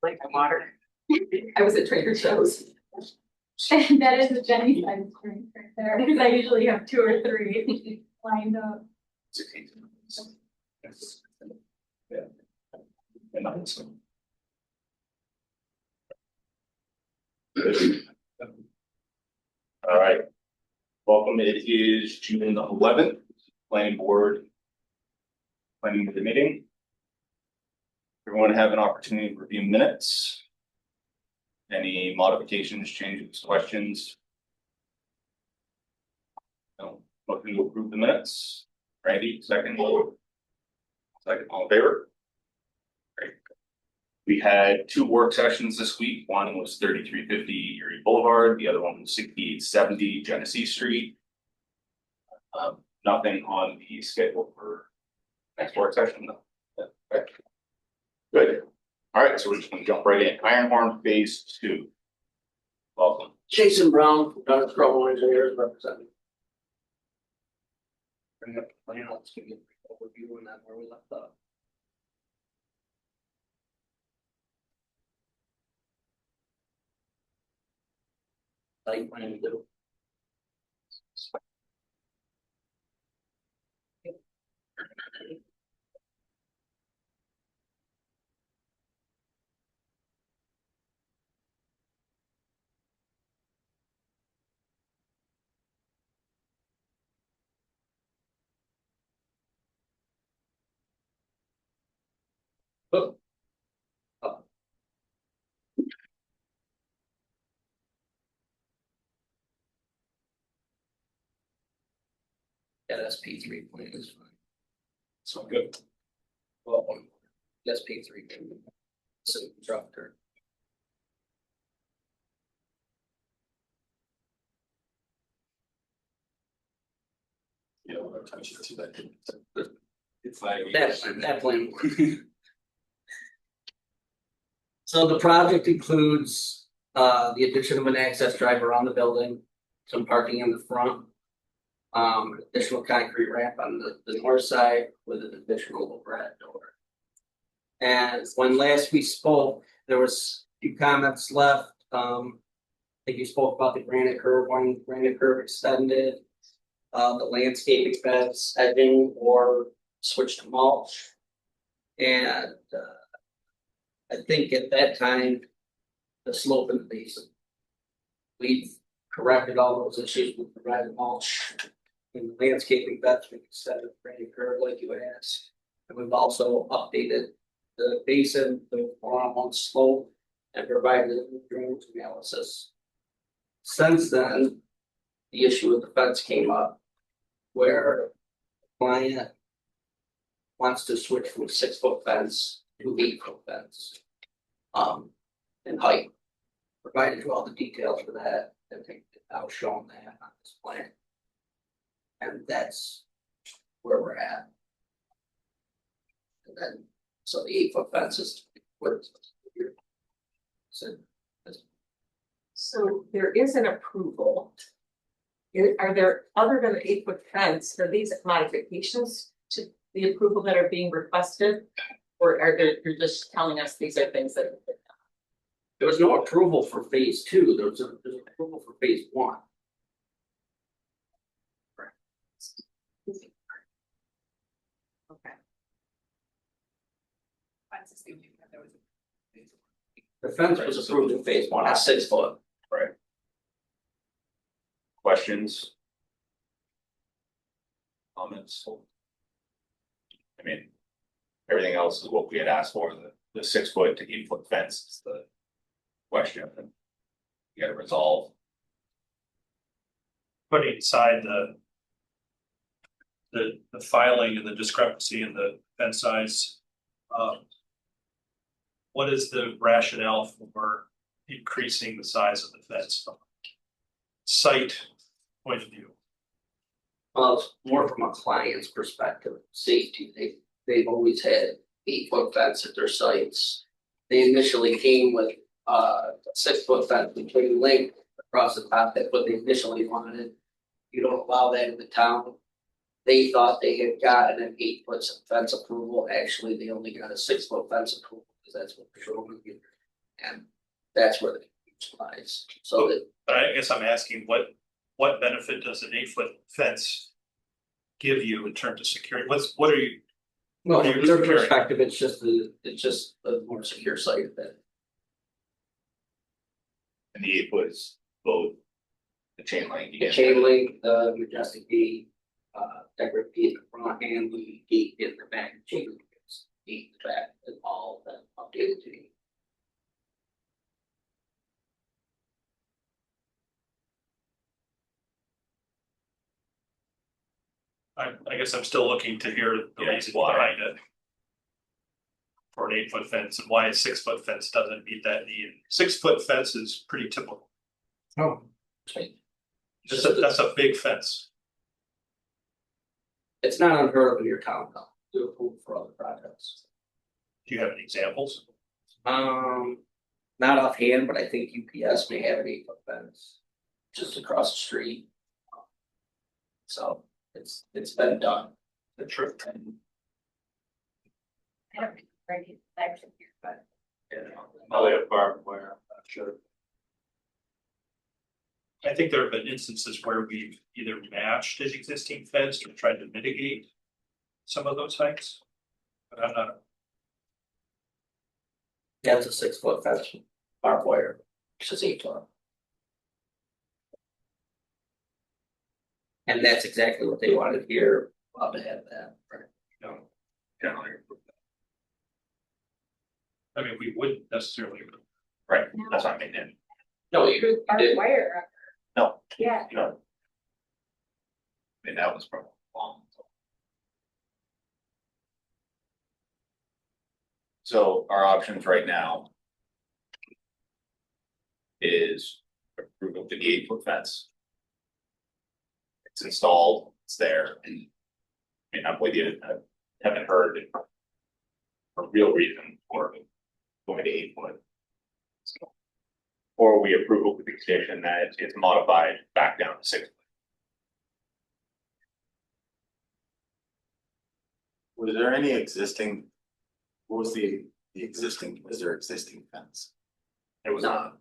like my water. I was at Trader Joe's. That is a Jenny size drink right there, because I usually have 2 or 3 lined up. Yeah. And I'm so. All right. Welcome. It is June 11th, planning board. Planning the meeting. Everyone have an opportunity to review minutes. Any modifications, changes, questions? No. Motion to approve the minutes. Randy, second. Second, all in favor? Great. We had 2 work sessions this week. One was 3350 Erie Boulevard. The other one was 6870 Genesee Street. Nothing on the schedule for next work session. No. Okay. Good. All right, so we're just going to jump right in. Ironhorn Phase 2. Welcome. Jason Brown, Donna Scrubble Engineers representing. Bring up the plan, I'll just give you a overview and then where we left off. Site plan to do. Oh. Yeah, that's P3 plan is fine. So good. Well, that's P3. So constructor. Yeah, we're going to touch it to that. It's like That plan. So the project includes the addition of an access drive around the building, some parking in the front, additional concrete ramp on the north side with an additional overhead door. And when last we spoke, there was a few comments left. I think you spoke about the granite curb, wanting granite curb extended, the landscaping beds edging or switch to mulch. And I think at that time, the slope in the basin. We've corrected all those issues with provided mulch and the landscaping beds we set a granite curb like you asked. And we've also updated the basin to on slope and provided a drainage analysis. Since then, the issue with the fence came up where the client wants to switch from a 6-foot fence to 8-foot fence. In height. Provided you all the details for that. I think I'll show them that on this plan. And that's where we're at. And then, so the 8-foot fence is where it's here. So there is an approval. Are there, other than the 8-foot fence, are these modifications to the approval that are being requested? Or are there, you're just telling us these are things that? There was no approval for phase 2, there's an approval for phase 1. Okay. The fence was approved in phase 1 at 6 foot. Right. Questions? Comments? I mean, everything else is what we had asked for. The 6-foot to 8-foot fence is the question. You got to resolve. Putting aside the filing and the discrepancy in the fence size, what is the rationale for increasing the size of the fence from a site point of view? Well, it's more from a client's perspective, safety. They've always had 8-foot fence at their sites. They initially came with 6-foot fence between link across the top. That's what they initially wanted. You don't allow that in the town. They thought they had gotten an 8-foot fence approval. Actually, they only got a 6-foot fence approval because that's what they're showing you. And that's where the confusion lies, so that But I guess I'm asking, what benefit does an 8-foot fence give you in terms of security? What are you, well, What are from you their securing? perspective, it's just a more secure site than. And the 8 foot is both the chain link. The chain link, the majestic gate, decorative gate in the front and the gate in the back, chain link is gate in the back, and all of that updated to me. I guess I'm still looking to hear the Yeah, reason why? behind it. For an 8-foot fence and why a 6-foot fence doesn't meet that need. 6-foot fence is pretty typical. Oh. That's a big fence. It's not unheard of in your town, though, to approve for other projects. Do you have any examples? Not offhand, but I think UPS may have an 8-foot fence just across the street. So it's been done. Sure. I don't think it's actually here, but. Oh, they have barbed wire, I'm sure. I think there have been instances where we've either matched an existing fence or tried to mitigate some of those heights. But I'm not, Yeah, it's a 6-foot fence, barbed wire, which is 8 foot. And that's exactly what they wanted here, love to have that. You know, generally. I mean, we wouldn't necessarily. Right, that's what I mean, No, you Barbed did, wire. no, Yeah. you know. I mean, that was probably long. So our options right now. Is approval to the 8 foot fence. It's installed, it's there, and. I mean, I'm with you, I haven't heard. A real reason for going to 8 foot. So, or we approve it with the condition that it's modified back down to 6 foot. Was there any existing? What was the existing, was there existing fence? It was not.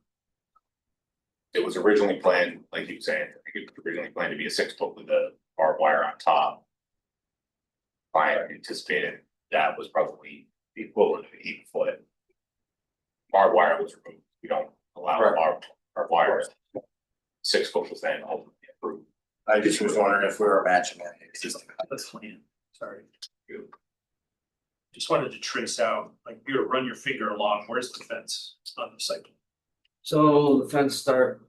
It was originally planned, like you were saying, I think it was originally planned to be a 6 foot with the barbed wire on top. I anticipated that was probably the equivalent of 8 foot. Barbed wire was removed, we don't allow Right. barbed wire. 6 foot was then ultimately approved. I just was wondering if we were matching any existing. That's plan, sorry. Just wanted to trace out, like, you to run your finger along, where's the fence on the site? so the fence starts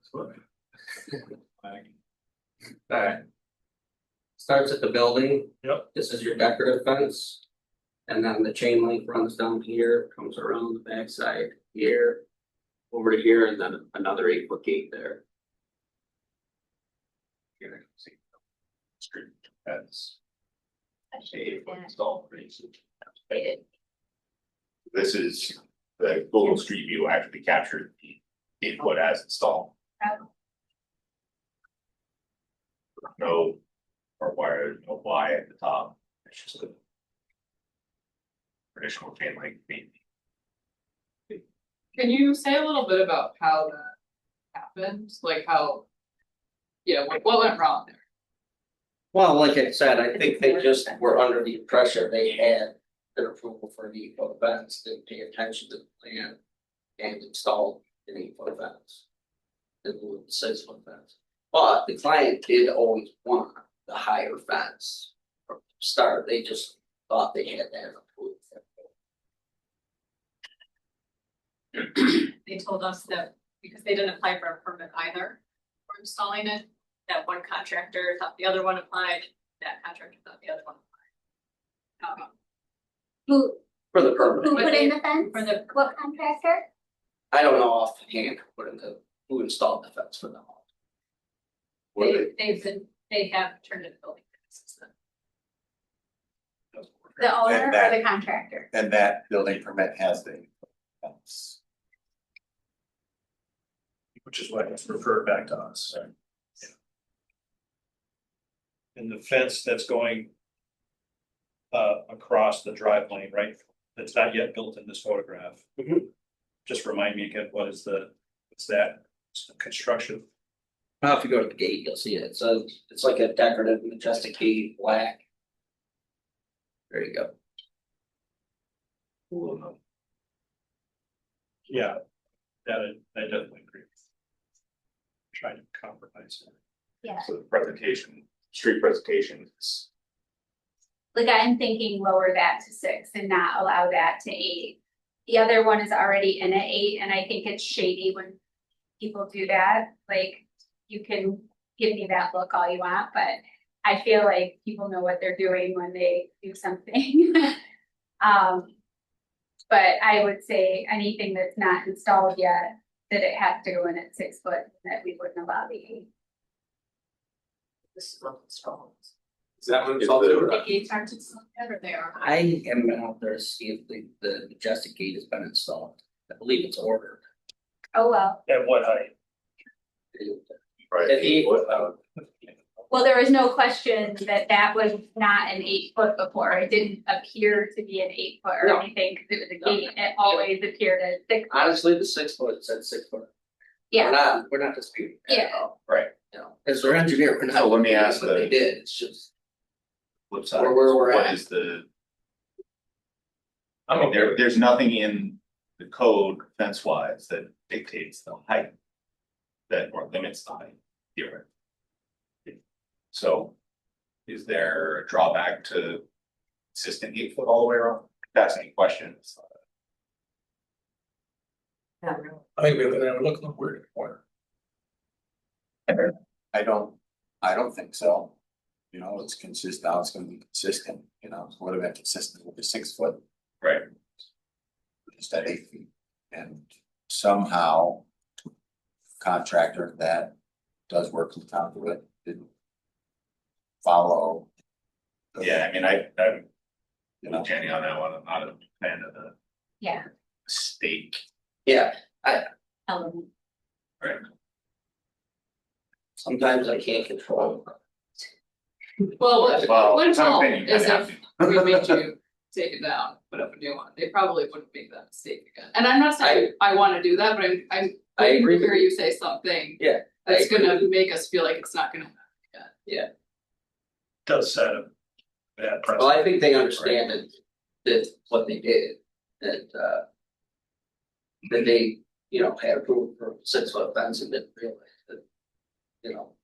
at the building. Yep. This is your decorative fence. And then the chain link runs down here, comes around the backside here, over to here, and then another 8-foot gate there. Here, I can see. Street fence. I should 8 foot do that. installed. This is, the Google Street View actually captured the 8 foot as installed. No barbed wire, no Y at the top, it's just a. Traditional chain link beam. Can you say a little bit about how that happened? Like how, what went wrong there? Well, like I said, I think they just were under the impression they had their approval for an 8-foot fence, didn't pay attention to the plan. And installed an 8-foot fence. And with the 6-foot fence. But the client did always want the higher fence from the start, they just thought they had that approved. They told us that because they didn't apply for a permit either for installing it, that one contractor thought the other one applied, that contractor thought the other one applied. Who, For the permit, who put in the fence? For the, What contractor? I don't know offhand who installed the fence for them. they have turned it building since then. The owner or that- the contractor? And that building permit has the fence. Which is why it's referred back to us. Yeah. And the fence that's going across the drive lane, right, that's not yet built in this photograph. Mhm. Just remind me again, what's that? It's the construction. Now, if you go to the gate, you'll see it. So it's like a decorative majestic gate, black. There you go. Yeah, I definitely agree. Trying to compromise. Yeah, So the presentation, street presentations. like I'm thinking lower that to 6 and not allow that to 8. The other one is already in at 8, and I think it's shady when people do that. Like, you can give me that look all you want, but I feel like people know what they're doing when they do something. But I would say anything that's not installed yet, that it has to go in at 6 foot, that we wouldn't allow the 8. This is not installed. Is that one Is called? the- The gates aren't installed yet, or they are. I am out there to see if the majestic gate has been installed. I believe it's ordered. Oh, well. At what height? Right. At 8 foot. Well, there was no question that that was not an 8 foot before. It didn't appear to be an 8 foot or No. anything, because it was a No. gate. It always appeared as 6 foot. Honestly, the 6 foot said 6 foot. Yeah, We're not disputing that at Yeah. all. Right. You know, as their engineer, we're not. So let me ask what they the- did, it's just. Flip side, Where we're what at. is the, I'm I mean, okay. there's nothing in the code fence wise that dictates the height. That or limits the height here. So. Is there a drawback to consistent 8 foot all the way around? That's any questions. Not really. I think we have to look at where to point. I don't think so. You know, it's consistent, now it's gonna be consistent, you know, what about consistent with the 6 foot? Right. Just at 8 feet, and somehow. Contractor that does work from town to it, didn't. Follow. Yeah, I mean, I'm You know, with Jenny on that one, I'm not a fan of the yeah. stake. Yeah, Element. Right. sometimes I can't control. Well, Well, what some all opinion, is I have if we made you take it down, put up a new one, they probably wouldn't make that mistake again. And I'm not saying I wanna do that, but I'm I waiting agree to with hear you say something. Yeah, I That's agree gonna make us feel like it's not gonna happen again. Does set a bad precedent. Well, I think they understand that what they did, that they, you know, had approved for 6 foot fence and didn't realize that, you know,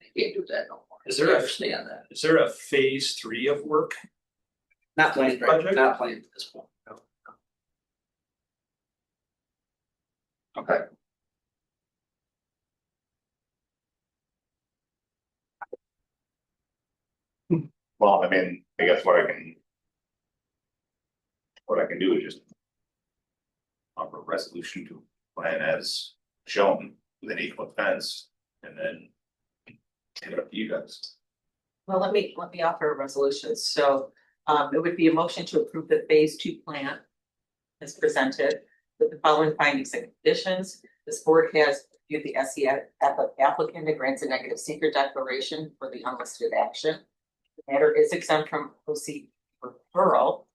they can't do that no more. Is there They a- understand that? Is there a phase 3 of work? Not planned, right, Project? not planned at this point. Okay. Well, I mean, I guess what I can. What I can do is just. Offer a resolution to plan as shown with an 8 foot fence and then. Take it up to you guys. Well, let me offer a resolution. So it would be a motion to approve the phase 2 plan. As presented with the following findings and conditions. This board has reviewed the SE applicant and grants a negative secret declaration for the unlisted action. The matter is exempt from OC referral.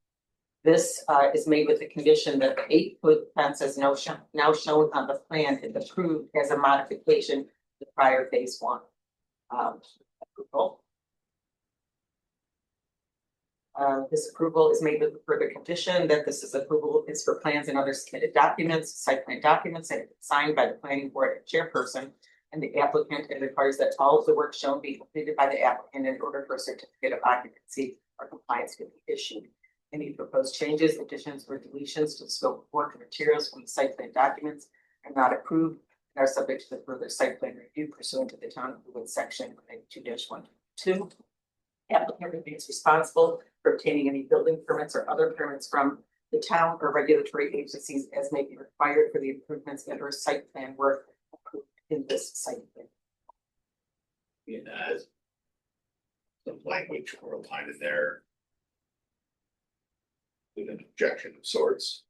This is made with the condition that the 8 foot fence is now shown on the plan is approved as a modification to the prior phase 1 approval. This approval is made with the further condition that approval is for plans and other submitted documents, site plan documents, and signed by the planning board and chairperson and the applicant, and requires that all of the work shown be completed by the applicant in order for a certificate of occupancy or compliance to be issued. Any proposed changes, additions, or deletions to the scope of work and materials from the site plan documents are not approved and are subject to the further site plan review pursuant to the town of Wood section 2-1-2. Applicant remains responsible for obtaining any building permits or other permits from the town or regulatory agencies as may be required for the improvements and or site plan work approved in this site plan. As. The language or a line in there. With an objection of sorts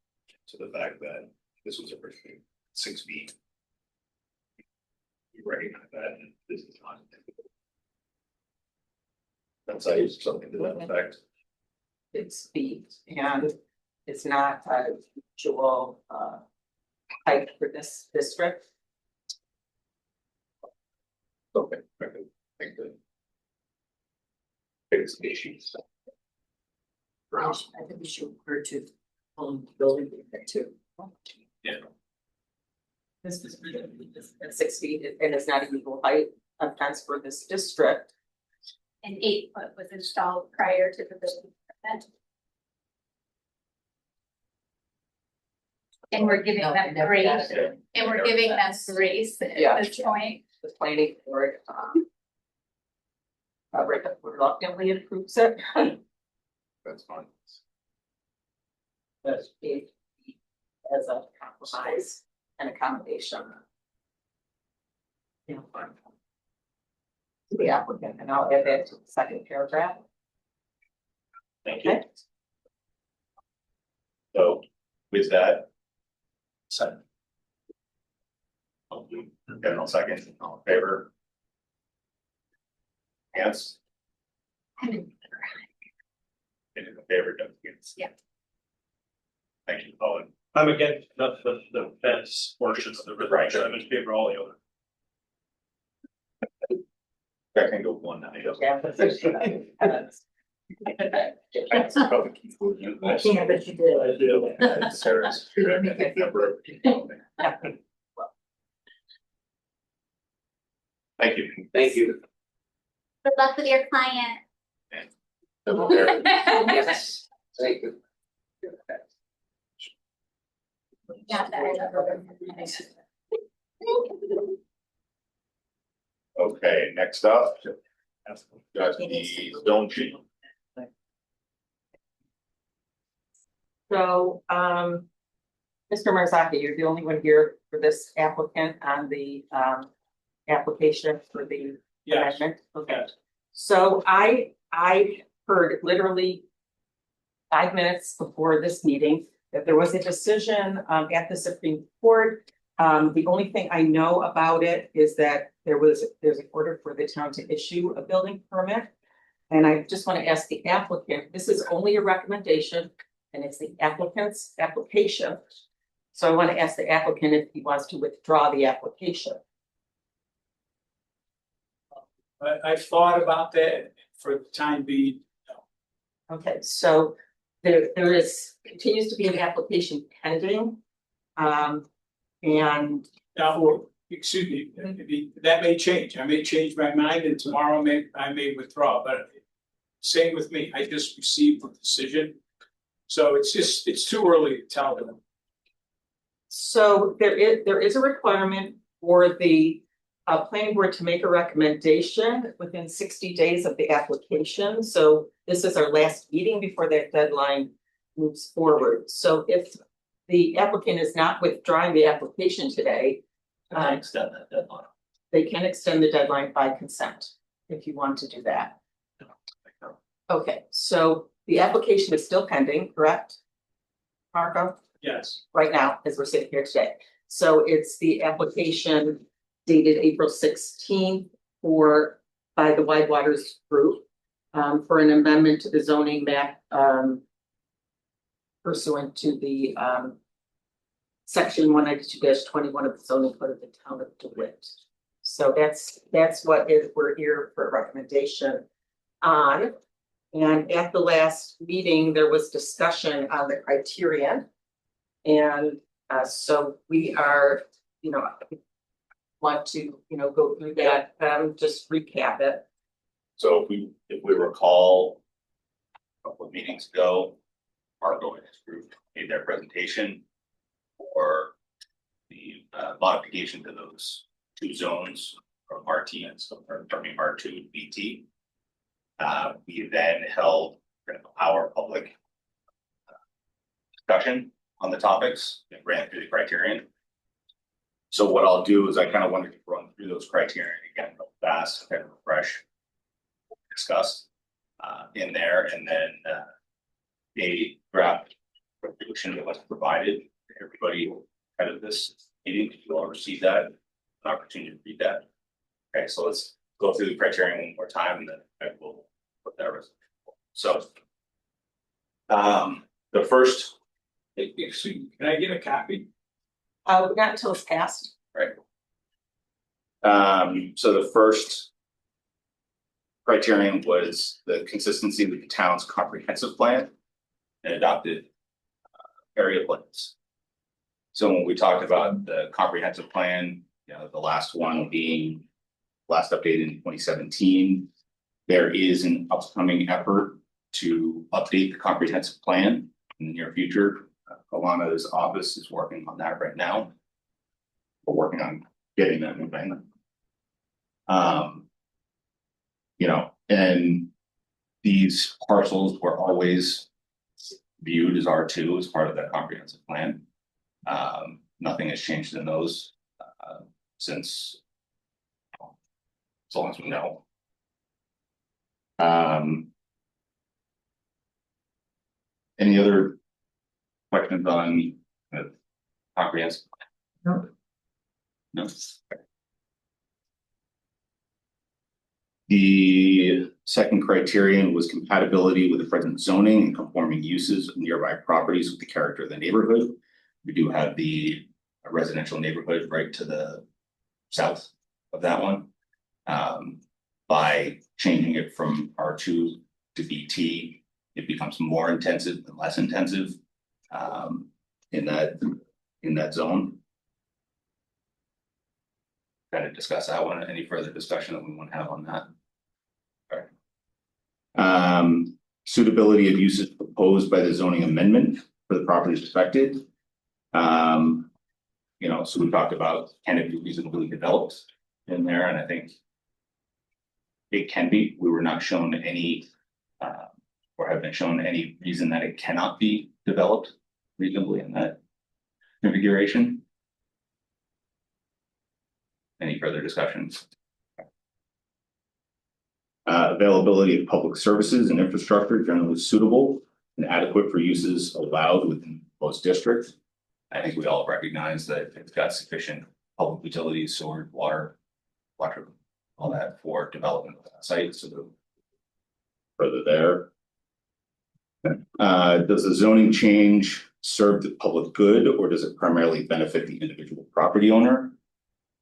to the fact that this was originally 6 feet. You recognize that and this is not. That's how you something to that effect. It's feet and it's not a usual height for this district. Okay, I think that. It's issues. I think we should refer to building too. Yeah. This is at 6 feet and it's not a legal height of fence for this district. An 8 foot was installed prior to the building permit. And we're giving No, them never grace, got it. and we're giving them grace Yeah. at this point. The planning board, reluctantly approves it. That's fine. But it as a compromise and accommodation. Yeah. To the applicant, and I'll add that to the second paragraph. Thank you. Okay. So with that. Second. General second, all in favor? Yes. I'm in In favor, Doug, yes. Yeah. Thank you, Owen. I'm against the fence portion of the resolution, I'm in favor of all the other. That can go one night. Yeah, but there's- That's probably conclusion. Yeah, but you did. I do. Sarah's. Thank you. Thank you. Good luck with your client. Yes. Thank you. Got that. Okay, next up. Got the zone change. So, Mr. Marzocchi, you're the only one here for this applicant on the, application for the Yes, amendment? Okay. yes. So I heard literally 5 minutes before this meeting that there was a decision, at the Supreme Court. The only thing I know about it is that there's an order for the town to issue a building permit. And I just want to ask the applicant, this is only a recommendation and it's the applicant's application. So I want to ask the applicant if he wants to withdraw the application. I thought about that for the time being. Okay, so there continues to be an application pending. And Now, excuse me, that may change. I may change my mind and tomorrow I may withdraw, but same with me. I just received the decision. So it's too early to tell them. so there is a requirement for the planning board to make a recommendation within 60 days of the application. So this is our last meeting before that deadline moves forward. So if the applicant is not withdrawing the application today, Extend that deadline. they can extend the deadline by consent if you want to do that. Okay, so the application is still pending, correct? Marco? Yes. Right now, as we're sitting here today. So it's the application dated April 16th by the Wide Waters Group for an amendment to the zoning map pursuant to the section 192-21 of the zoning code of the town of DeWitt. So that's what we're here for a recommendation on. And at the last meeting, there was discussion on the criterion. And so we are, want to, go through that, just recap it. So if we recall. A couple of meetings ago, Marco and his group made their presentation. For the modification to those two zones from RT and so R2 and BT. We then held our public discussion on the topics and ran through the criterion. So what I'll do is I kind of wanted to run through those criterion again real fast, kind of refresh, discuss in there, and then a draft resolution that was provided to everybody ahead of this meeting. Did you all receive that? An opportunity to read that. Okay, so let's go through the criterion one more time, and then I will put that resolution. So the first. Excuse me, can I get a copy? Not until it's passed. So the first criterion was the consistency with the town's comprehensive plan and adopted area plans. So when we talked about the comprehensive plan, you know, the last one being last updated in 2017, there is an upcoming effort to update the comprehensive plan in the near future. Alana's office is working on that right now. We're working on getting that moving. You know, and these parcels were always viewed as R2 as part of that comprehensive plan. Nothing has changed in those since as long as we know. Any other questions on comprehensive? No. No. The second criterion was compatibility with the present zoning and conforming uses of nearby properties with the character of the neighborhood. We do have the residential neighborhood right to the south of that one. By changing it from R2 to BT, it becomes more intensive than less intensive in that zone. Kind of discuss that one. Any further discussion that we want to have on that? All right. Suitability of uses proposed by the zoning amendment for the properties affected. You know, so we talked about can it be reasonably developed in there, and I think it can be. We were not shown any or have been shown any reason that it cannot be developed reasonably in that configuration. Any further discussions? Availability of public services and infrastructure generally suitable and adequate for uses allowed within most districts. I think we all recognize that it's got sufficient public utilities, sewer, water, electric, all that for development of that site. So further there. Does the zoning change serve the public good, or does it primarily benefit the individual property owner?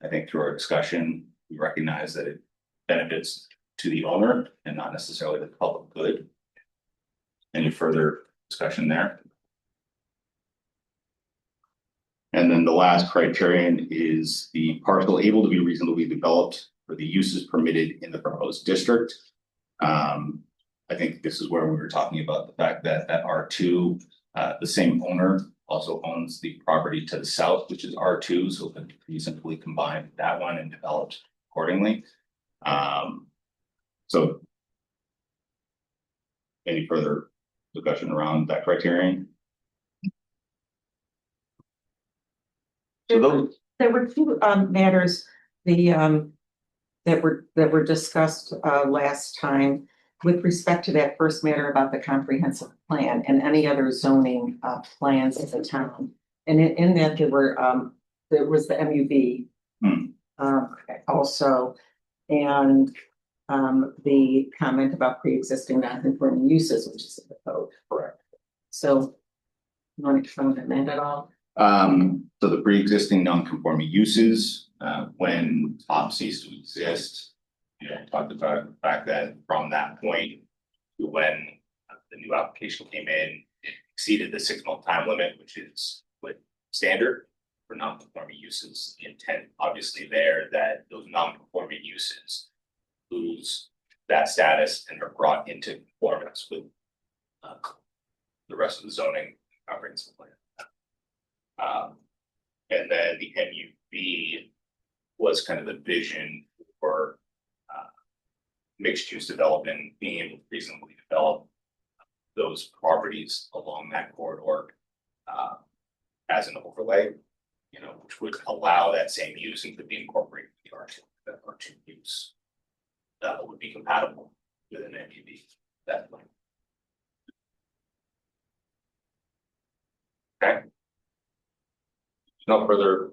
I think through our discussion, we recognize that it benefits to the owner and not necessarily the public good. Any further discussion there? And then the last criterion is the parcel able to be reasonably developed for the uses permitted in the proposed district. I think this is where we were talking about the fact that at R2, the same owner also owns the property to the south, which is R2, so it can be simply combined that one and developed accordingly. So any further discussion around that criterion? So those, There were two matters, that were discussed last time with respect to that first matter about the comprehensive plan and any other zoning plans of the town. And in that there was the MUB also, and the comment about pre-existing non-conforming uses, which is in the code. correct. So you want to comment on that at all? So the pre-existing non-conforming uses, when Tom ceased to exist, you know, talked about the fact that from that point to when the new application came in, it exceeded the 6-month time limit, which is what standard for non-conforming uses. The intent obviously there that those non-conforming uses lose that status and are brought into conformance with the rest of the zoning comprehensive plan. And then the MUB was kind of the vision for mixed use development, being able to reasonably develop those properties along that corridor as an overlay, you know, which would allow that same use and could be incorporated in the R2, that R2 use that would be compatible with an MUB. That way. Okay. No further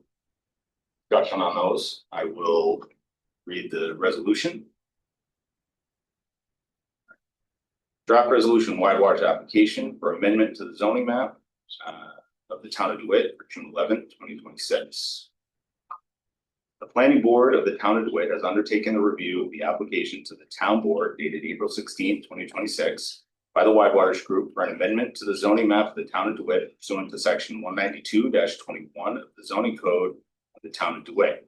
discussion on those. I will read the resolution. Draft resolution Whitewash application for amendment to the zoning map. of the town of DeWitt for June 11th, 2026. The planning board of the town of DeWitt has undertaken a review of the application to the town board dated April 16th, 2026 by the Whitewaters Group for an amendment to the zoning map of the town of DeWitt pursuant to section 192-21 of the zoning code of the town of DeWitt.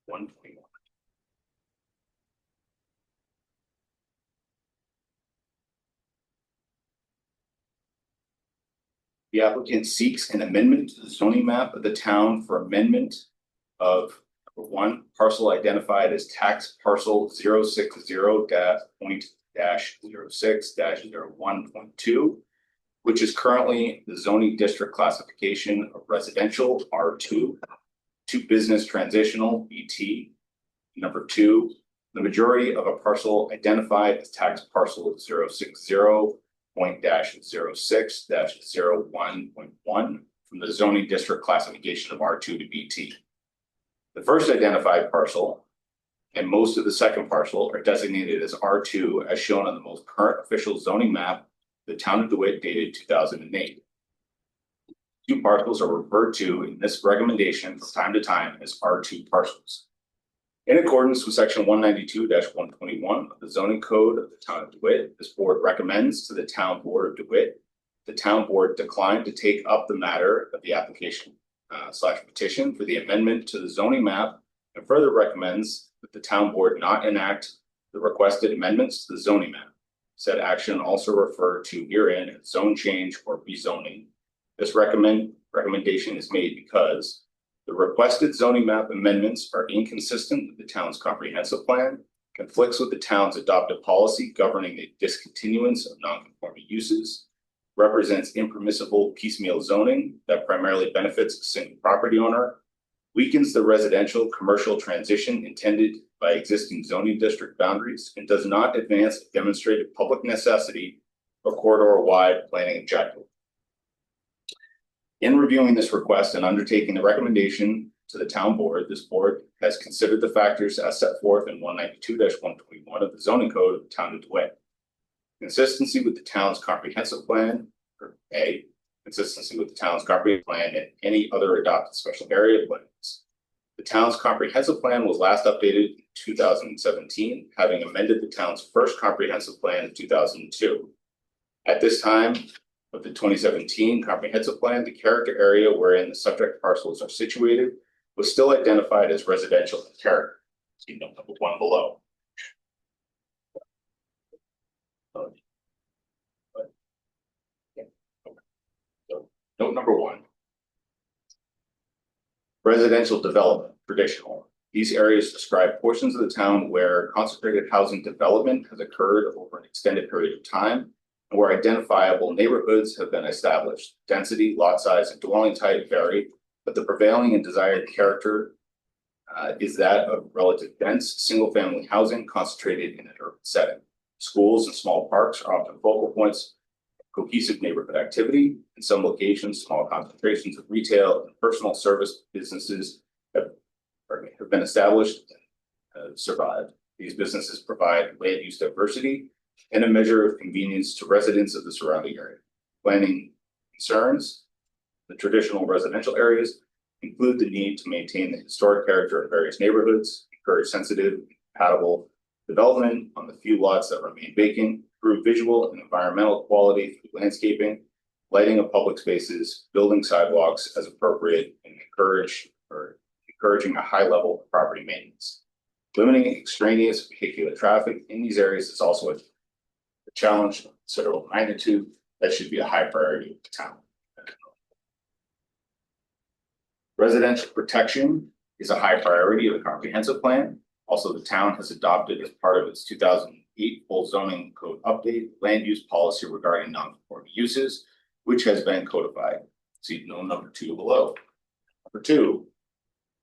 121. The applicant seeks an amendment to the zoning map of the town for amendment of number 1, parcel identified as tax parcel 060.06-01.2, which is currently the zoning district classification of residential R2 to business transitional BT. Number 2, the majority of a parcel identified as tax parcel 060.06-01.1 from the zoning district classification of R2 to BT. The first identified parcel and most of the second parcel are designated as R2 as shown on the most current official zoning map of the town of DeWitt dated 2008. Two parcels are referred to in this recommendation from time to time as R2 parcels. In accordance with section 192-121 of the zoning code of the town of DeWitt, this board recommends to the town board of DeWitt. The town board declined to take up the matter of the application / petition for the amendment to the zoning map and further recommends that the town board not enact the requested amendments to the zoning map. Said action also referred to herein as zone change or rezoning. This recommendation is made because the requested zoning map amendments are inconsistent with the town's comprehensive plan, conflicts with the town's adopted policy governing the discontinuance of non-conforming uses, represents impermissible piecemeal zoning that primarily benefits a single property owner, weakens the residential commercial transition intended by existing zoning district boundaries, and does not advance a demonstrated public necessity or corridor-wide planning objective. In reviewing this request and undertaking the recommendation to the town board, this board has considered the factors as set forth in 192-121 of the zoning code of the town of DeWitt. Consistency with the town's comprehensive plan, or A, consistency with the town's comprehensive plan and any other adopted special area plans. The town's comprehensive plan was last updated in 2017, having amended the town's first comprehensive plan in 2002. At this time of the 2017 comprehensive plan, the character area wherein the subject parcels are situated was still identified as residential in character. See note number 1 below. Note number 1. Residential development, traditional. These areas describe portions of the town where concentrated housing development has occurred over an extended period of time and where identifiable neighborhoods have been established. Density, lot size, and dwelling type vary, but the prevailing and desired character is that of relative dense, single-family housing concentrated in an urban setting. Schools and small parks are often focal points of cohesive neighborhood activity. In some locations, small concentrations of retail and personal service businesses have been established and survived. These businesses provide land use diversity and a measure of convenience to residents of the surrounding area. Planning concerns, the traditional residential areas include the need to maintain the historic character of various neighborhoods, encourage sensitive and compatible development on the few lots that remain vacant, improve visual and environmental quality through landscaping, lighting of public spaces, building sidewalks as appropriate, and encouraging a high level of property maintenance. Limiting extraneous vehicular traffic in these areas is also a challenge of considerable magnitude that should be a high priority of the town. Residential protection is a high priority of the comprehensive plan. Also, the town has adopted as part of its 2008 full zoning code update, land use policy regarding non-conforming uses, which has been codified. See note number 2 below. Number 2,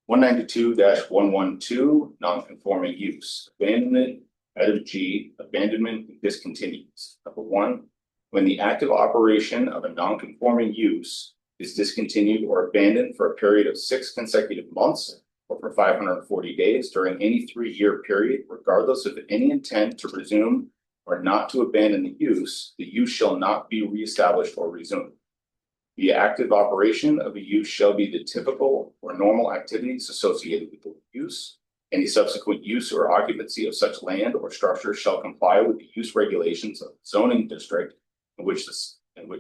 192-112, non-conforming use, abandonment, item G, abandonment and discontinuance. Number 1, when the active operation of a non-conforming use is discontinued or abandoned for a period of 6 consecutive months or for 540 days during any 3-year period, regardless of any intent to resume or not to abandon the use shall not be reestablished or resumed. The active operation of a use shall be the typical or normal activities associated with the use. Any subsequent use or occupancy of such land or structure shall comply with the use regulations of the zoning district in which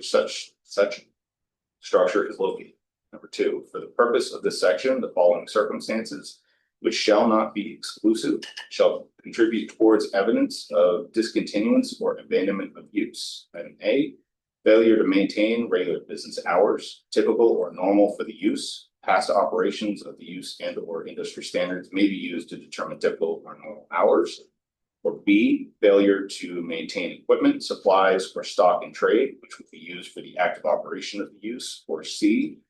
such structure is located. Number 2, for the purpose of this section, the following circumstances, which shall not be exclusive, shall contribute towards evidence of discontinuance or abandonment of use. Item A, failure to maintain regular business hours, typical or normal for the use. Past operations of the use and or industry standards may be used to determine typical or normal hours. Or B, failure to maintain equipment, supplies, or stock in trade, which would be used for the active operation of the use. Or C,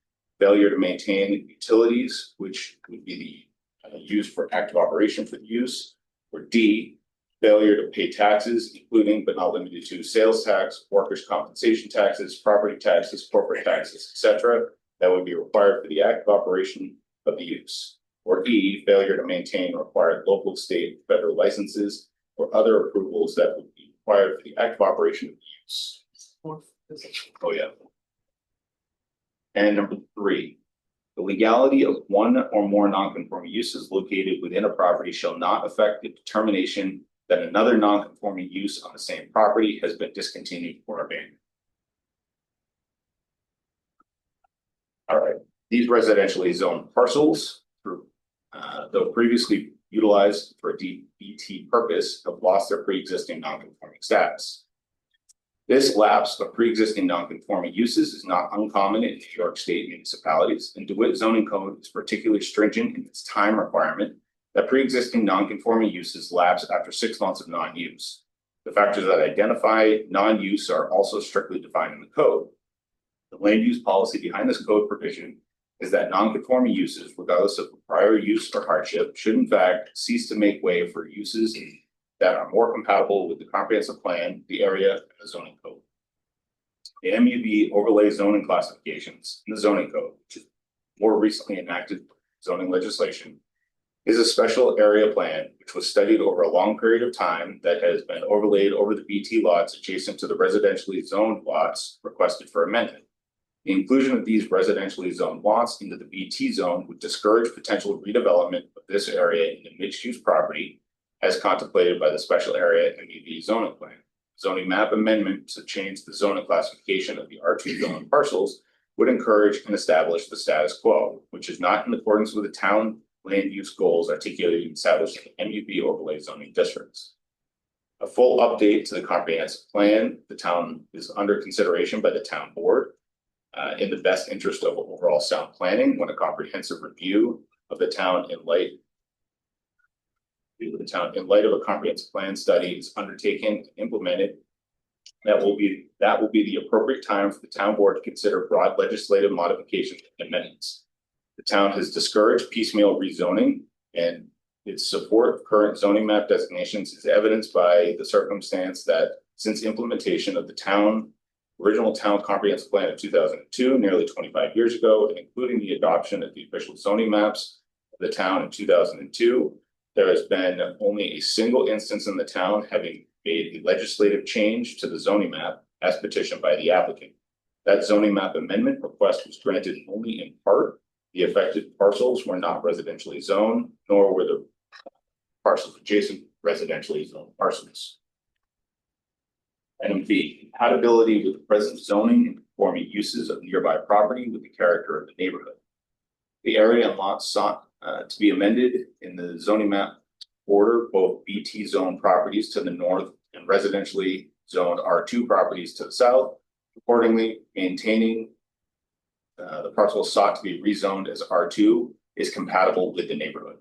failure to maintain utilities, which would be the used for active operation for the use. Or D, failure to pay taxes, including but not limited to sales tax, workers' compensation taxes, property taxes, corporate taxes, etc., that would be required for the active operation of the use. Or E, failure to maintain required local, state, federal licenses or other approvals that would be required for the active operation of the use. Oh, yeah. And number 3, the legality of one or more non-conforming uses located within a property shall not affect the determination that another non-conforming use on the same property has been discontinued or abandoned. All right, these residentially zoned parcels, though previously utilized for a DBT purpose, have lost their pre-existing non-conforming status. This lapse of pre-existing non-conforming uses is not uncommon in New York State municipalities, and DeWitt zoning code is particularly stringent in its time requirement that pre-existing non-conforming uses lapse after 6 months of non-use. The factors that identify non-use are also strictly defined in the code. The land use policy behind this code provision is that non-conforming uses, regardless of prior use or hardship, should in fact cease to make way for uses that are more compatible with the comprehensive plan, the area, and the zoning code. The MUB overlay zoning classifications in the zoning code, which is more recently enacted zoning legislation, is a special area plan which was studied over a long period of time that has been overlaid over the BT lots adjacent to the residentially zoned lots requested for amendment. The inclusion of these residentially zoned lots into the BT zone would discourage potential redevelopment of this area into mixed-use property as contemplated by the special area MUB zoning plan. Zoning map amendment to change the zoning classification of the R2 zone parcels would encourage and establish the status quo, which is not in accordance with the town land use goals articulated and established in MUB overlay zoning districts. A full update to the comprehensive plan, the town is under consideration by the town board in the best interest of overall sound planning when a comprehensive review of the town in light of a comprehensive plan study is undertaken and implemented. That will be the appropriate time for the town board to consider broad legislative modifications and amendments. The town has discouraged piecemeal rezoning, and its support of current zoning map designations is evidenced by the circumstance that since implementation of the original town comprehensive plan of 2002, nearly 25 years ago, and including the adoption of the official zoning maps of the town in 2002, there has been only a single instance in the town having made a legislative change to the zoning map as petitioned by the applicant. That zoning map amendment request was granted only in part. The affected parcels were not residentially zoned, nor were the parcels adjacent residentially zoned parcels. Item B, compatibility with the present zoning and conforming uses of nearby property with the character of the neighborhood. The area and lots sought to be amended in the zoning map order both BT zone properties to the north and residentially zoned R2 properties to the south. Accordingly, maintaining the parcel sought to be rezoned as R2 is compatible with the neighborhood.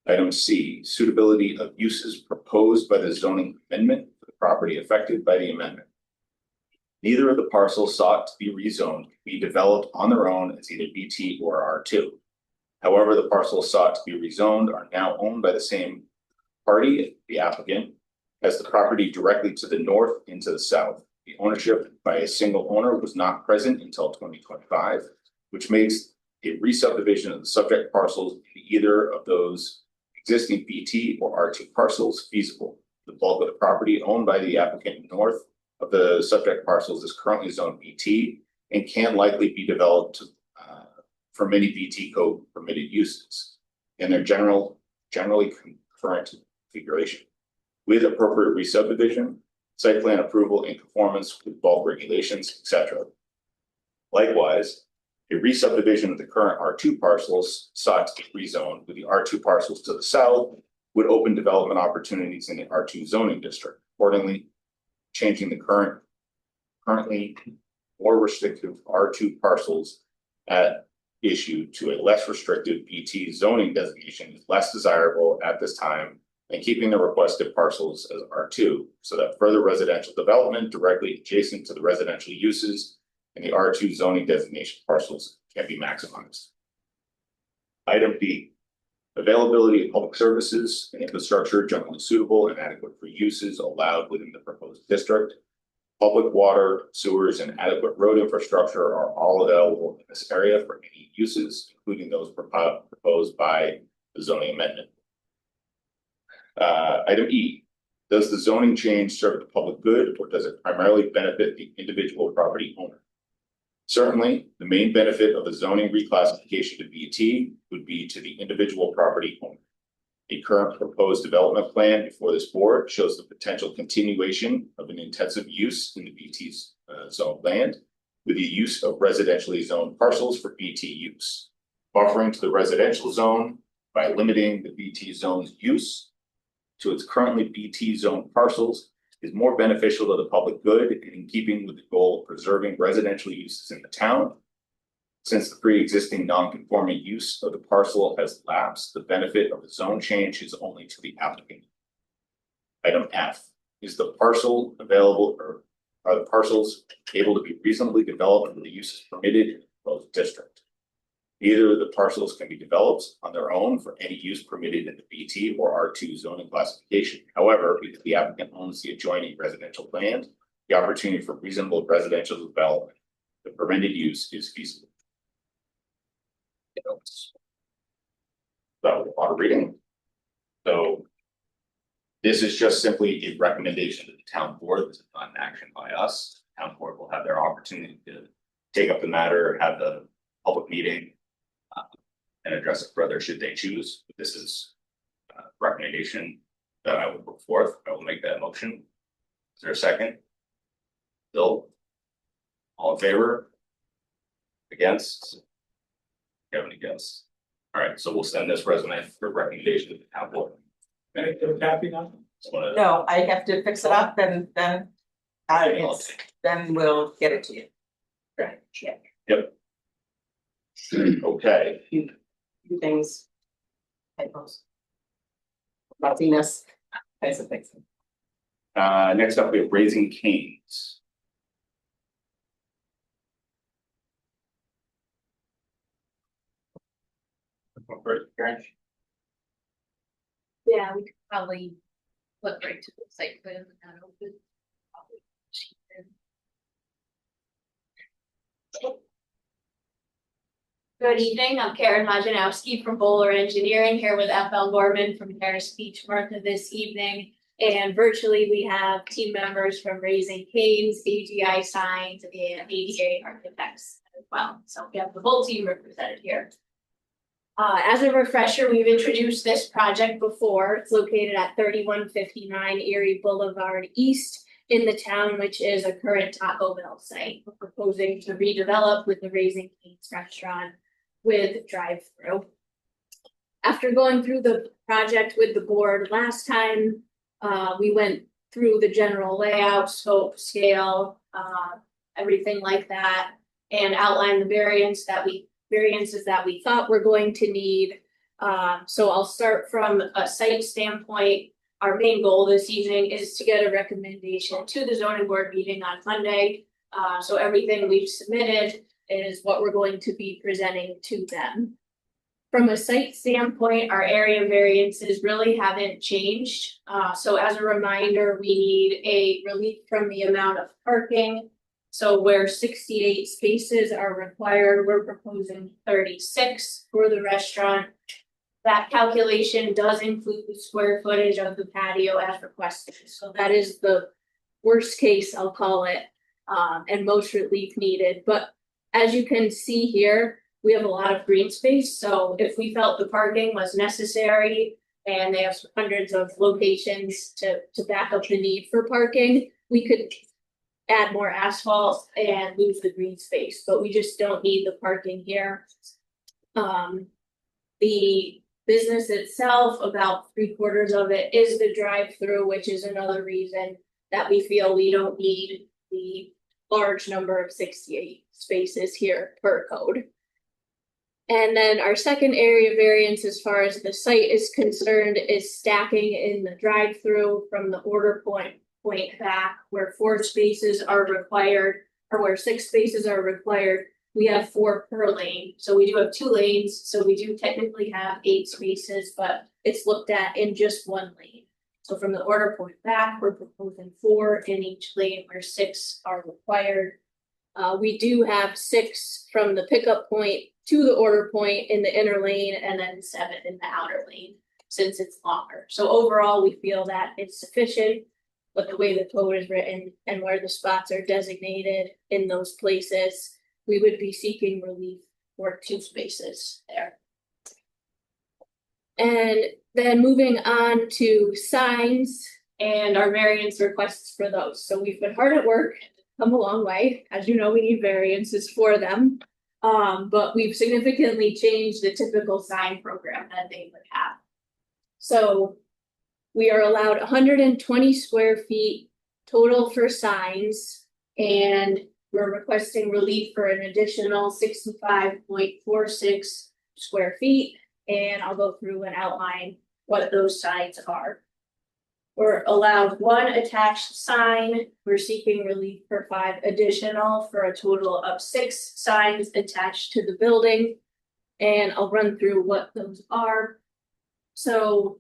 Item C, suitability of uses proposed by the zoning amendment for the property affected by the amendment. Neither of the parcels sought to be rezoned can be developed on their own as either BT or R2. However, the parcels sought to be rezoned are now owned by the same party, the applicant, as the property directly to the north and to the south. The ownership by a single owner was not present until 2025, which makes a re-subdivision of the subject parcels in either of those existing BT or R2 parcels feasible. The bulk of the property owned by the applicant north of the subject parcels is currently zoned BT, and can likely be developed for many BT code permitted uses in their generally concurrent configuration with appropriate re-subdivision, site plan approval in conformance with bulk regulations, etc. Likewise, a re-subdivision of the current R2 parcels sought to be rezoned with the R2 parcels to the south would open development opportunities in the R2 zoning district. Accordingly, changing the currently more restrictive R2 parcels at issue to a less restrictive BT zoning designation is less desirable at this time than keeping the requested parcels as R2, so that further residential development directly adjacent to the residential uses in the R2 zoning designation parcels can be maximized. Item B, availability of public services and infrastructure generally suitable and adequate for uses allowed within the proposed district. Public water, sewers, and adequate road infrastructure are all available in this area for any uses, including those proposed by the zoning amendment. Item E, does the zoning change serve the public good, or does it primarily benefit the individual property owner? Certainly, the main benefit of the zoning reclassification to BT would be to the individual property owner. A current proposed development plan before this board shows the potential continuation of an intensive use in the BT's zoned land with the use of residentially zoned parcels for BT use. Buffering to the residential zone by limiting the BT zone's use to its currently BT zoned parcels is more beneficial to the public good and in keeping with the goal of preserving residential uses in the town. Since the pre-existing non-conforming use of the parcel has lapsed, the benefit of the zone change is only to the applicant. Item F, is the parcel available, or are the parcels able to be reasonably developed for the uses permitted in the proposed district? Either of the parcels can be developed on their own for any use permitted in the BT or R2 zoning classification. However, because the applicant owns the adjoining residential land, the opportunity for reasonable residential development, the permitted use is feasible. So, a lot of reading. So, this is just simply a recommendation to the town board. This is not an action by us. The town board will have their opportunity to take up the matter, have the public meeting, and address it further should they choose. This is a recommendation that I will put forth. I will make that motion. Is there a second? Bill? All in favor? Against? Kevin against. All right, so we'll send this resume for recommendation to the town board. Can I get a copy now? No, I have to fix it up and then then we'll get it to you. Right, yeah. Yep. Okay, Few things. Typos. Nothingness, kinds of things. next up we have Raising Canes. Yeah, we could probably flip right to the site plan and not open. Good evening, I'm Karen Majanowski from Bowler Engineering here with FL Gorman from Harris Beach Martha this evening. And virtually we have team members from Raising Canes, AGI Signs, and ADA Architects as well. So we have the whole team represented here. As a refresher, we've introduced this project before. It's located at 3159 Erie Boulevard East in the town, which is a current Taco Bell site. We're proposing to redevelop with the Raising Canes restaurant with drive-through. After going through the project with the board last time, we went through the general layout, scope, scale, everything like that, and outlined the variances that we thought we're going to need. So I'll start from a site standpoint. Our main goal this evening is to get a recommendation to the zoning board meeting on Monday. So everything we've submitted is what we're going to be presenting to them. From a site standpoint, our area variances really haven't changed. So as a reminder, we need a relief from the amount of parking. So where 68 spaces are required, we're proposing 36 for the restaurant. That calculation does include the square footage of the patio as requested. So that is the worst case, I'll call it, and most relief needed. But as you can see here, we have a lot of green space, so if we felt the parking was necessary and they have hundreds of locations to back up the need for parking, we could add more asphalt and lose the green space, but we just don't need the parking here. The business itself, about 3/4 of it is the drive-through, which is another reason that we feel we don't need the large number of 68 spaces here per code. And then our second area variance as far as the site is concerned is stacking in the drive-through from the order point back where 4 spaces are required, or where 6 spaces are required. We have 4 per lane, so we do have 2 lanes, so we do technically have 8 spaces, but it's looked at in just 1 lane. So from the order point back, we're proposing 4 in each lane where 6 are required. We do have 6 from the pickup point to the order point in the inner lane and then 7 in the outer lane, since it's longer. So overall, we feel that it's sufficient, but the way the code is written and where the spots are designated in those places, we would be seeking relief for 2 spaces there. And then moving on to signs and our variance requests for those. So we've been hard at work, come a long way. As you know, we need variances for them. But we've significantly changed the typical sign program that they would have. So we are allowed 120 square feet total for signs, and we're requesting relief for an additional 65.46 square feet. And I'll go through and outline what those signs are. We're allowed 1 attached sign. We're seeking relief for 5 additional for a total of 6 signs attached to the building. And I'll run through what those are. So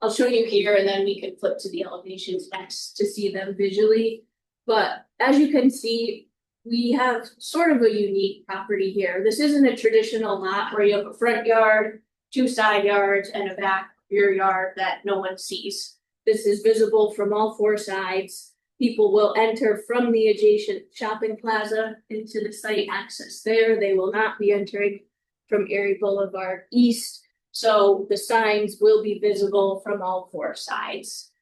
I'll show you here and then we can flip to the elevations next to see them visually. But as you can see, we have sort of a unique property here. This isn't a traditional lot where you have a front yard, 2 side yards, and a back rear yard that no one sees. This is visible from all 4 sides. People will enter from the adjacent shopping plaza into the site access there. They will not be entering from Erie Boulevard East. So the signs will be visible from all 4 sides.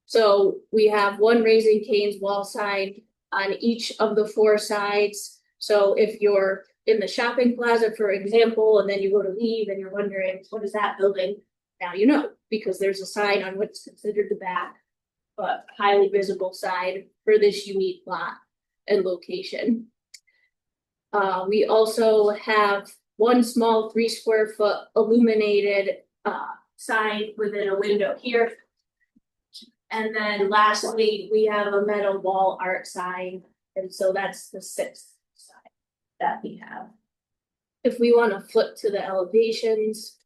So we have 1 Raising Cane's wall sign on each of the 4 sides. So if you're in the shopping plaza, for example, and then you go to leave and you're wondering, what is that building? Now you know, because there's a sign on what's considered the back, but highly visible side for this unique lot and location. We also have 1 small 3 square foot illuminated sign within a window here. And then lastly, we have a metal wall art sign, and so that's the 6th sign that we have. If we want to flip to the elevations.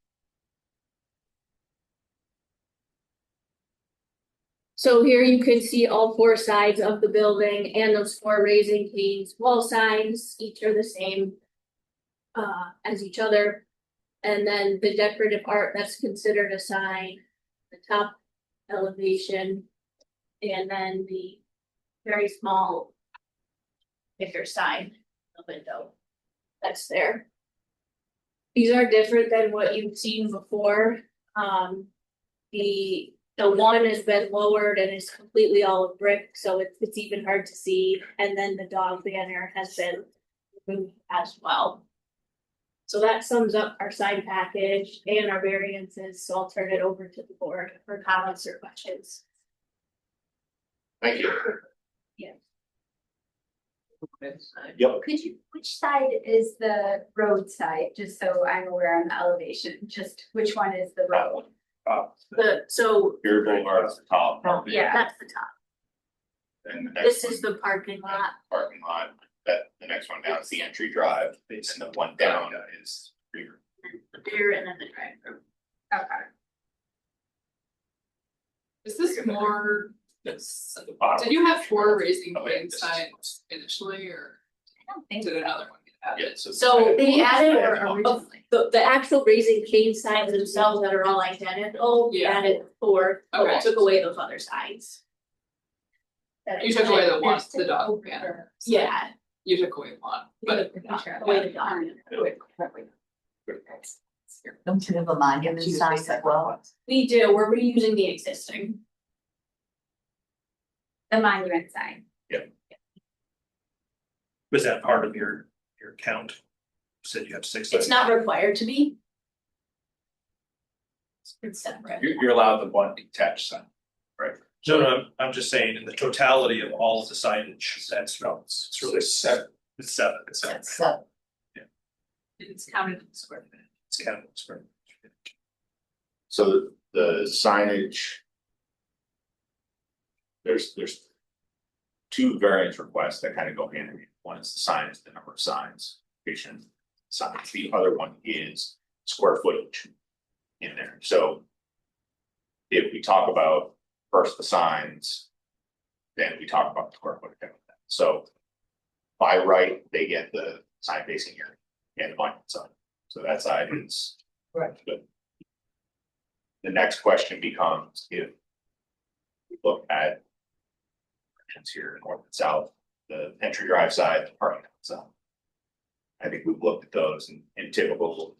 So here you can see all 4 sides of the building and those 4 Raising Cane's wall signs. Each are the same as each other. And then the decorative art that's considered a sign, the top elevation, and then the very small bigger sign in the window that's there. These are different than what you've seen before. The one has been lowered and is completely all of brick, so it's even hard to see. And then the dog banner has been removed as well. So that sums up our sign package and our variances, so I'll turn it over to the board for comments or questions. Thank you. Yeah. Yep. Which side is the road side, just so I'm aware on the elevation, just which one is the road? So Erie Boulevard is the top. Yeah. that's the top. And the next This is the parking lot. parking lot, that the next one down is the entry drive, and the one down is rear. The rear and then the drive-through. Okay. Is this more, That's at the bottom. did you have 4 Raising Oh, yeah, Cane this is- signs initially, or I don't think did so. another one get added? Yeah, So they added originally. the actual Raising Cane signs themselves that are all identical, we Yeah. added 4, but we Okay. took away those other signs. You took away the one, the dog banner. Yeah, You took away one, but Way to darn it. Don't you have a monument sign as well? We do, we're reusing the existing. The monument sign. Was that part of your count? You said you have 6. It's not required to be. It's separate. You're allowed the one detached sign. No, I'm just saying in the totality of all of the signage, that's it's really 7. It's 7. That's so. it's counted in square feet. It's kind of spread. So the signage. There's two variance requests that kind of go hand in hand. One is the sign is the number of signs, patient signs. The other one is square footage in there. So if we talk about first the signs, then we talk about the square footage of that. So by right, they get the sign facing area and the monument side. So that side is Right. good. The next question becomes if we look at here north and south, the entry drive side, the parking lot side. I think we've looked at those and typical,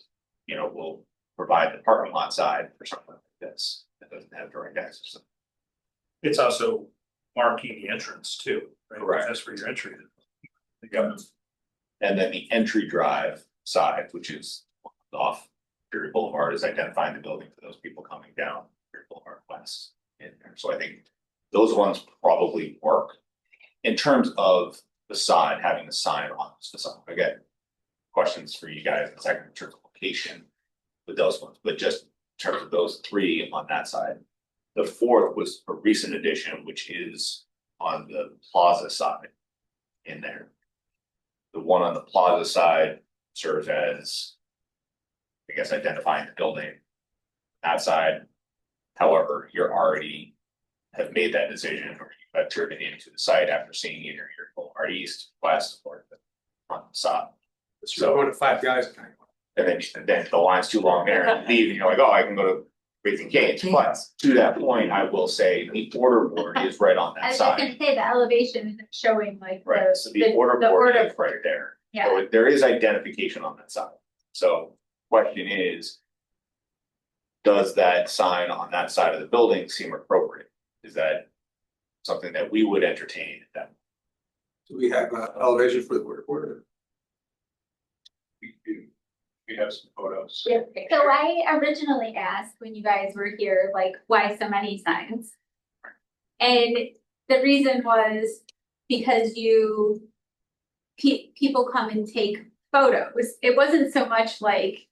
we'll provide the parking lot side for something like this that doesn't have direct access. It's also marking the entrance too, right? Correct. That's where your entry is. Yep. And then the entry drive side, which is off Fury Boulevard, is identifying the building for those people coming down Fury Boulevard West in there. So I think those ones probably work. In terms of facade, having the sign on this facade, again, questions for you guys in a second in terms of location with those ones, but just in terms of those 3 on that side. The 4th was a recent addition, which is on the plaza side in there. The one on the plaza side serves as, I guess, identifying the building. That side, however, you're already have made that decision or you have driven into the site after seeing either your Boulevard East, West, or the front side. So going to 5 guys. And then the line's too long there and leave, and you're like, oh, I can go to Raising Cane's. But to that point, I will say the order board is right on I that was just side. gonna say the elevation isn't showing like Right, so the order board is right there. Yeah, So there is identification on that side. So question is, does that sign on that side of the building seem appropriate? Is that something that we would entertain at that? Do we have elevation for the order? We do. We have some photos. so I originally asked when you guys were here, like, why so many signs? And the reason was because people come and take photos. It wasn't so much like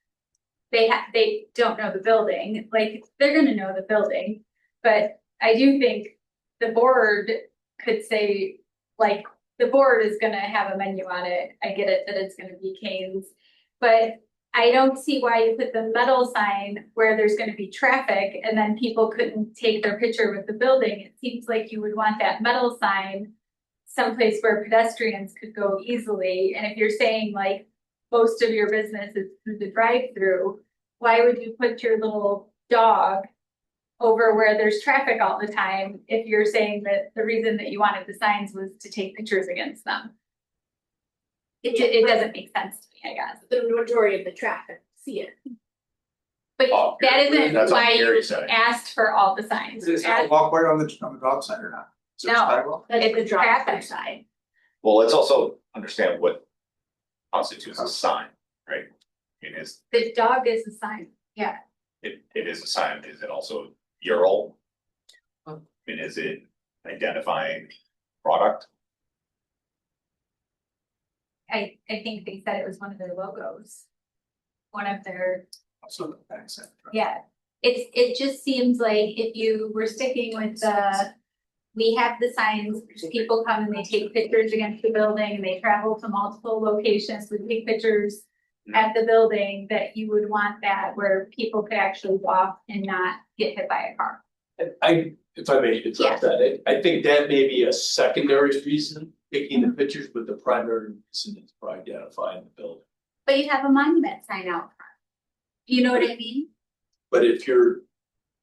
they don't know the building, like they're gonna know the building. But I do think the board could say, like, the board is gonna have a menu on it. I get it that it's gonna be Cane's, but I don't see why you put the metal sign where there's gonna be traffic and then people couldn't take their picture with the building. It seems like you would want that metal sign someplace where pedestrians could go easily. And if you're saying like most of your business is through the drive-through, why would you put your little dog over where there's traffic all the time if you're saying that the reason that you wanted the signs was to take pictures against them? It doesn't make sense to me, I guess. The majority of the traffic see it. But Oh, that isn't that's on why you Gary's side. asked for all the signs. Is there a Asked- walkway on the dog side or not? Is there a No. sidewalk? That's It's the drive-through traffic. side. Well, let's also understand what constitutes a sign, right? It is, The dog is a sign, yeah. it is a sign. Is it also a mural? And is it identifying product? I think they said it was one of their logos. One of their, Also the back side. yeah. It just seems like if you were sticking with we have the signs, people come and they take pictures against the building and they travel to multiple locations, we take pictures at the building, that you would want that where people could actually walk and not get hit by a car. If I may interrupt that, I think that may be a secondary reason, taking the pictures, but the primary reason is for identifying the building. But you have a monument sign out front. You know what I mean? But if you're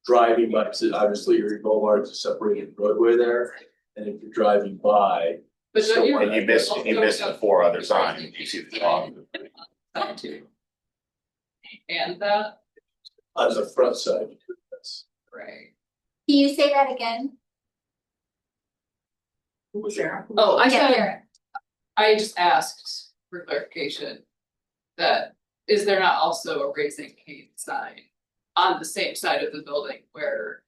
driving by, so obviously your Boulevard's a separated roadway there, and if you're driving by, But So don't you- when you miss the four other signs, you see the dog. Sign too. And that, On the front side, that's. right. Can you say that again? Sarah. Oh, I Yeah, said, Sarah. I just asked for clarification. That, is there not also a Raising Cane sign on the same side of the building where?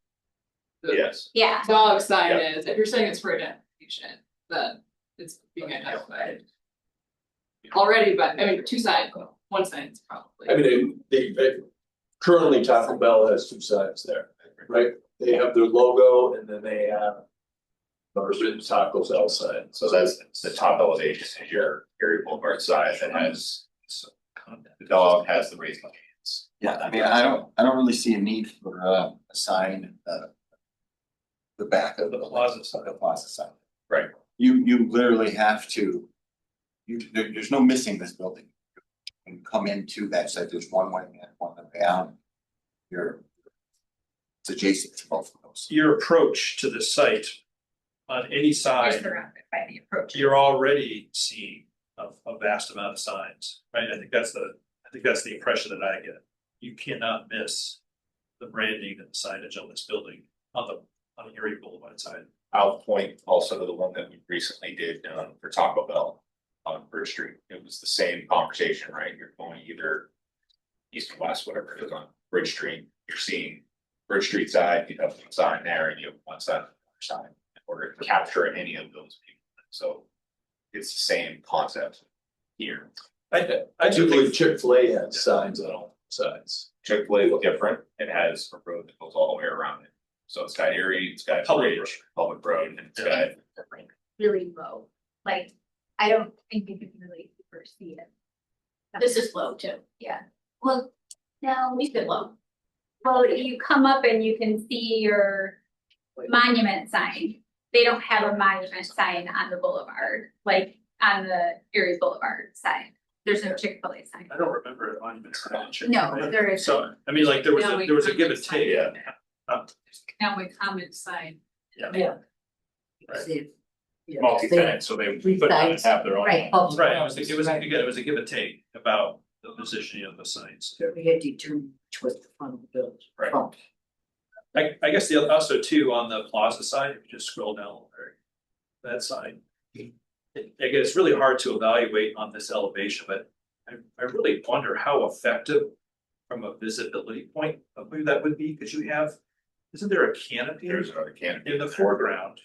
The Yes, Yeah, dog sign Yeah. is, if you're saying it's for identification, then it's being identified. Already, but I mean, two signs, one sign is probably. I mean, they currently Taco Bell has two signs there, right? They have their logo and then they have. A written Taco Bell sign, so that's the top elevation is your Erie Boulevard side that has, the dog has the raised hands. Yeah, I mean, I don't really see a need for a sign, the back of the plaza sign. Right. You literally have to, there's no missing this building. When you come into that site, there's one way in, one way out. It's adjacent to both of those. Your approach to the site on any you're side, surrounded by the approach. you're already seeing a vast amount of signs, right? I think that's the impression that I get. You cannot miss the branding and the signage on this building on the Erie Boulevard side. I'll point also to the one that we recently did for Taco Bell on Bridge Street. It was the same conversation, right? You're going either east or west, whatever it is on Bridge Street. You're seeing Bridge Street side, you have one sign there and you have one side on the other side in order to capture any of those people. So it's the same concept here. I do believe Chick-fil-A has signs on all sides. Chick-fil-A is different. It has a road that goes all the way around it. So it's got Erie, it's got Public Bridge, Public Road, and it's got. Really low, like, I don't think you can really foresee it. This is low too. Yeah, well, no, We fit low. well, you come up and you can see your monument sign. They don't have a monument sign on the boulevard, like on the Erie Boulevard side. There's no Chick-fil-A sign. I don't remember a monument sign. No, there isn't. So, I mean, like, there was a give and take. Yeah. Now we comment sign. Yeah. Right. Multi-tenant, so they Three put sides. have their own. Right. Right, it was a give and take about the positioning of the signs. So we had to determine which was the front of the building. Right. Front. I guess also too, on the plaza side, if you just scroll down a little bit, that side. Again, it's really hard to evaluate on this elevation, but I really wonder how effective from a visibility point of view that would be, because you have, isn't there a canopy There's another canopy in the foreground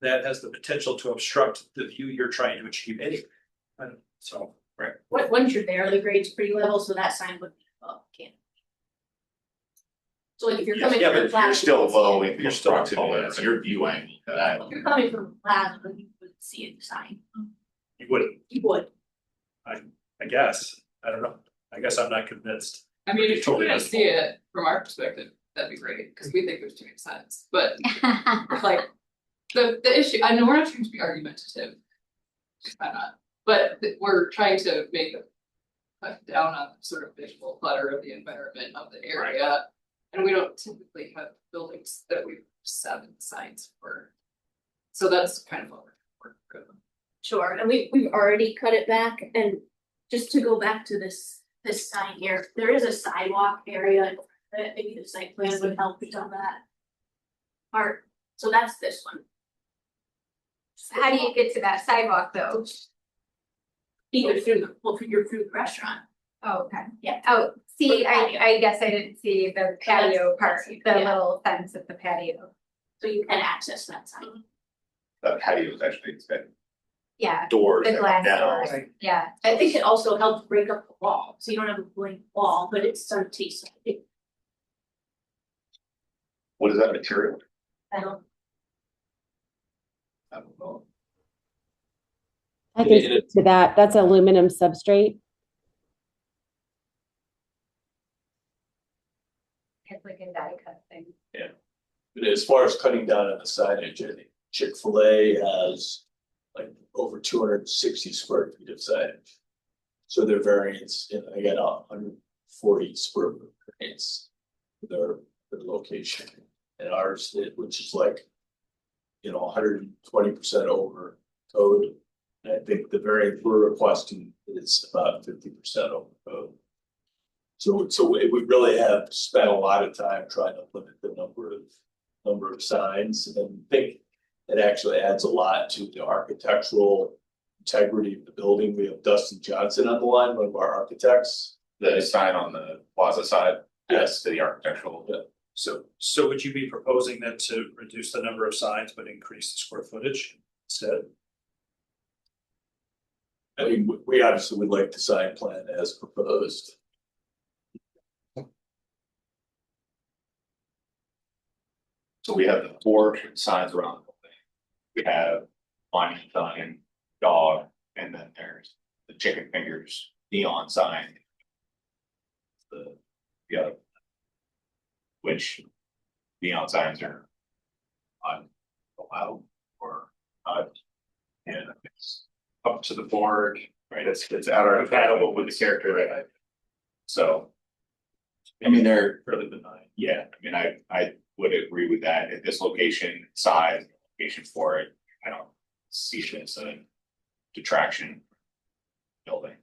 that has the potential to obstruct the view you're trying to achieve anyway? And so, right, Once you're there, the grade's pretty level, so that sign would be above canopy. So like if you're coming Yeah, from the but plaza. you're still low in You're your still proximity, low. so your view angle. If you're coming from the plaza, you would see the sign. you wouldn't, You would. I guess, I don't know, I guess I'm not convinced. I mean, if you Totally wanna understand. see it from our perspective, that'd be great, cause we think there's too many signs, but like. The issue, I know we're not trying to be argumentative. I'm not, but we're trying to make a. Cut down on sort of visual clutter of the environment of the area. And we don't typically have buildings that we have 7 signs for. So that's kind of what we're driven. Sure, and we've already cut it back, and just to go back to this sign here, there is a sidewalk area in front of it. Maybe the site plan would help you on that part, so that's this one. How do you get to that sidewalk though? Either you're through the restaurant. Oh, okay. Yeah. Oh, see, For the patio. I guess I didn't see the patio part, that's- the yeah. little fence at the patio. So you can access that sign. The patio is actually, it's got Yeah, doors the that glass come down. doors, yeah. I think it also helps break up the wall, so you don't have a blank wall, but it's empty, so What is that material? I don't. I don't know. I can speak to that. That's aluminum substrate. It's like a die cut thing. But as far as cutting down on the signage, I think Chick-fil-A has like over 260 square feet of signage. So their variance, I got 140 square foot variance for their location. And ours, which is like, 120% over code. And I think the variance we're requesting is about 50% over code. So we really have spent a lot of time trying to limit the number of signs, and think it actually adds a lot to the architectural integrity of the building. We have Dustin Johnson on the line, one of our architects. The sign on the plaza side, yes, to the architectural. Yeah. So would you be proposing then to reduce the number of signs but increase the square footage instead? I mean, we obviously would like the sign plan as proposed. So we have the 4 signs around the building. We have monument sign, dog, and then there's the chicken fingers neon sign. The other, which neon signs are allowed or not. And it's up to the board, right? It's compatible with the character that I. So. I mean, they're Fairly benign. yeah, I mean, I would agree with that. At this location, size, location for it, I don't see it as a detraction building.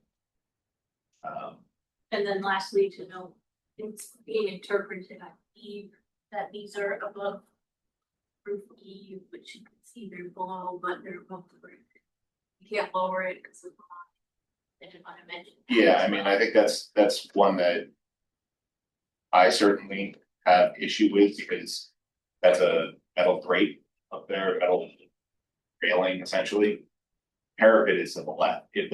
And then lastly, to note, it's being interpreted, I believe, that these are above roof eve, which you can see they're below, but they're above the roof. You can't lower it because of the line. I didn't want to mention. that Yeah, as I mean, well. I think that's one that I certainly have issue with, because that's a metal grate up there, metal railing essentially. Parapet is to the left. If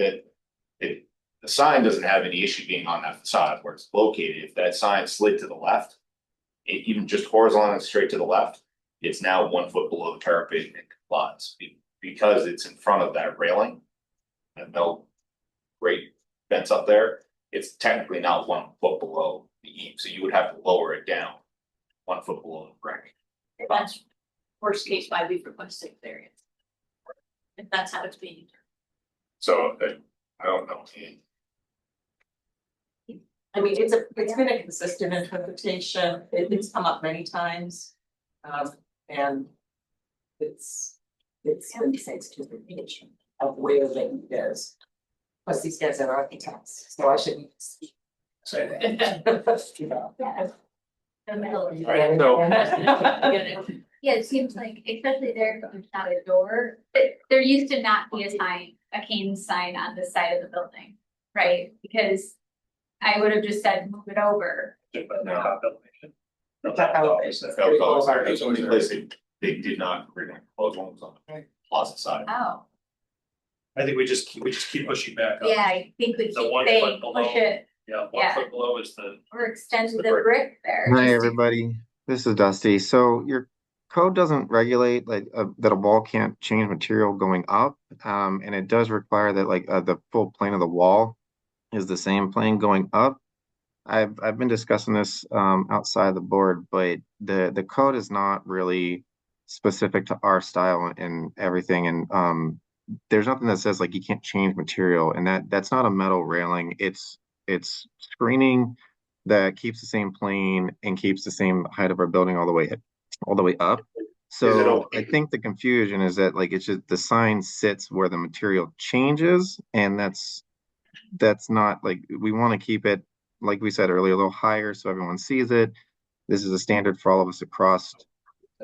the sign doesn't have any issue being on that facade where it's located, if that sign slid to the left, even just horizontal and straight to the left, it's now 1 foot below the parapet and it complies because it's in front of that railing. And no great fence up there, it's technically now 1 foot below the eave, so you would have to lower it down 1 foot below the brick. That's worst case why we've requested variance. If that's how it's being interpreted. So I don't know. I mean, it's been a consistent interpretation, it's come up many times. And it's been the same interpretation of where they is. Plus, these guys are architects, so I shouldn't say that. You know. Right, so Yeah, it seems like, especially there, if there's not a door, there used to not be a sign, a cane sign on the side of the building, right? Because I would have just said, move it over. But no top elevation. No Top top elevation. elevation. that's the only place they did not bring close ones on the plaza side. Oh, I think we just keep pushing back up. yeah, I think we The keep 1 saying, foot below. push it, Yeah, 1 Yeah. foot below is the, or extend The the brick. brick there. Hi, just to- everybody. This is Dusty. So your code doesn't regulate like that a wall can't change material going up. And it does require that the full plane of the wall is the same plane going up. I've been discussing this outside the board, but the code is not really specific to our style and everything. And there's nothing that says like you can't change material, and that's not a metal railing. It's screening that keeps the same plane and keeps the same height of our building all the way up. So okay? I think the confusion is that like it's just the sign sits where the material changes, and that's not like we want to keep it, like we said earlier, a little higher so everyone sees it. This is a standard for all of us across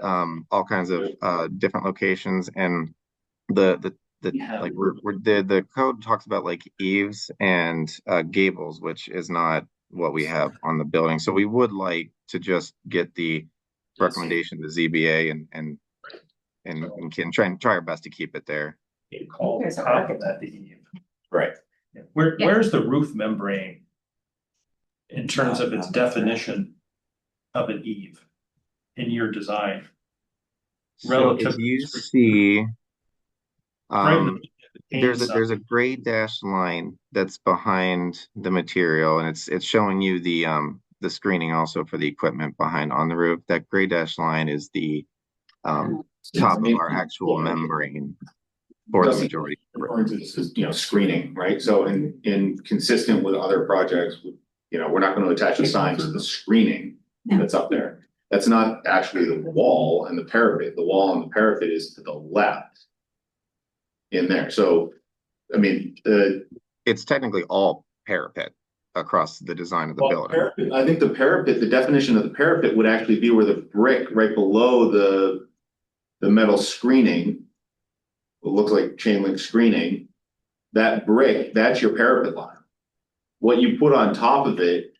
all kinds of different locations, and the code talks about like eaves and gables, which is not what we have on the building. So we would like to just get the recommendation to ZBA and can try our best to keep it there. you call There's a top of architect. that the eave. Right. Where's the roof membrane in terms of its definition of an eave in your design? So Relative if to you the screen. see, Right in the there's pane a gray dashed line that's behind the material, and it's showing you the screening also for the equipment behind on the roof. That gray dashed line is the top of our actual membrane for the majority. Referring to this as, screening, right? So in consistent with other projects, we're not going to attach a sign to the screening that's up there. That's not actually the wall and the parapet. The wall and the parapet is to the left. in there, so, I mean, It's technically all parapet across the design of the well, building. parapet, I think the parapet, the definition of the parapet would actually be where the brick right below the metal screening, it looks like chain link screening, that brick, that's your parapet line. What you put on top of it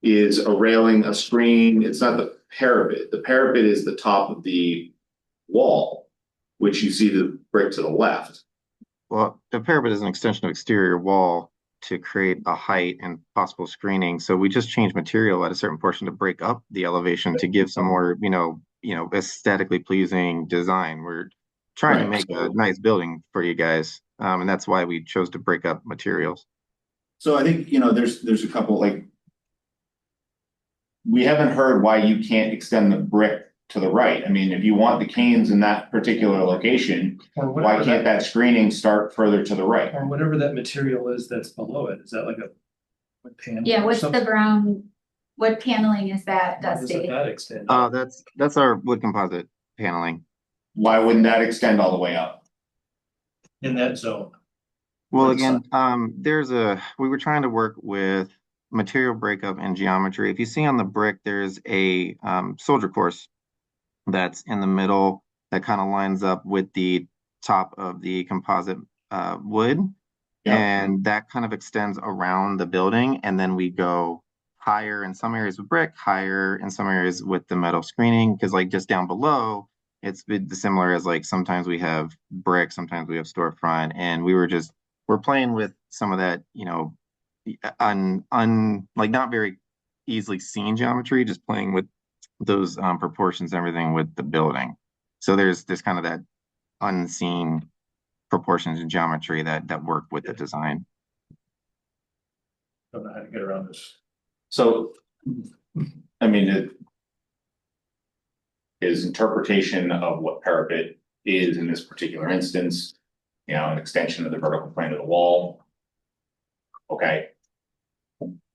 is a railing, a screen, it's not the parapet. The parapet is the top of the wall, which you see the brick to the left. Well, the parapet is an extension of exterior wall to create a height and possible screening. So we just changed material at a certain portion to break up the elevation to give some more, aesthetically pleasing design. We're trying to Right. make a nice building for you guys. And that's why we chose to break up materials. So I think, there's a couple, like, we haven't heard why you can't extend the brick to the right. I mean, if you want the canes in that particular location, Or why whatever can't that screening start further to the right? or whatever that material is that's below it, is that like a wood panel? Yeah, or what's the something? brown, what paneling is that, Why doesn't Dusty? that extend? That's our wood composite paneling. Why wouldn't that extend all the way up? In that zone. Well, What again, we were trying to work with material breakup and geometry. If you see on the brick, there's a soldier course that's in the middle that kind of lines up with the top of the composite wood. Yeah. And that kind of extends around the building. And then we go higher in some areas with brick, higher in some areas with the metal screening. Because like just down below, it's similar as like sometimes we have brick, sometimes we have storefront. And we're playing with some of that, like not very easily seen geometry, just playing with those proportions and everything with the building. So there's kind of that unseen proportions and geometry that work with the design. Don't know how to get around this. So, I mean, his interpretation of what parapet is in this particular instance, an extension of the vertical plane of the wall. Okay.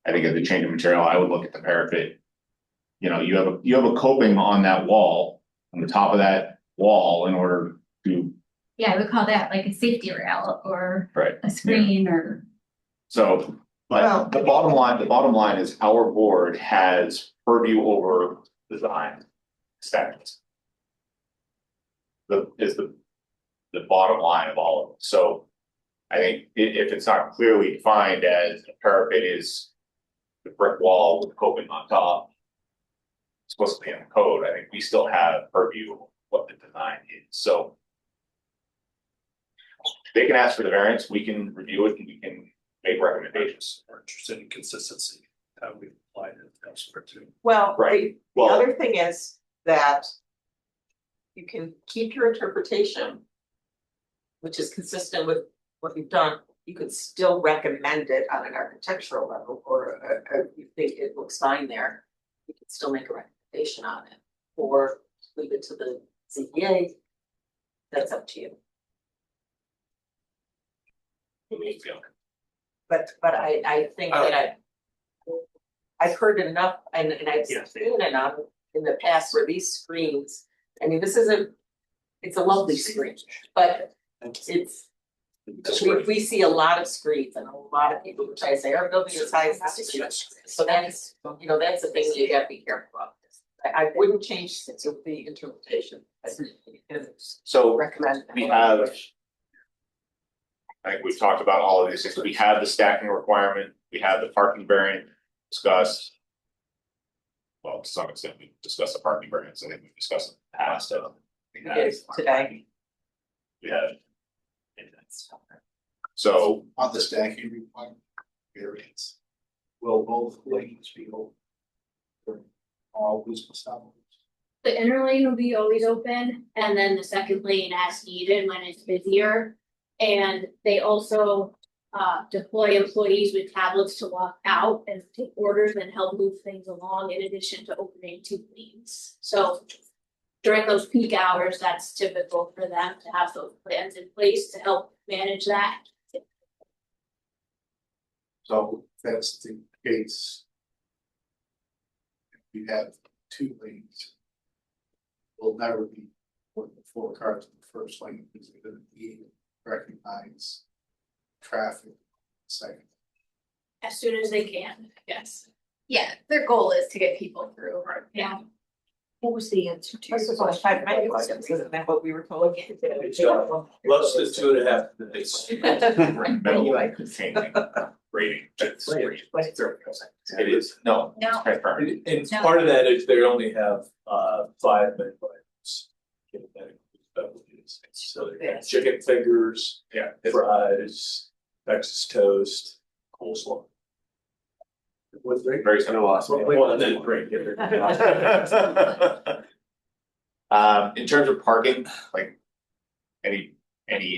I think as a change of material, I would look at the parapet. You have a coping on that wall, on the top of that wall in order to. Yeah, I would call that like a safety rail or Right. a screen or. So, Well, but the bottom line is our board has purview over design standards. The bottom line of all of it. So I think if it's not clearly defined as a parapet is the brick wall with coping on top, it's supposed to be in the code, I think we still have purview of what the design is. So they can ask for the variance, we can review it, and we can make recommendations. We're interested in consistency, how we apply it elsewhere too. Well, Right. the Well- other thing is that you can keep your interpretation, which is consistent with what you've done. You could still recommend it on an architectural level, or if you think it looks fine there, you could still make a recommendation on it, or leave it to the ZBA. That's up to you. But I think that I've heard enough and I've seen enough in the past where these screens, I mean, it's a lovely screen, but we see a lot of screens and a lot of people, which I say, our building is high as this screen. So that's the thing that you gotta be careful of. I wouldn't change the interpretation. So Recommend. we have. I think we've talked about all of these things. We have the stacking requirement, we have the parking variant discussed. Well, to some extent, we discussed the parking variance, I think we've discussed in the past. We have Today. We have. So On the stacking requirement, variance, will both lanes be open? For all business hours? The inner lane will be always open, and then the second lane as needed when it's busier. And they also deploy employees with tablets to walk out and take orders and help move things along, in addition to opening 2 lanes. So during those peak hours, that's typical for them to have those plans in place to help manage that. So if that's the case. If we have 2 lanes. Will never be more than 4 cars in the first lane, because they're gonna be recognize traffic. Second. As soon as they can, yes. Yeah, their goal is to get people through. Yeah. What was the answer to This your is only question? 5 megawatts, isn't that what we were told? Less than 2.5 minutes. Metal changing rating. It is, no, No. it's transparent. And No. part of that is they only have 5 megawatts. So they have chicken fingers, Yeah. fries, Texas toast, coleslaw. What's great? Very similar. Well, and then great. In terms of parking, like any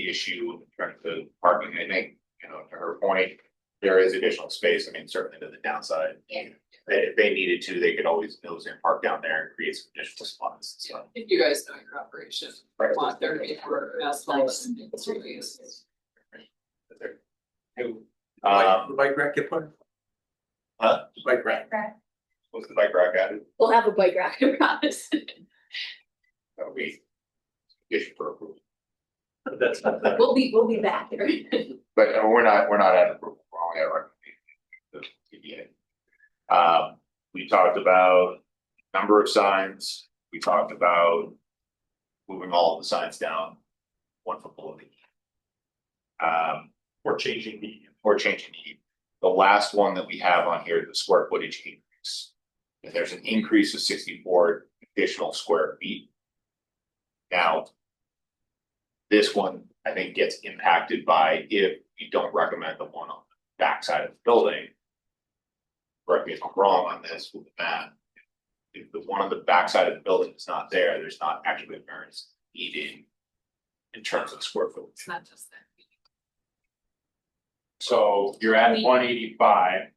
issue in terms of parking, I think, you know, to her point, there is additional space. I mean, certainly to the downside. Yeah. If they needed to, they could always nose in, park down there and create some additional spots. So. If you guys know your operation, Right. want there to be more asphalt and streets. Bike rack get put? Huh? Bike rack. What's the bike rack added? We'll have a bike rack, I promise. That'll be issue for approval. That's not that. We'll be back there. But we're not at approval, we're only at recommendation. The TDA. We talked about number of signs, we talked about moving all of the signs down 1 foot below the heat. Or changing the heat. The last one that we have on here is the square footage increase. If there's an increase of 64 additional square feet. Now, this one, I think, gets impacted by if you don't recommend the one on the backside of the building. Correct me if I'm wrong on this with the math. If the one on the backside of the building is not there, there's not actually a variance needed in terms of square footage. It's not just that. So you're at 185,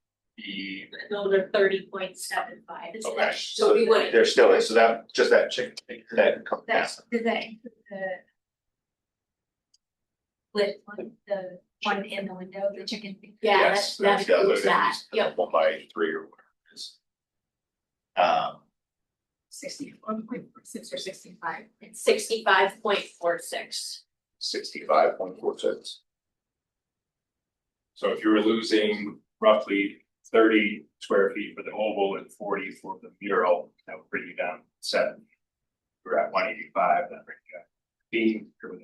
No, they're 30.75. okay, So we wouldn't. there still is, so that, just that chicken, that comes down. Does that include the split one, the one in the window, the chicken thing? Yeah, Yes, that that's the other includes thing, that, is yep. 1 by 3 or whatever it is. 61.46 or 65? It's 65.46. 65.46. So if you were losing roughly 30 square feet for the oval and 40 for the mural, that would bring you down 7. We're at 185, that brings you at 8.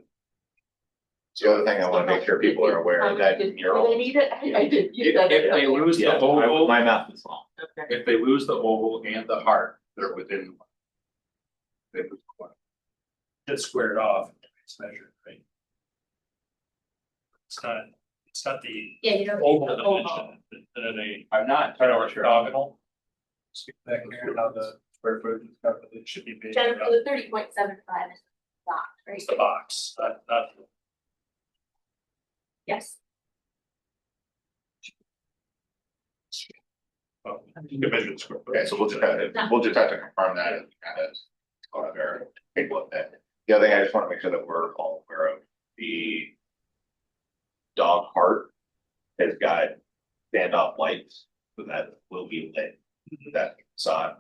The other thing I want to make sure people are aware of that mural. They need it, I did. If they lose the Yeah, oval, my math is wrong. if they lose the oval and the heart, they're within. They lose the one. It's squared off, it's measured, right? It's not the Yeah, you don't. oval need the dimension, but a I'm not kind of entirely sure. orthogonal. Speak back here, how the square footage is calculated, it should be big. Jennifer, the 30.75 is not, right? It's the box, not. Yes. Well, you can measure the square footage. Okay, so we'll just have to confirm that and kind of go out there and take a look at that. The other thing, I just want to make sure that we're all aware of the dog heart has got standoff lights, so that will be lit, that facade.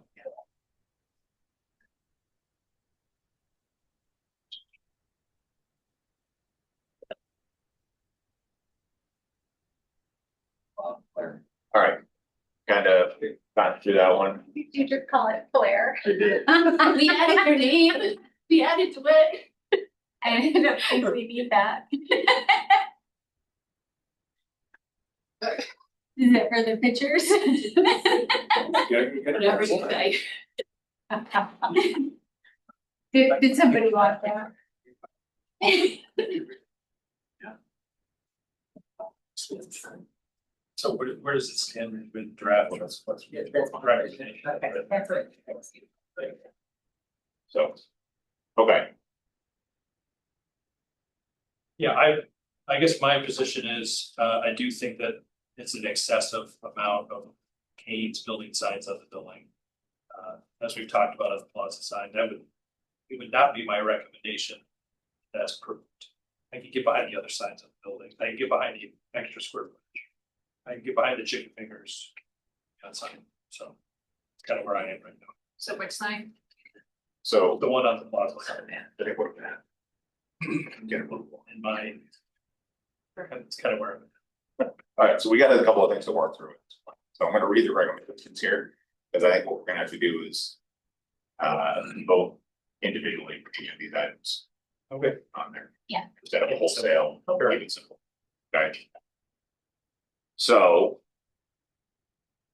All right, kind of got through that one. You just call it Blair. I did. We added your name, we added to it. I don't think we need that. Is it for the pictures? Whatever you say. Did somebody want that? So where does it stand with draft? Let's get recommendation. That's right. So, okay, Yeah, I guess my position is, I do think that it's an excessive amount of Kane's building signs on the building. As we've talked about on the plaza sign, it would not be my recommendation. That's approved. I can get behind the other signs of the building, I can get behind the extra square footage. I can get behind the chicken fingers. That sign, so it's kind of where I am right now. So which sign? so The one on the plaza sign, I think we're gonna get approval. in my That's kind of where I'm. Alright, so we got a couple of things to work through. So I'm gonna read the recommendations here, because I think what we're gonna have to do is. Vote individually for each of these items. Okay. On there. Yeah. Instead of a wholesale, keep it simple. Okay. So.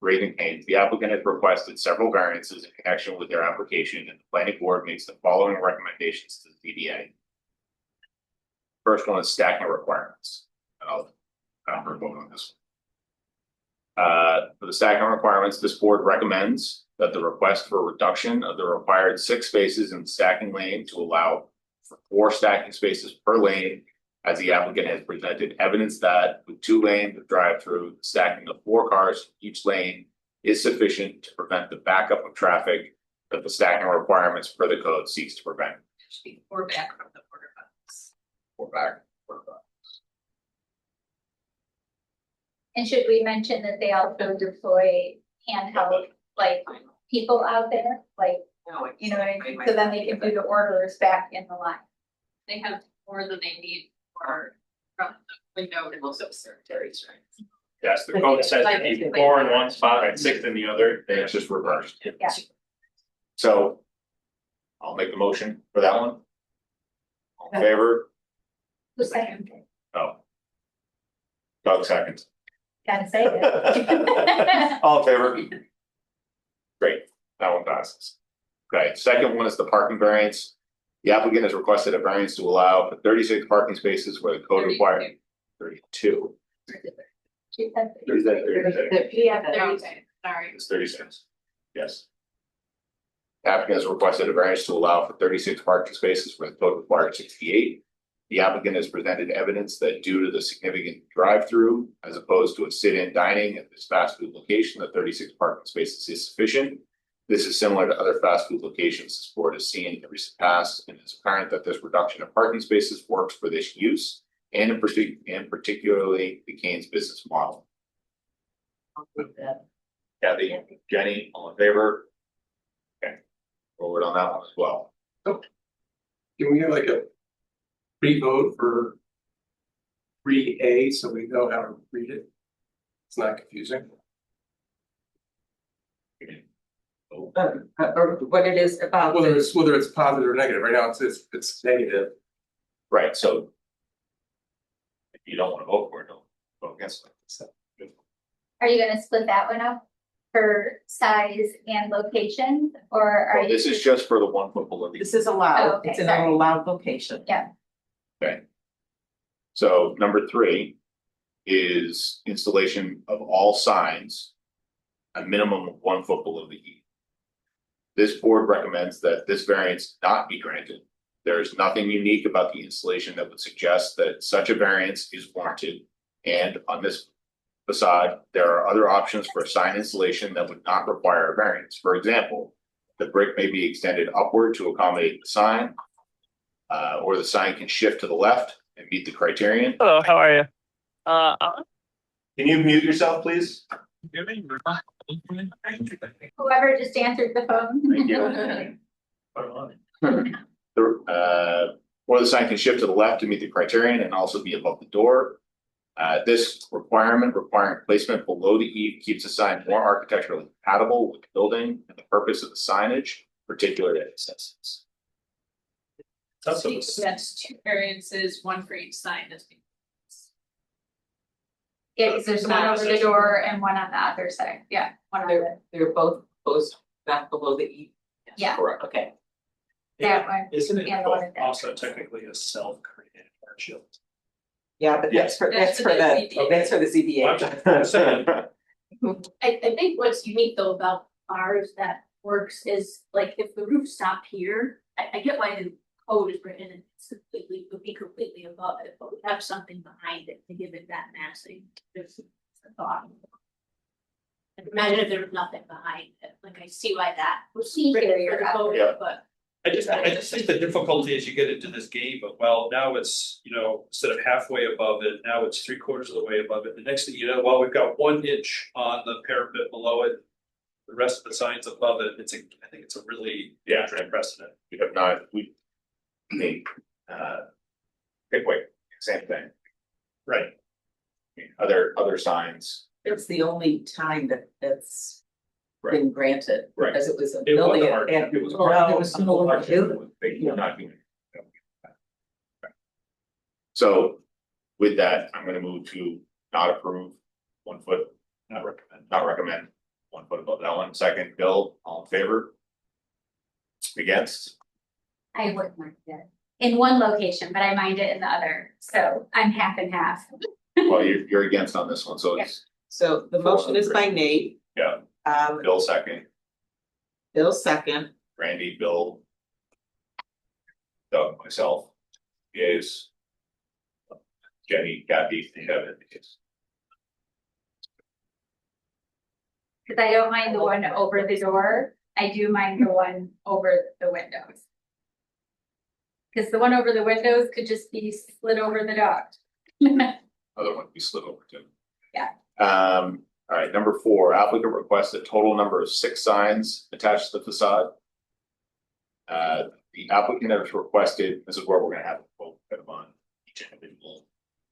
Raising Cane's, the applicant has requested several variances in connection with their application, and the planning board makes the following recommendations to the ZBA. First one is stacking requirements. And I'll vote on this one. For the stacking requirements, this board recommends that the request for a reduction of the required 6 spaces in the stacking lane to allow for 4 stacking spaces per lane, as the applicant has presented evidence that with 2 lanes of drive-through, stacking of 4 cars each lane is sufficient to prevent the backup of traffic that the stacking requirements per the code seeks to prevent. Or back from the border box. Or back. And should we mention that they also deploy handheld, like, people out there, like, No, you know what I mean? So then they can do the orders back in the line. They have more than they need for from the window to most of secretaries, right? Yes, the code says to keep 4 in one spot and 6 in the other. And it's just reversed. Yeah. So. I'll make the motion for that one. All in favor? Who's second? Oh. Doug seconds. Gotta say it. All in favor? Great, that one passes. Okay, second one is the parking variance. The applicant has requested a variance to allow for 36 parking spaces where the code requires 32. She said There's that 36. Yeah, Sorry. It's 36. Yes. The applicant has requested a variance to allow for 36 parking spaces where the code requires 68. The applicant has presented evidence that due to the significant drive-through, as opposed to a sit-in dining at this fast food location, the 36 parking spaces is sufficient. This is similar to other fast food locations this board has seen in the recent past, and it's apparent that this reduction of parking spaces works for this use and particularly the Cane's business model. Kathy, Jenny, all in favor? Okay, forward on that one as well. Can we have like a pre-vote for 3A so we know how to read it? It's not confusing. Or what it is about. Whether it's positive or negative, right now it's negative. Right, so. If you don't want to vote for it, don't vote against it. Are you gonna split that one up for size and location, or are Well, you? this is just for the 1 foot below. This is Oh, allowed, okay, it's an sorry. allowed location. Yeah. Okay. So number 3 is installation of all signs. A minimum of 1 foot below the E. This board recommends that this variance not be granted. There is nothing unique about the installation that would suggest that such a variance is warranted. And on this facade, there are other options for a sign installation that would not require a variance. For example, the brick may be extended upward to accommodate the sign. Or the sign can shift to the left and meet the criterion. Hello, how are you? Can you mute yourself, please? Whoever just answered the phone. Thank you. Or the sign can shift to the left to meet the criterion and also be above the door. This requiring placement below the eave keeps the sign more architecturally compatible with the building and the purpose of the signage, particularly at its essence. That's 2 variances, 1 for each sign. Yeah, because there's one over the door and one on the other side, yeah, one on the, They're both posed back below the E. yeah, Correct. Okay. that one. Isn't it And the one at the- also technically a self-created hardship? Yeah, but that's for That's the, for the that's for the ZBA. I think what's unique though about ours that works is like if the roof stopped here, I get why the code is written and it's completely, would be completely above it, but we have something behind it to give it that massing. There's a thought. And imagine if there was nothing behind it, like I see why that was See written here, for the code, yeah. but. I just think the difficulty is you get into this game of, well, now it's, instead of halfway above it, now it's 3/4 of the way above it. The next thing you know, well, we've got 1 inch on the parapet below it. The rest of the signs above it, I think it's a really dangerous precedent. We have not, pick weight, same thing. Right. Other signs, It's the only time that that's Right. been granted, Right. because it was a It was building hard, and. it was well, hard. it was no longer building. They're not doing it. So with that, I'm gonna move to not approve 1 foot, not recommend 1 foot above that one. Second, Bill, all in favor? Against? I would mind it in one location, but I mind it in the other, so I'm half and half. Well, you're against on this one, so it's, So the motion is by Nate, yeah, Bill second, Bill second, Randy, Bill. Doug, myself, yes. Jenny, Kathy, Kevin, yes. Cause I don't mind the one over the door, I do mind the one over the windows. Cause the one over the windows could just be slid over the dog. Other one we slid over to. Yeah. All right, number 4, applicant requests a total number of 6 signs attached to the facade. The applicant has requested, this is where we're gonna have a vote kind of on each individual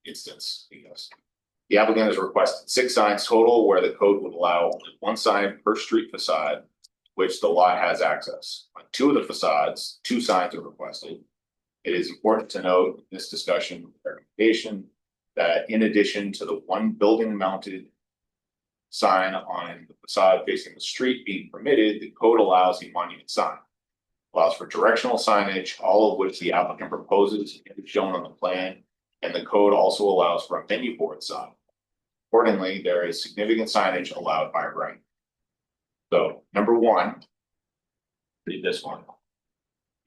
instance, because. The applicant has requested 6 signs total, where the code would allow only 1 sign per street facade, which the lot has access. On 2 of the facades, 2 signs are requested. It is important to note in this discussion, clarification, that in addition to the 1 building mounted sign on the facade facing the street being permitted, the code allows a monument sign. Allows for directional signage, all of which the applicant proposes and is shown on the plan, and the code also allows for a menu board sign. Accordingly, there is significant signage allowed by right. So, number 1, read this one.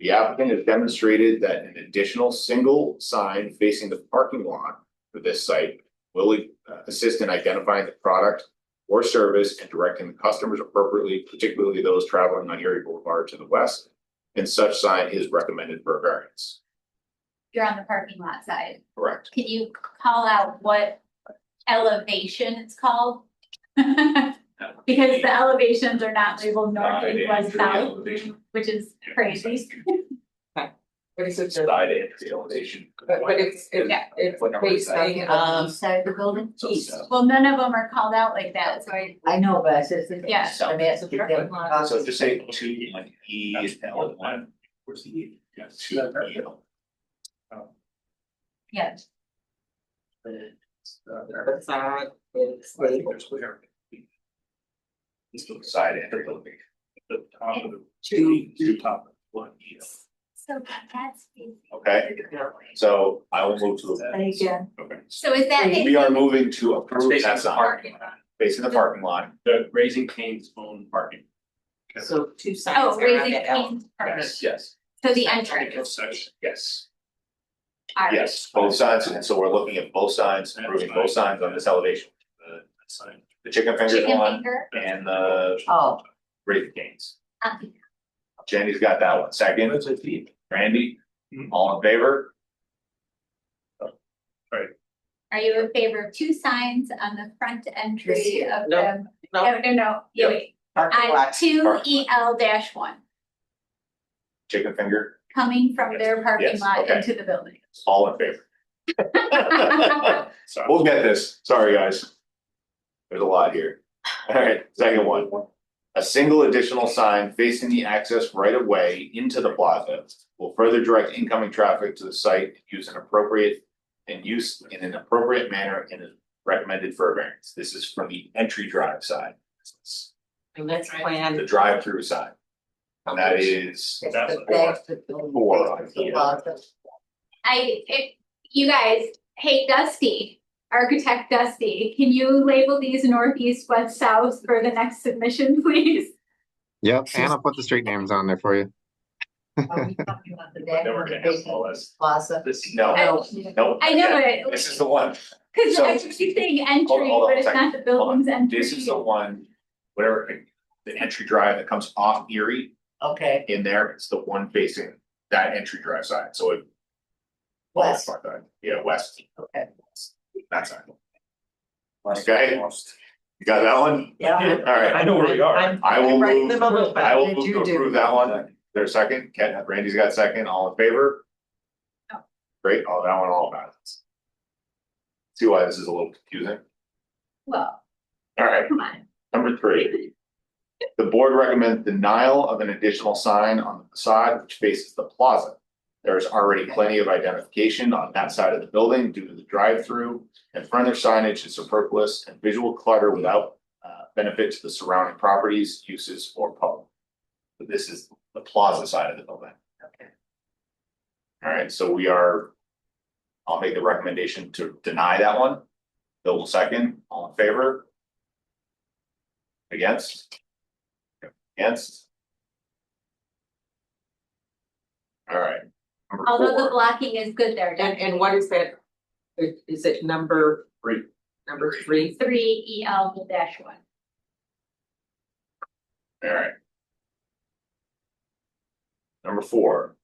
The applicant has demonstrated that an additional single sign facing the parking lot for this site will assist in identifying the product or service and directing the customers appropriately, particularly those traveling on Erie Boulevard to the west. And such sign is recommended for a variance. You're on the parking lot side, Correct. can you call out what elevation it's called? Because the elevations are not labeled north, east, west, south, which is crazy. what is it? Side entry elevation. But it's What number is that? facing Side of the building? So east. south. Well, none of them are called out like that, so I know, but I said. Yeah. I mean, it's a Parking lot. So just say 2 like E is L 1. Where's the E? Yeah, 2 E L. yeah, Facade is labeled. It's the side entry elevation. The top of the Two. top of one. so that's. Okay, so I will move to. Again. Okay. So is that? We are moving to approve Facing that the sign, parking lot. facing the parking lot. The Raising Cane's own parking. So 2 signs. Oh, are raising at L. Cane's parking, Yes, so the entrance. yes, Alright. yes, both sides, and so we're looking at both sides, approving both signs on this elevation. Sign. The chicken fingers Chicken one finger. and the Oh, Raising Cane's. Um, Jenny's got that one. Second, Randy, all in favor? Are you in favor of 2 signs on the front entry This of No. them? No. No, Yep. wait, Parking on lot. 2EL-1, Chicken finger, coming from their parking Yes, lot okay. into the building. all in favor? Sorry. We'll get this. Sorry, guys. There's a lot here. All right, second one. A single additional sign facing the access right of way into the plaza will further direct incoming traffic to the site, use an appropriate manner and is recommended for a variance. This is from the entry drive side. And that's planned. The drive-through side. And that is it's That's the back, the building. 4 on The here. plaza. You guys, hey Dusty, architect Dusty, can you label these northeast, west, south for the next submission, please? Yep, and I'll put the street names on there for you. Are we talking about the back Then we're of the gonna have big all this. plaza? No, no. I know it. This is the one. Cause So- I keep saying entry, Hold on but a it's second. not the building's entry. This is the one, whatever, the entry drive that comes off Erie Okay, in there, it's the one facing that entry drive side, so it. west, Yeah, west, okay. that side. Okay, you got that one? Yeah. All right. I know where we are. I will Right in move, the middle of I will Did move you to do- approve that one. There's a second, Randy's got a second, all in favor? No. Great, all that one, all about it. See why this is a little confusing? Well, All right, come on. number 3. The board recommends denial of an additional sign on the facade which faces the plaza. There is already plenty of identification on that side of the building due to the drive-through, and further signage is superfluous and visual clutter without benefit to the surrounding properties, uses, or public. So this is the plaza side of the building. Okay. All right, so I'll make the recommendation to deny that one. Bill will second. All in favor? Against? Against? All right. Number Although the 4. blocking is good there, And what is that? Is it number? 3. Number 3? 3EL-1. All right. Number 4,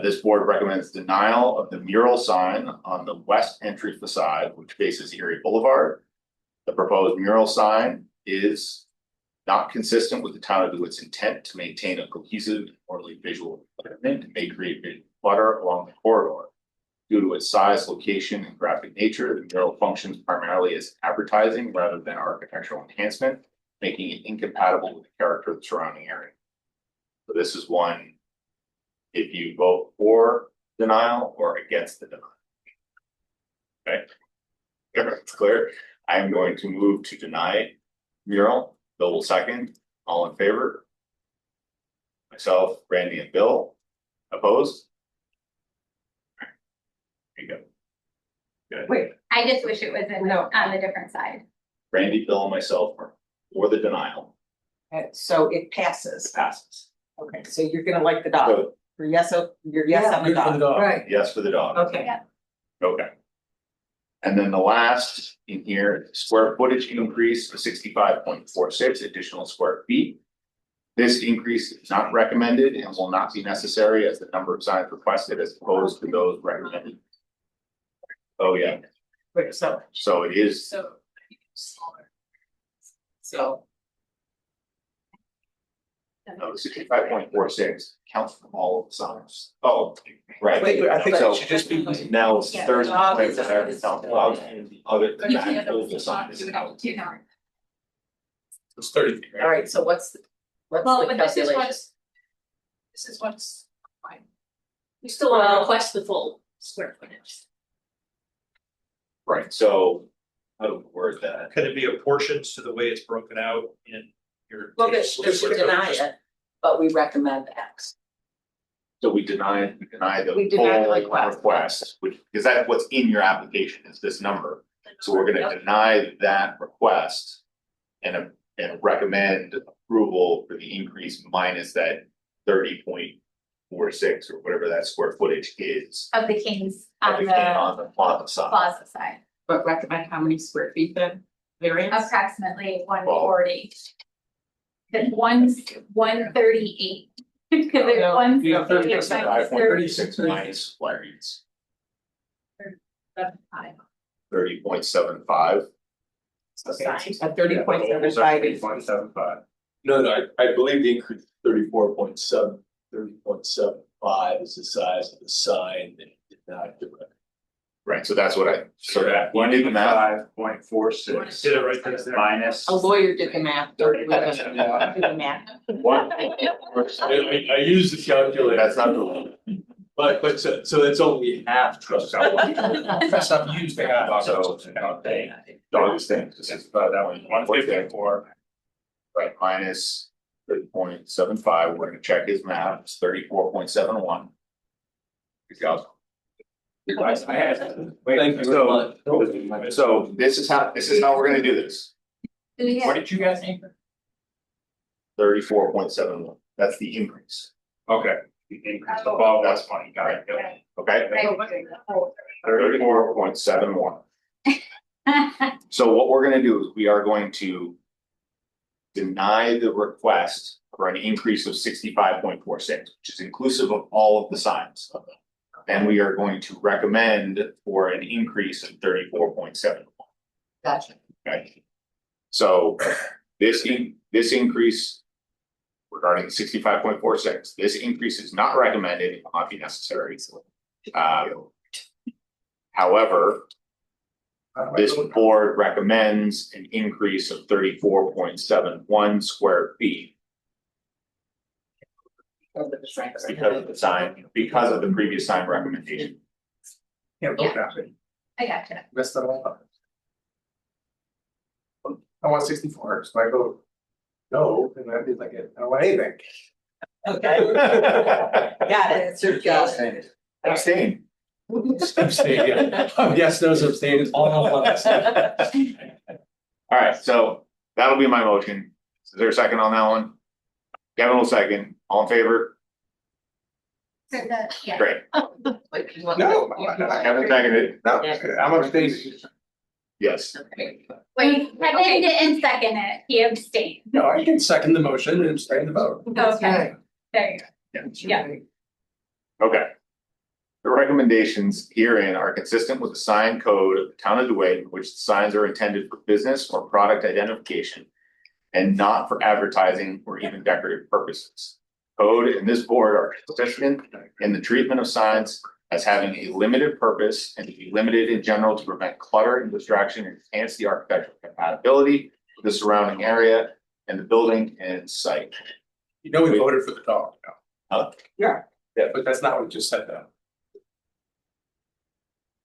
this board recommends denial of the mural sign on the west entry facade, which faces Erie Boulevard. The proposed mural sign is not consistent with the town of DeWitt's intent to maintain a cohesive and orderly visual environment and may create visual clutter along the corridor. Due to its size, location, and graphic nature, the mural functions primarily as advertising rather than architectural enhancement, making it incompatible with the character of the surrounding area. So this is one, if you vote for denial or against the denial. Okay, it's clear. I am going to move to deny mural. Bill will second. All in favor? Myself, Randy, and Bill. Opposed? There you go. Good. Wait, I just wish it was on the different side. Randy, Bill, and myself are for the denial. so it passes. Passes. Okay, so you're gonna like the dog. So You're yes on the dog. Right. yes for the dog. Okay. Yeah. Okay. And then the last in here, square footage increase of 65.46 additional square feet. This increase is not recommended and will not be necessary as the number of signs requested as opposed to those recommended. Oh, yeah, Wait, so so it is, So. Smaller. so 65.46 counts for all of the signs. Oh, right. Wait, I think So it should just be. now it's Yeah. 30 Dog points is- that are counted out, and the other, the You back can't of the sign is out. It's 30 feet, all right? right, so what's the Well, but this is calculation? what's fine. We still want to request the full square footage. Right, so how do we word that? Could it be apportioned to the way it's broken out in your? Well, table? they should deny it, but we recommend X. So we deny the We deny the full request. request, which, because that's what's in your application, is this number. So we're gonna deny that request and recommend approval for the increase minus that 30.46 or whatever that square footage is. Of the Kings on Everything the on the plaza side. plaza side, But recommend how many square feet then? Variance? approximately 140. Then 138. Because there's No, 138 5.36 times 30. minus variance, 35. 30.75. Okay, at 30.75 is 30.75. No, I believe the increase 34.7, 30.75 is the size of the sign that did not do it. Right, so that's what So that you did the math. 25.46. Did it right there. Minus. a lawyer did the math. Did the math. One, I used the calculator. That's not the. But so that's only half trust. That's not used to have. So, Dog is thing, this is about that one. 154. Right, minus 30.75, we're gonna check his math, it's 34.71. Good job. I had. Thank you very much. So this is how we're gonna do this, Do we What have, did you guys think? 34.71, that's the increase, Okay, the increase above, that's funny, got it, yep. okay? right. 34.71. So what we're gonna do is we are going to deny the request for an increase of 65.46, which is inclusive of all of the signs. Then we are going to recommend for an increase of 34.71. Gotcha. Okay. So this increase regarding 65.46, this increase is not recommended, it will not be necessary. However, This board recommends an increase of 34.71 square feet because of the sign, because of the previous sign recommendation. Can't vote that. I gotcha. Messed that all up. I want 64, so I vote no, and that means I don't want anything. Okay. Got it. Sir, Got Abstain. Abstain, yeah. Yes, no, abstain is all on one. All right, so that'll be my motion. Is there a second on that one? Kevin will second. All in favor? So the, yeah. Great. No, Kevin seconded. no, I'm abstaining. Yes. Wait, Kevin didn't second it, he abstained. No, I can second the motion and abstain the vote. Okay, there you go. Yeah. Okay. The recommendations herein are consistent with the sign code of the town of DeWitt, in which the signs are intended for business or product identification and not for advertising or even decorative purposes. Code and this board are consistent in the treatment of signs as having a limited purpose and to be limited in general to prevent clutter and distraction and enhance the architectural compatibility of the surrounding area and the building and site. You know, we voted for the dog, no? Huh? Yeah, but that's not what you just said though.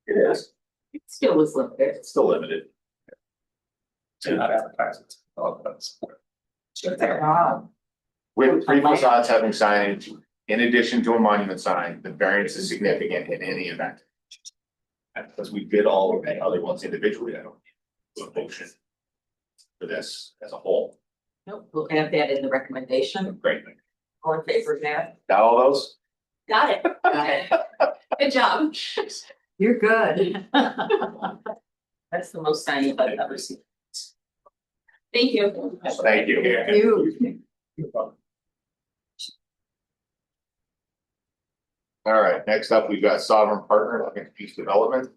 It is. It still was limited. It's still limited. So not advertising. All of us. With three facades having signage, in addition to a monument sign, the variance is significant in any event. And because we did all of the other ones individually, I don't need a motion for this as a whole. Nope, we'll add that in the recommendation. Great. All in favor of that? Got all those? Got it. Got it. Good job. You're good. That's the most signing I've ever seen. Thank you. Thank you. You. All right, next up, we've got Sovereign Partner, Mixed Use Development.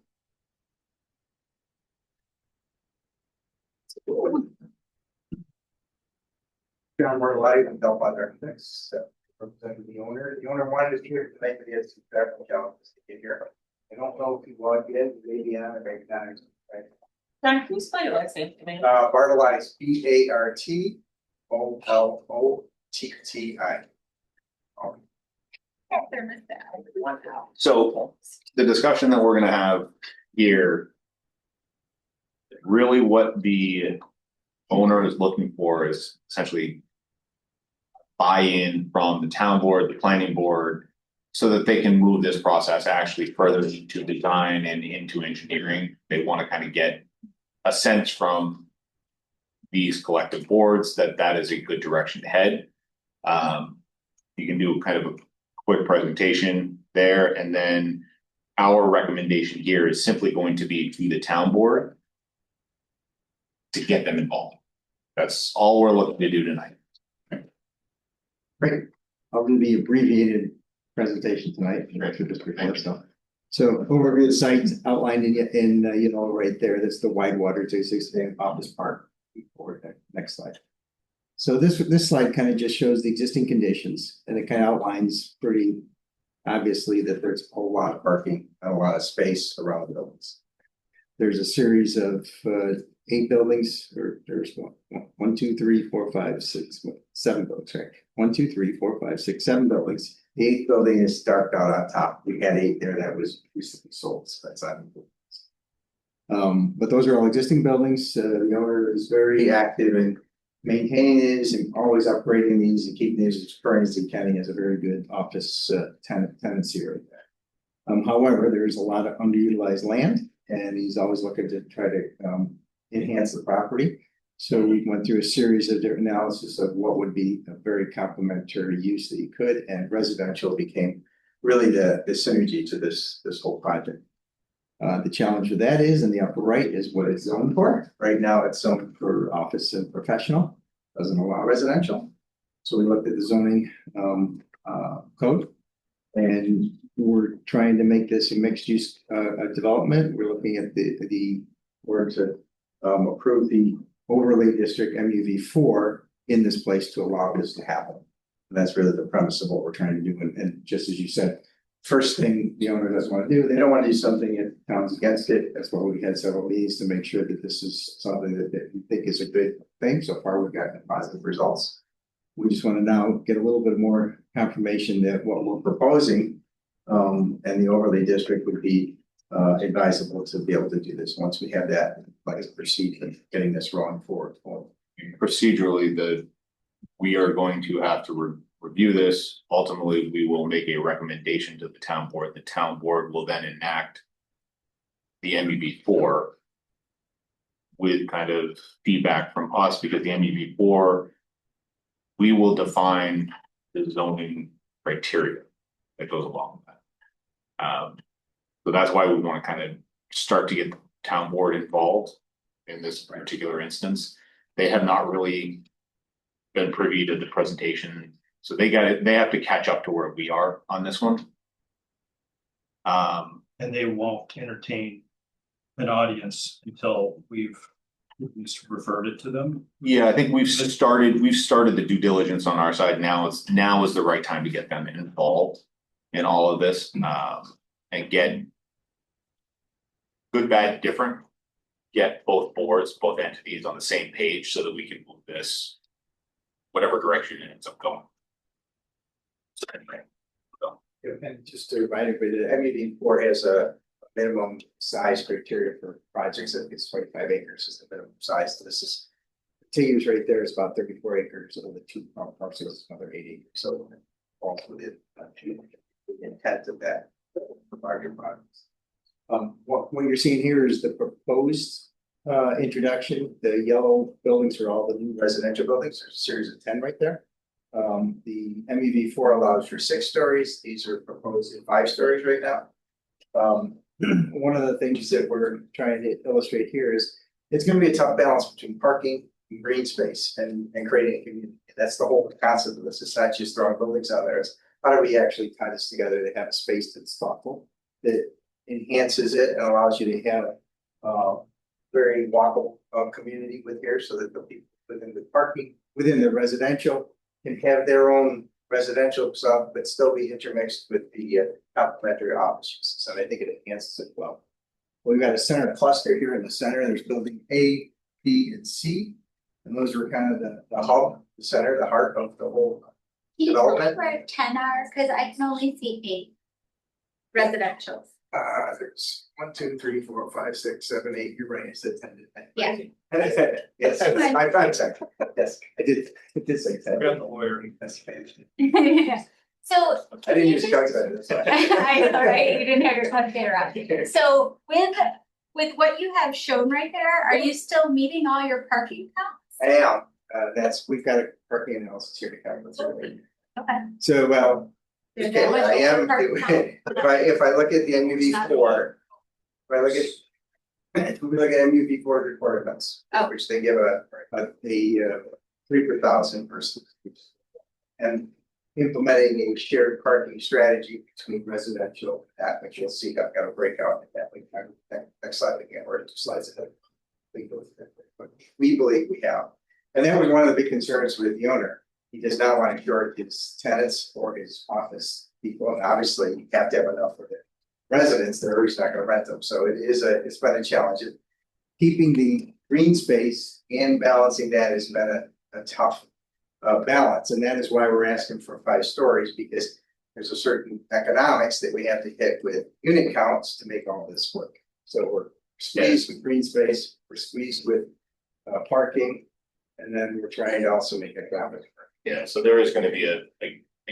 John Morley and Del Bud Architects, representing the owner. The owner wanted to hear tonight, but he has some travel challenges to get here. I don't know if he logged in, maybe on it right now. Right? John, can you spell your last name for me? Bartolai, BARTOLTTI. So the discussion that we're gonna have here. Really what the owner is looking for is essentially. Buy-in from the town board, the planning board. So that they can move this process actually further into design and into engineering. They want to kind of get a sense from. These collective boards that is a good direction to head. You can do kind of a quick presentation there, and then our recommendation here is simply going to be to the town board. To get them involved. That's all we're looking to do tonight. Great. I'm gonna be abbreviated presentation tonight, through this before stuff. So overview of the site outlined in yellow right there, that's the Widewater 260 Office Park. Forward, next slide. So this slide kind of just shows the existing conditions, and it kind of outlines pretty obviously that there's a whole lot of parking and a lot of space around the buildings. There's a series of 8 buildings, or there's 1, 2, 3, 4, 5, 6, 7 buildings, right? 1, 2, 3, 4, 5, 6, 7 buildings. The 8th building is darked out on top. We had 8 there that was recently sold, so that's not important. But those are all existing buildings. The owner is very active in maintaining these and always upgrading these and keeping these as current as he can. He has a very good office tenancy right there. However, there's a lot of underutilized land, and he's always looking to try to enhance the property. So we went through a series of different analysis of what would be a very complementary use that you could, and residential became really the synergy to this whole project. The challenge with that is in the upper right is what it's zoned for. Right now it's zoned for office and professional, doesn't allow residential. So we looked at the zoning code, and we're trying to make this a mixed use development. We're looking at the where to approve the overlay district MUV4 in this place to allow this to happen. And that's really the premise of what we're trying to do. And just as you said, first thing the owner doesn't want to do. They don't want to do something if the town's against it. That's why we had several meetings to make sure that this is something that we think is a good thing. So far, we've gotten positive results. We just want to now get a little bit more confirmation that what we're proposing and the overlay district would be advisable to be able to do this. Once we have that, let's proceed in getting this rolling forward. Procedurally, we are going to have to review this. Ultimately, we will make a recommendation to the town board. The town board will then enact the MUB4 with kind of feedback from us, because the MUB4, we will define the zoning criteria that goes along with that. So that's why we want to kind of start to get the town board involved in this particular instance. They have not really been privy to the presentation, so they have to catch up to where we are on this one. And they won't entertain an audience until we've at least referred it to them. Yeah, I think we've started the due diligence on our side. Now is the right time to get them involved in all of this, and get good, bad, different, get both boards, both entities on the same page so that we can move this whatever direction it ends up going. So anyway, And just to remind everybody, the MUB4 has a minimum size criteria for projects. I think it's 25 acres is the minimum size. So this is contiguous right there is about 34 acres. So the two parcels, another 8 acres. So all within the intent of that for larger projects. What you're seeing here is the proposed introduction. The yellow buildings are all the new residential buildings. There's a series of 10 right there. The MUB4 allows for 6 stories. These are proposed in 5 stories right now. One of the things that we're trying to illustrate here is it's going to be a tough balance between parking and green space and creating a community. That's the whole concept of this. It's not just throwing buildings out there. It's how do we actually tie this together to have a space that's thoughtful, that enhances it and allows you to have a very walkable community with here, so that the people within the parking, within the residential, can have their own residential stuff, but still be intermixed with the complementary office uses. And I think it enhances it well. We've got a center cluster here in the center. There's building A, B, and C. And those were kind of the hub, the center, the heart of the whole Can you tell me development. where 10 are? Because I can only see 8 residentials. There's 1, 2, 3, 4, 5, 6, 7, 8. You're right. I said 10. Yeah. Yes, I'm sorry. Yes, I did say 10. Got the lawyer. So. I didn't use calculator. That's why. I know, right? You didn't have your calculator out. So with what you have shown right there, are you still meeting all your parking counts? I am. We've got a parking analysis here to cover. Okay. So, There's okay, that much I am, parking count. if I look at the MUB4, if we look at MUB4 requirements, Oh. which they give a 3 per thousand versus, and implementing a shared parking strategy between residential, that which you'll see, I've got a breakout in that. Next slide again, or 2 slides ahead. We believe we have, and that was one of the big concerns with the owner. He does not want to short his tenants or his office people, and obviously you have to have enough for the residents there, or he's not going to rent them. So it's been a challenge. Keeping the green space and balancing that has been a tough balance, and that is why we're asking for 5 stories, because there's a certain economics that we have to hit with unit counts to make all this work. So we're squeezed with green space, we're squeezed with parking, and then we're trying to also make economic work. Yeah, so there is going to be a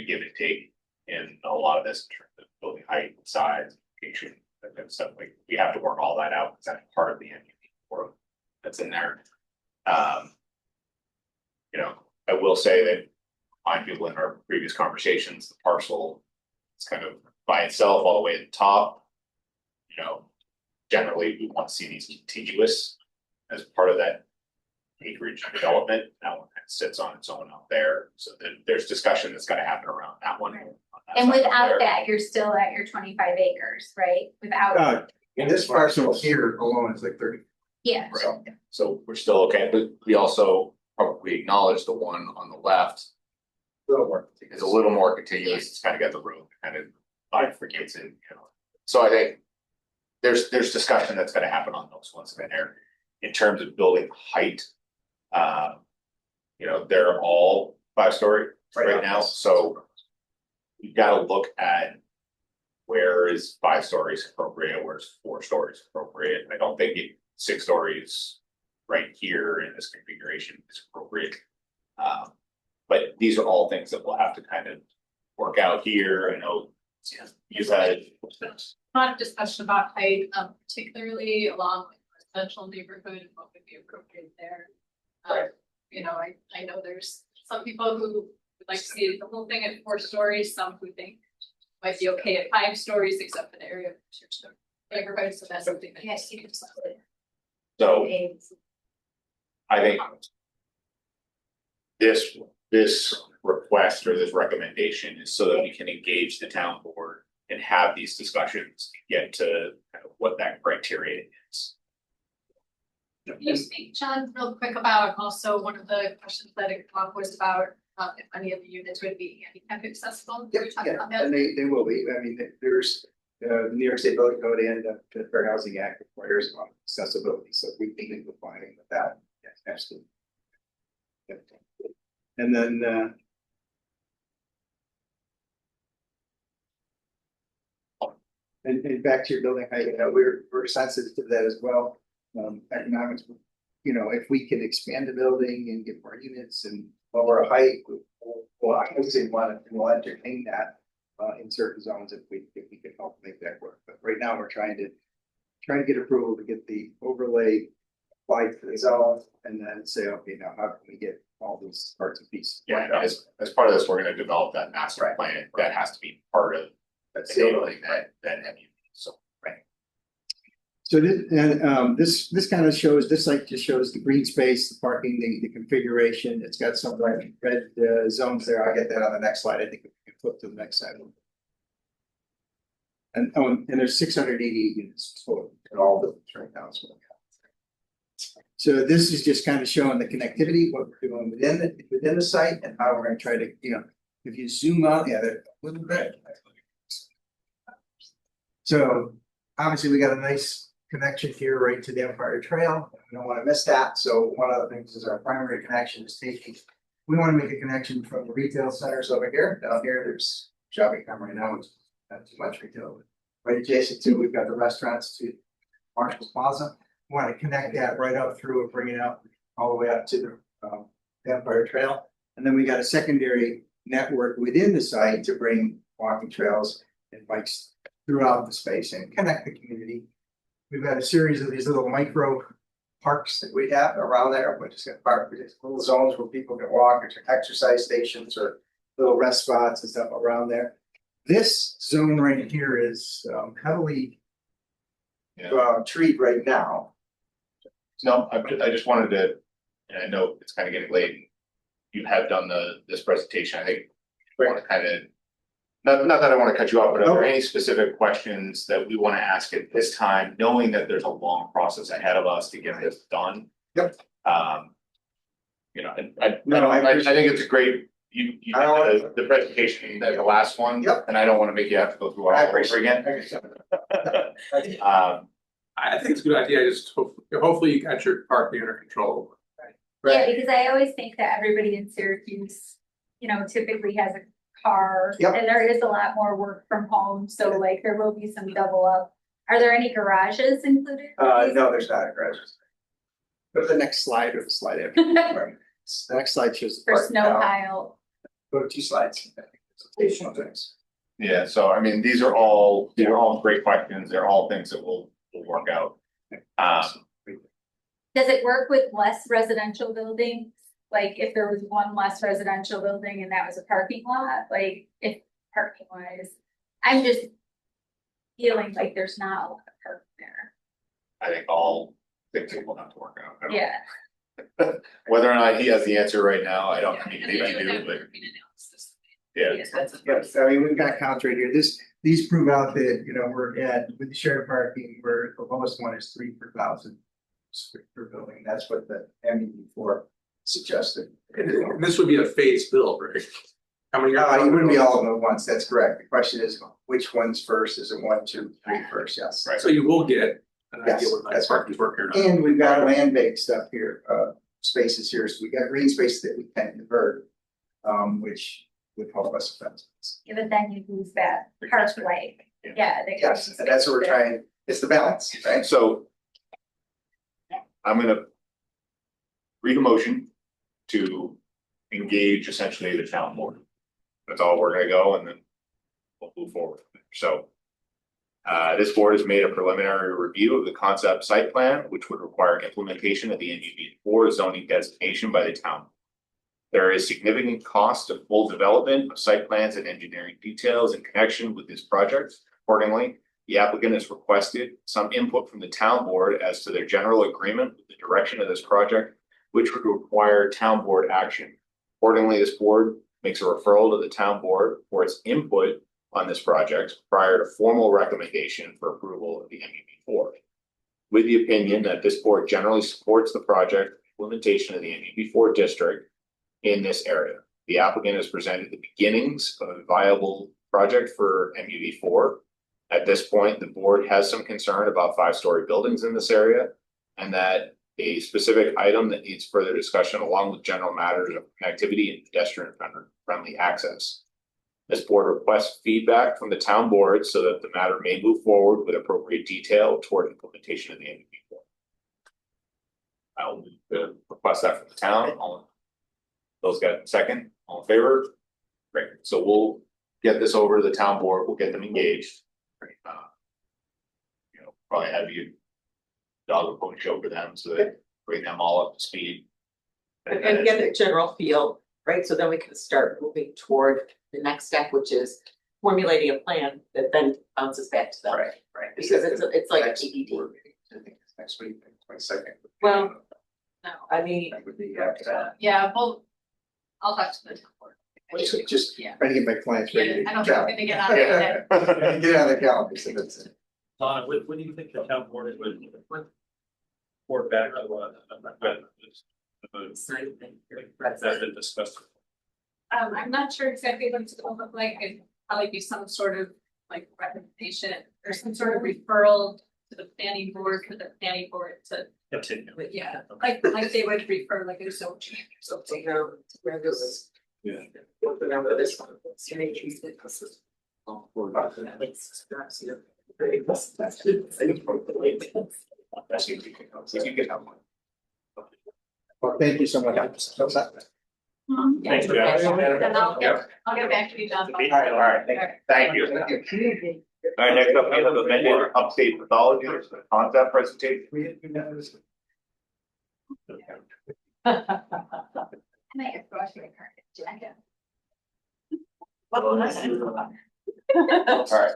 give and take in a lot of this in terms of building height, size, location, that kind of stuff. Like we have to work all that out because that's part of the MUB4 that's in there. I will say that I feel in our previous conversations, the parcel is kind of by itself all the way at the top. Generally we want to see these contiguous as part of that acreage development. That one kind of sits on its own out there. So there's discussion that's got to happen around that one. And without that, you're still at your 25 acres, right? Without. And this parcel here alone is like 30. Yeah. So we're still okay, but we also probably acknowledge the one on the left. A little more. It's a little more contiguous. It's kind of got the road kind of bifurcates it, you know. So I think there's discussion that's gonna happen on those ones in there. In terms of building height, you know, they're all 5-story right now, so you've gotta look at where is 5 stories appropriate, where's 4 stories appropriate. I don't think 6 stories right here in this configuration is appropriate. But these are all things that we'll have to kind of work out here. I know you've had. A lot of discussion about height, particularly along with residential neighborhood and what would be appropriate there. You know, I know there's some people who would like to see the whole thing at 4 stories, some who think might be okay at 5 stories, except for the area of the neighborhood, so that's something that has to be decided. So I think this request or this recommendation is so that we can engage the town board and have these discussions, get to kind of what that criteria is. Can you speak, John, real quick about also one of the questions that had come up was about if any of the units would be handicap accessible? Yep, Can you talk about that? and they will be. I mean, there's the New York State Building Code and the Fair Housing Act requires accessibility, so we think we're complying with that. Yes, absolutely. Yep. And then and back to your building height, you know, we're sensitive to that as well. Economics, you know, if we can expand the building and get more units and lower height, we'll obviously we'll entertain that in certain zones if we can help make that work. But right now we're trying to get approval to get the overlay applied to the zone and then say, okay, now how can we get all these parts and pieces? Yeah, as part of this, we're gonna develop that master plan. That has to be part of enabling that MU. So. So this kind of shows, this site just shows the green space, the parking, the configuration. It's got some red zones there. I'll get that on the next slide. I think we can flip to the next slide. And there's 688 units total in all buildings right now. So this is just kind of showing the connectivity, what we're doing within the site and how we're going to try to, you know, if you zoom out, yeah, they're a little bit. So obviously we got a nice connection here right to the Empire Trail. We don't want to miss that. So one of the things is our primary connection is taking. We want to make a connection from the retail centers over here. Down here, there's shopping time right now, which is not too much retail. Right adjacent to, we've got the restaurants to Marshall's Plaza. We want to connect that right up through and bring it up all the way up to the Empire Trail. And then we got a secondary network within the site to bring walking trails and bikes throughout the space and connect the community. We've got a series of these little micro parks that we have around there. We're just gonna park little zones where people can walk, or exercise stations or little rest spots and stuff around there. This zone right here is heavily treed right now. No, I just wanted to, and I know it's kind of getting late. You have done this presentation. I think I want to kind of, not that I want to cut you off, but are there any specific questions that we want to ask at this time, knowing that there's a long process ahead of us to get this done? Yep. You know, I think it's a great, you did the presentation, the last one. Yep. And I don't want to make you have to go through all over again. I think it's a good idea. Just hopefully you got your parking under control. Yeah, because I always think that everybody in Syracuse, you know, typically has a car. Yep. And there is a lot more work from home, so like there will be some double up. Are there any garages included? No, there's not a garage. Go to the next slide or the slide after. The next slide shows the For parking snow now. pile. Go to 2 slides. Additional things. Yeah, so I mean, these are all great questions. They're all things that we'll work out. Does it work with less residential buildings? Like if there was one less residential building and that was a parking lot, like if parking wise, I'm just feeling like there's not a lot of parking there. I think all things that we'll have to work out. I don't- Yeah. Whether or not he has the answer right now, I don't think maybe you do, but yeah. Yes, I mean, we've got counts right here. These prove out that, you know, we're at, with the shared parking, the lowest one is 3 per 1,000 per building. That's what the MU4 suggested. And this would be a phased build, right? How many? It wouldn't be all of them at once, that's correct. The question is, which one's first? Is it 1, 2, 3 first? Yes. So you will get an idea Yes, what my that's parking work here. And we've got land bank stuff here, spaces here, so we got green spaces that we can convert, which would help us affect. Yeah, but then you lose that parkway. Yeah. Yes, and that's what we're trying, it's the balance, right? So I'm gonna read a motion to engage essentially the town board. That's all we're gonna go, and then we'll move forward. So this board has made a preliminary review of the concept site plan, which would require implementation of the NUB4 zoning designation by the town. There is significant cost of full development of site plans and engineering details in connection with this project. Accordingly, the applicant has requested some input from the town board as to their general agreement with the direction of this project, which would require town board action. Accordingly, this board makes a referral to the town board for its input on this project prior to formal recommendation for approval of the NUB4. With the opinion that this board generally supports the project implementation of the NUB4 district in this area. The applicant has presented the beginnings of a viable project for MUV4. At this point, the board has some concern about 5-story buildings in this area, and that a specific item that needs further discussion along with general matters of connectivity and pedestrian friendly access. This board requests feedback from the town board so that the matter may move forward with appropriate detail toward implementation of the NUB4. I'll request that from the town. Those got a second, all in favor? Great, so we'll get this over to the town board, we'll get them engaged. Probably have you dog a pony show for them, so that bring them all up to speed. And get the general feel, right, so then we can start moving toward the next step, which is formulating a plan that then bounces back to them. Right. Because it's like a TBD. I think it's next week, 22nd. Well, no, I mean. That would be after that. Yeah, well, I'll talk to the town board. Just Yeah. trying to get my clients ready. Yeah, I don't think I'm gonna get on it. Get on the calendar, so that's it. Donna, when do you think the town board would report back to that's been discussed? I'm not sure exactly what it's gonna look like. It'd probably be some sort of like recommendation or some sort of referral to the planning board for the planning board to. Continue. But yeah, like they would refer like a zone change or something. Where goes Yeah. remember this one. It's very easy. Well, thank you so much. Thanks, And I'll get back to you, John. All right, thank you. All right, next up, we have amended upstate pathology, there's a concept presentation. I might have brought you a card, jacket. All right,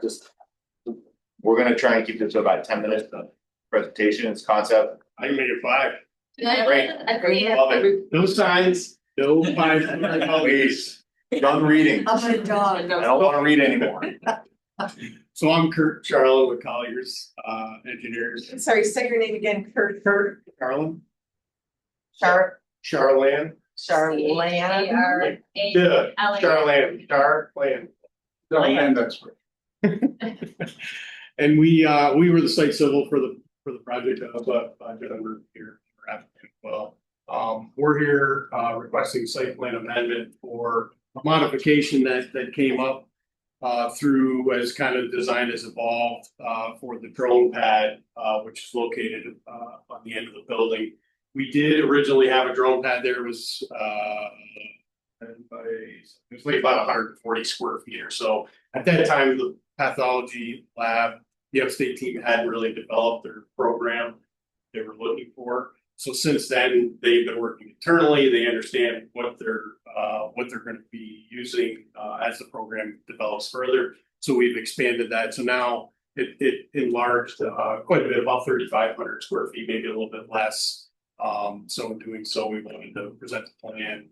we're gonna try and keep this to about 10 minutes, the presentation, it's concept. I can make it 5. Great. Agree. Love it. No signs, no 5. Please, done reading. I dog. don't wanna read anymore. So I'm Kurt Charlin with Colliers Engineers. Sorry, say your name again, Kurt. Charlin? Charlene. Charlan. Charlene. Yeah, Charlene. Charlan. Charlan, that's right. And we were the site civil for the project but we're here for applicant. Well, we're here requesting site plan amendment for a modification that came up through as kind of design has evolved for the drone pad, which is located on the end of the building. We did originally have a drone pad there. It was like about 140 square feet or so. At that time, the pathology lab, the upstate team hadn't really developed their program they were looking for. So since then, they've been working internally. They understand what they're going to be using as the program develops further. So we've expanded that. So now it enlarged quite a bit, about 3,500 square feet, maybe a little bit less. So in doing so, we wanted to present the plan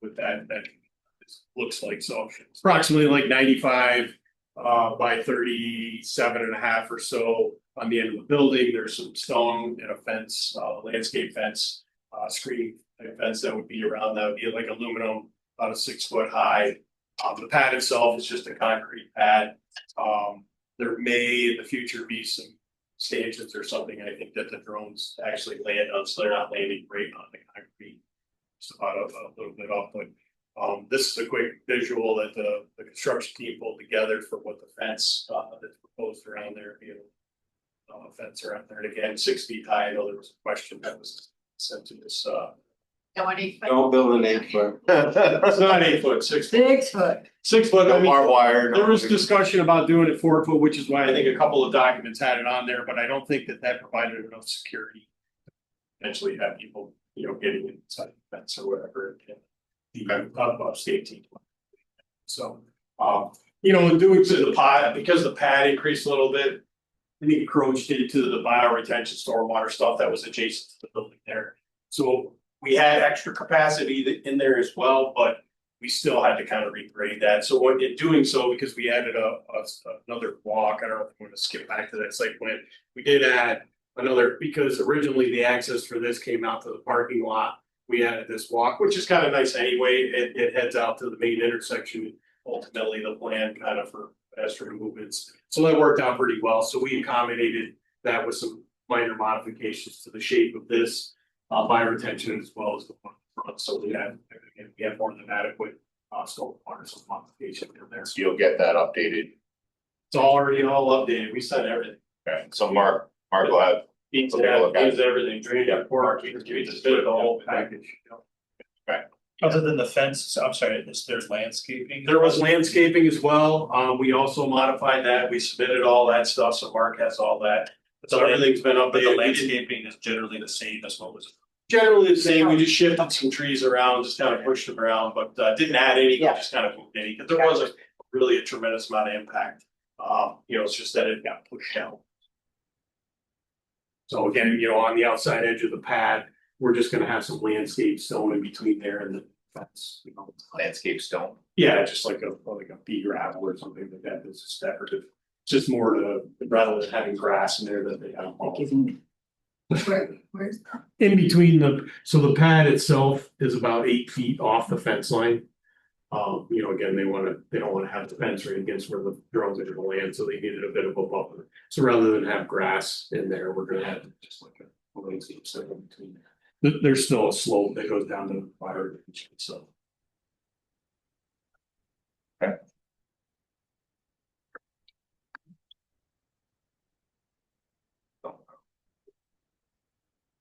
with that looks like. So approximately like 95 by 37 and a half or so on the end of the building. There's some stone and a fence, landscape fence, screening fence that would be around. That would be like aluminum, about a 6 foot high, The pad itself is just a concrete pad. There may in the future be some stanchions or something, I think that the drones actually land on, so they're not landing right on the concrete. Just about a little bit off, but this is a quick visual that the construction team pulled together for what the fence that's proposed around there, fence around there, and again, 6 feet high. I know there was a question that was sent to this Don't build an 8-foot. it's not 8 foot, 6 foot. 6 foot. 6 foot. I No mean, barbed wire. there was discussion about doing it 4 foot, which is why I think a couple of documents had it on there, but I don't think that provided enough security. Eventually have people, getting inside the fence or whatever. And the above safety. So, in doing to the pad, because the pad increased a little bit, it encroached into the bioretention stormwater stuff that was adjacent to the building there. So we had extra capacity in there as well, but we still had to kind of regrade that. So what in doing so, because we added another walk, I don't know if I'm going to skip back to that site plan. We did add another, because originally the access for this came out to the parking lot. We added this walk, which is kind of nice anyway. It heads out to the main intersection. Ultimately, the plan kind of for pedestrian movements. So that worked out pretty well. So we accommodated that with some minor modifications to the shape of this bioretention as well as the one in front. So we have more than adequate stormwater modification in there. So you'll get that updated. It's already all updated. We said everything. Okay, so Mark will have. Needs Okay, look at it. everything. Drainage, work, we just did the whole package. Other than the fence, I'm sorry, there's landscaping? There was landscaping as well. We also modified that. We submitted all that stuff, so Mark has all that. So everything's been But the updated. landscaping is generally the same as what was. Generally the same. We just shifted some trees around, just kind of pushed them around, but didn't add any, Yeah. just kind of moved any, because there wasn't really a tremendous amount of impact. It's just that it got pushed out. So again, on the outside edge of the pad, we're just gonna have some landscape stone in between there and the fence, Landscape stone. Yeah, just like a pea gravel or something like that, that's just decorative. Just more to, rather than having grass in there that they have. Where's In between so the pad itself is about 8 feet off the fence line. Again, they don't wanna have the fence right against where the drones are gonna land, so they needed a bit of a buffer. So rather than have grass in there, we're gonna have just like a landscape stone in between there. There's still a slope that goes down to the fire, so.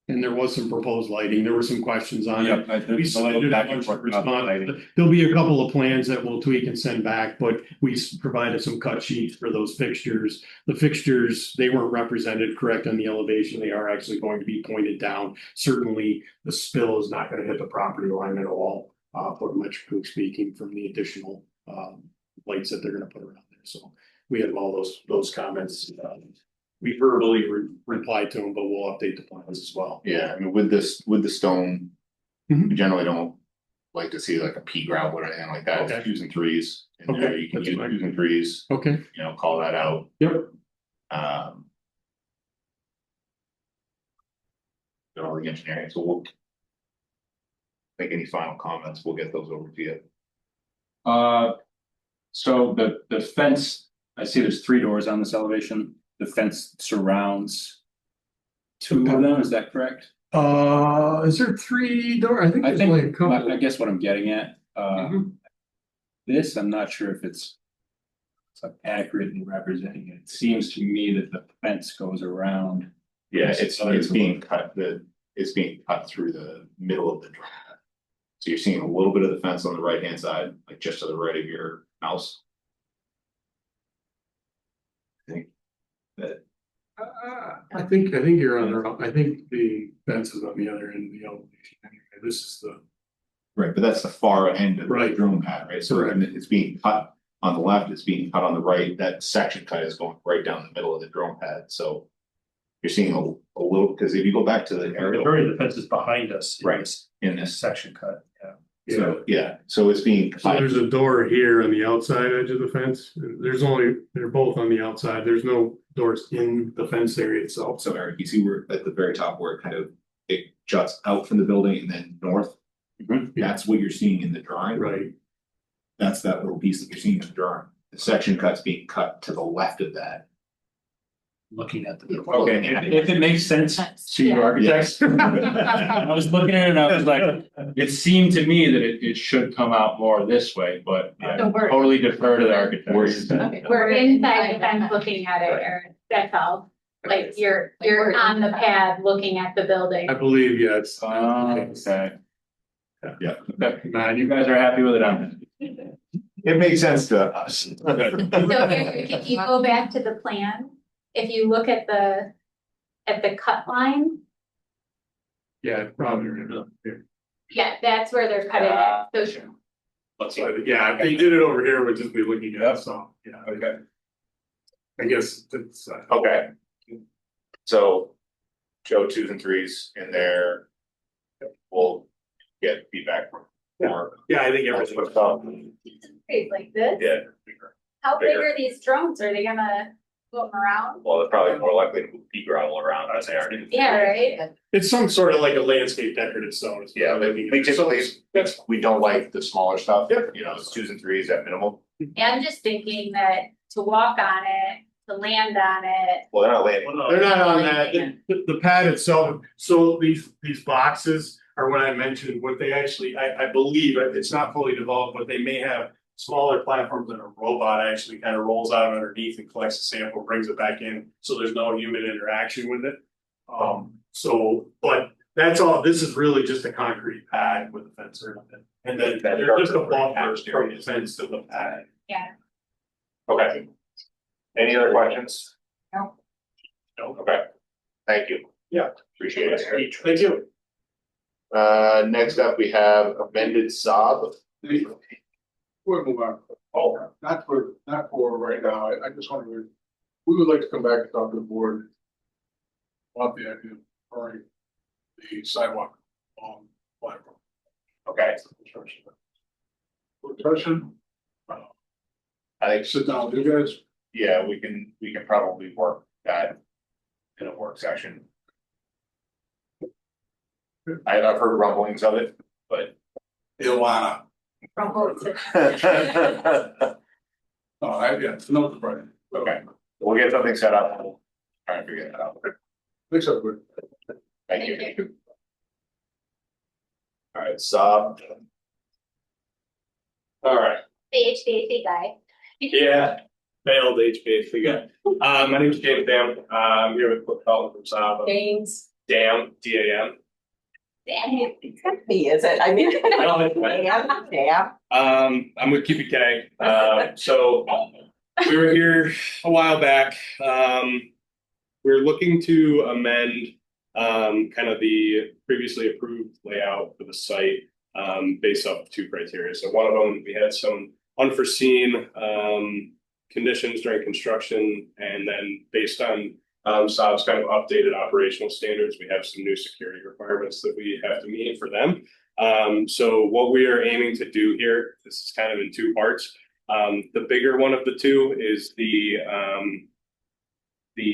And there was some proposed lighting, there were some questions on it. We submitted a bunch of response. There'll be a couple of plans that we'll tweak and send back, but we provided some cut sheets for those fixtures. The fixtures, they weren't represented correct on the elevation, they are actually going to be pointed down. Certainly, the spill is not gonna hit the property line at all, photometrically speaking, from the additional lights that they're gonna put around there, so. We have all those comments, we verbally replied to them, but we'll update the plans as well. Yeah, I mean, with the stone, we generally don't like to see like a pea gravel or anything like that. Okay. It's using threes in there. Okay, You can that's use fine. using threes, Okay. call that out. Yep. Did all the engineering, so we'll make any final comments, we'll get those over to you. So the fence, I see there's 3 doors on this elevation. The fence surrounds 2 of them, is that correct? Is there 3 door? I think there's only a couple. I guess what I'm getting at, this, I'm not sure if it's accurately representing it. It seems to me that the fence goes around. Yeah, it's being cut, it's being cut through the middle of the drum. So you're seeing a little bit of the fence on the right hand side, like just to the right of your house. I think that. I think you're on the, I think the fence is on the other end of the elevation. Anyway, this is the. Right, but that's the far end of the Right. drone pad, right? So Correct. it's being cut on the left, it's being cut on the right. That section cut is going right down the middle of the drone pad, so. You're seeing a little, because if you go back to the aerial. The fence is behind us. Right, in this, Section cut, yeah. so, yeah, so it's being So cut. there's a door here on the outside edge of the fence. They're both on the outside. There's no doors in the fence area itself. So Eric, you see where at the very top where it juts out from the building and then north? That's what you're seeing in the drawing. Right. That's that little piece that you're seeing in the drawing. The section cut's being cut to the left of that. Looking at the. Okay. If it makes sense to you architects. I was looking at it and I was like, it seemed to me that it should come out more this way, but I Don't worry. totally defer to the architects. Okay, we're inside the fence looking at it, Erin, that's all. Like you're on the pad looking at the building. I believe, yeah, it's. Okay. Yeah. Man, you guys are happy with it, I'm. It makes sense to us. So here, if you go back to the plan, if you look at the cut line, Yeah, probably. yeah, that's where they're cutting it. So Let's say, yeah, if they did it over here, we'd just be looking at it, so, yeah. Okay. I guess it's, Okay. So Joe 2s and 3s in there. We'll get feedback from. yeah, I think everything. It's like this. Yeah. How big Bigger. are these drones? Are they gonna move them around? Well, they're probably more likely to move pea gravel around than they are. Yeah, right? It's some sort of like a landscape decorative stone. Yeah, we typically, we don't like the smaller stuff, you know, it's 2s and 3s at minimum. And I'm just thinking that to walk on it, to land on it. Well, they're not landing. They're not on that, the pad itself, so these boxes are what I mentioned, what they actually, I believe, it's not fully developed, but they may have smaller platforms that a robot actually kind of rolls out underneath and collects the sample, brings it back in, so there's no human interaction with it. So, but that's all, this is really just a concrete pad with a fence around it, and then there's just a buffer from the fence to the pad. Yeah. Okay. Any other questions? No. No, okay. Thank you. Yeah. Appreciate it. Thank you. Next up, we have amended Saab. We'll move on. Oh, not for right now. I just wanted we would like to come back and talk to the board about the idea of the sidewalk on platform. Okay. Discussion. I think Sit down with you guys. Yeah, we can probably work that in a work session. I've heard rumblings of it, but. Ilana. Yeah, no, right. Okay, we'll get something set up. We'll try and figure that out. Thanks, everybody. Thank you. All right, Saab. All right. The HVAC guy. Yeah, failed HVAC guy. My name is James Dam. I'm here with Cliff Felton from Saab. James. Dam, D-A-M. It's gonna be, is it? I mean. Yeah. I'm with QPK. So we were here a while back. We're looking to amend kind of the previously approved layout for the site based off of 2 criteria. So one of them, we had some unforeseen conditions during construction, and then based on Saab's kind of updated operational standards, we have some new security requirements that we have to meet for them. So what we are aiming to do here, this is kind of in 2 parts. The bigger one of the 2 is the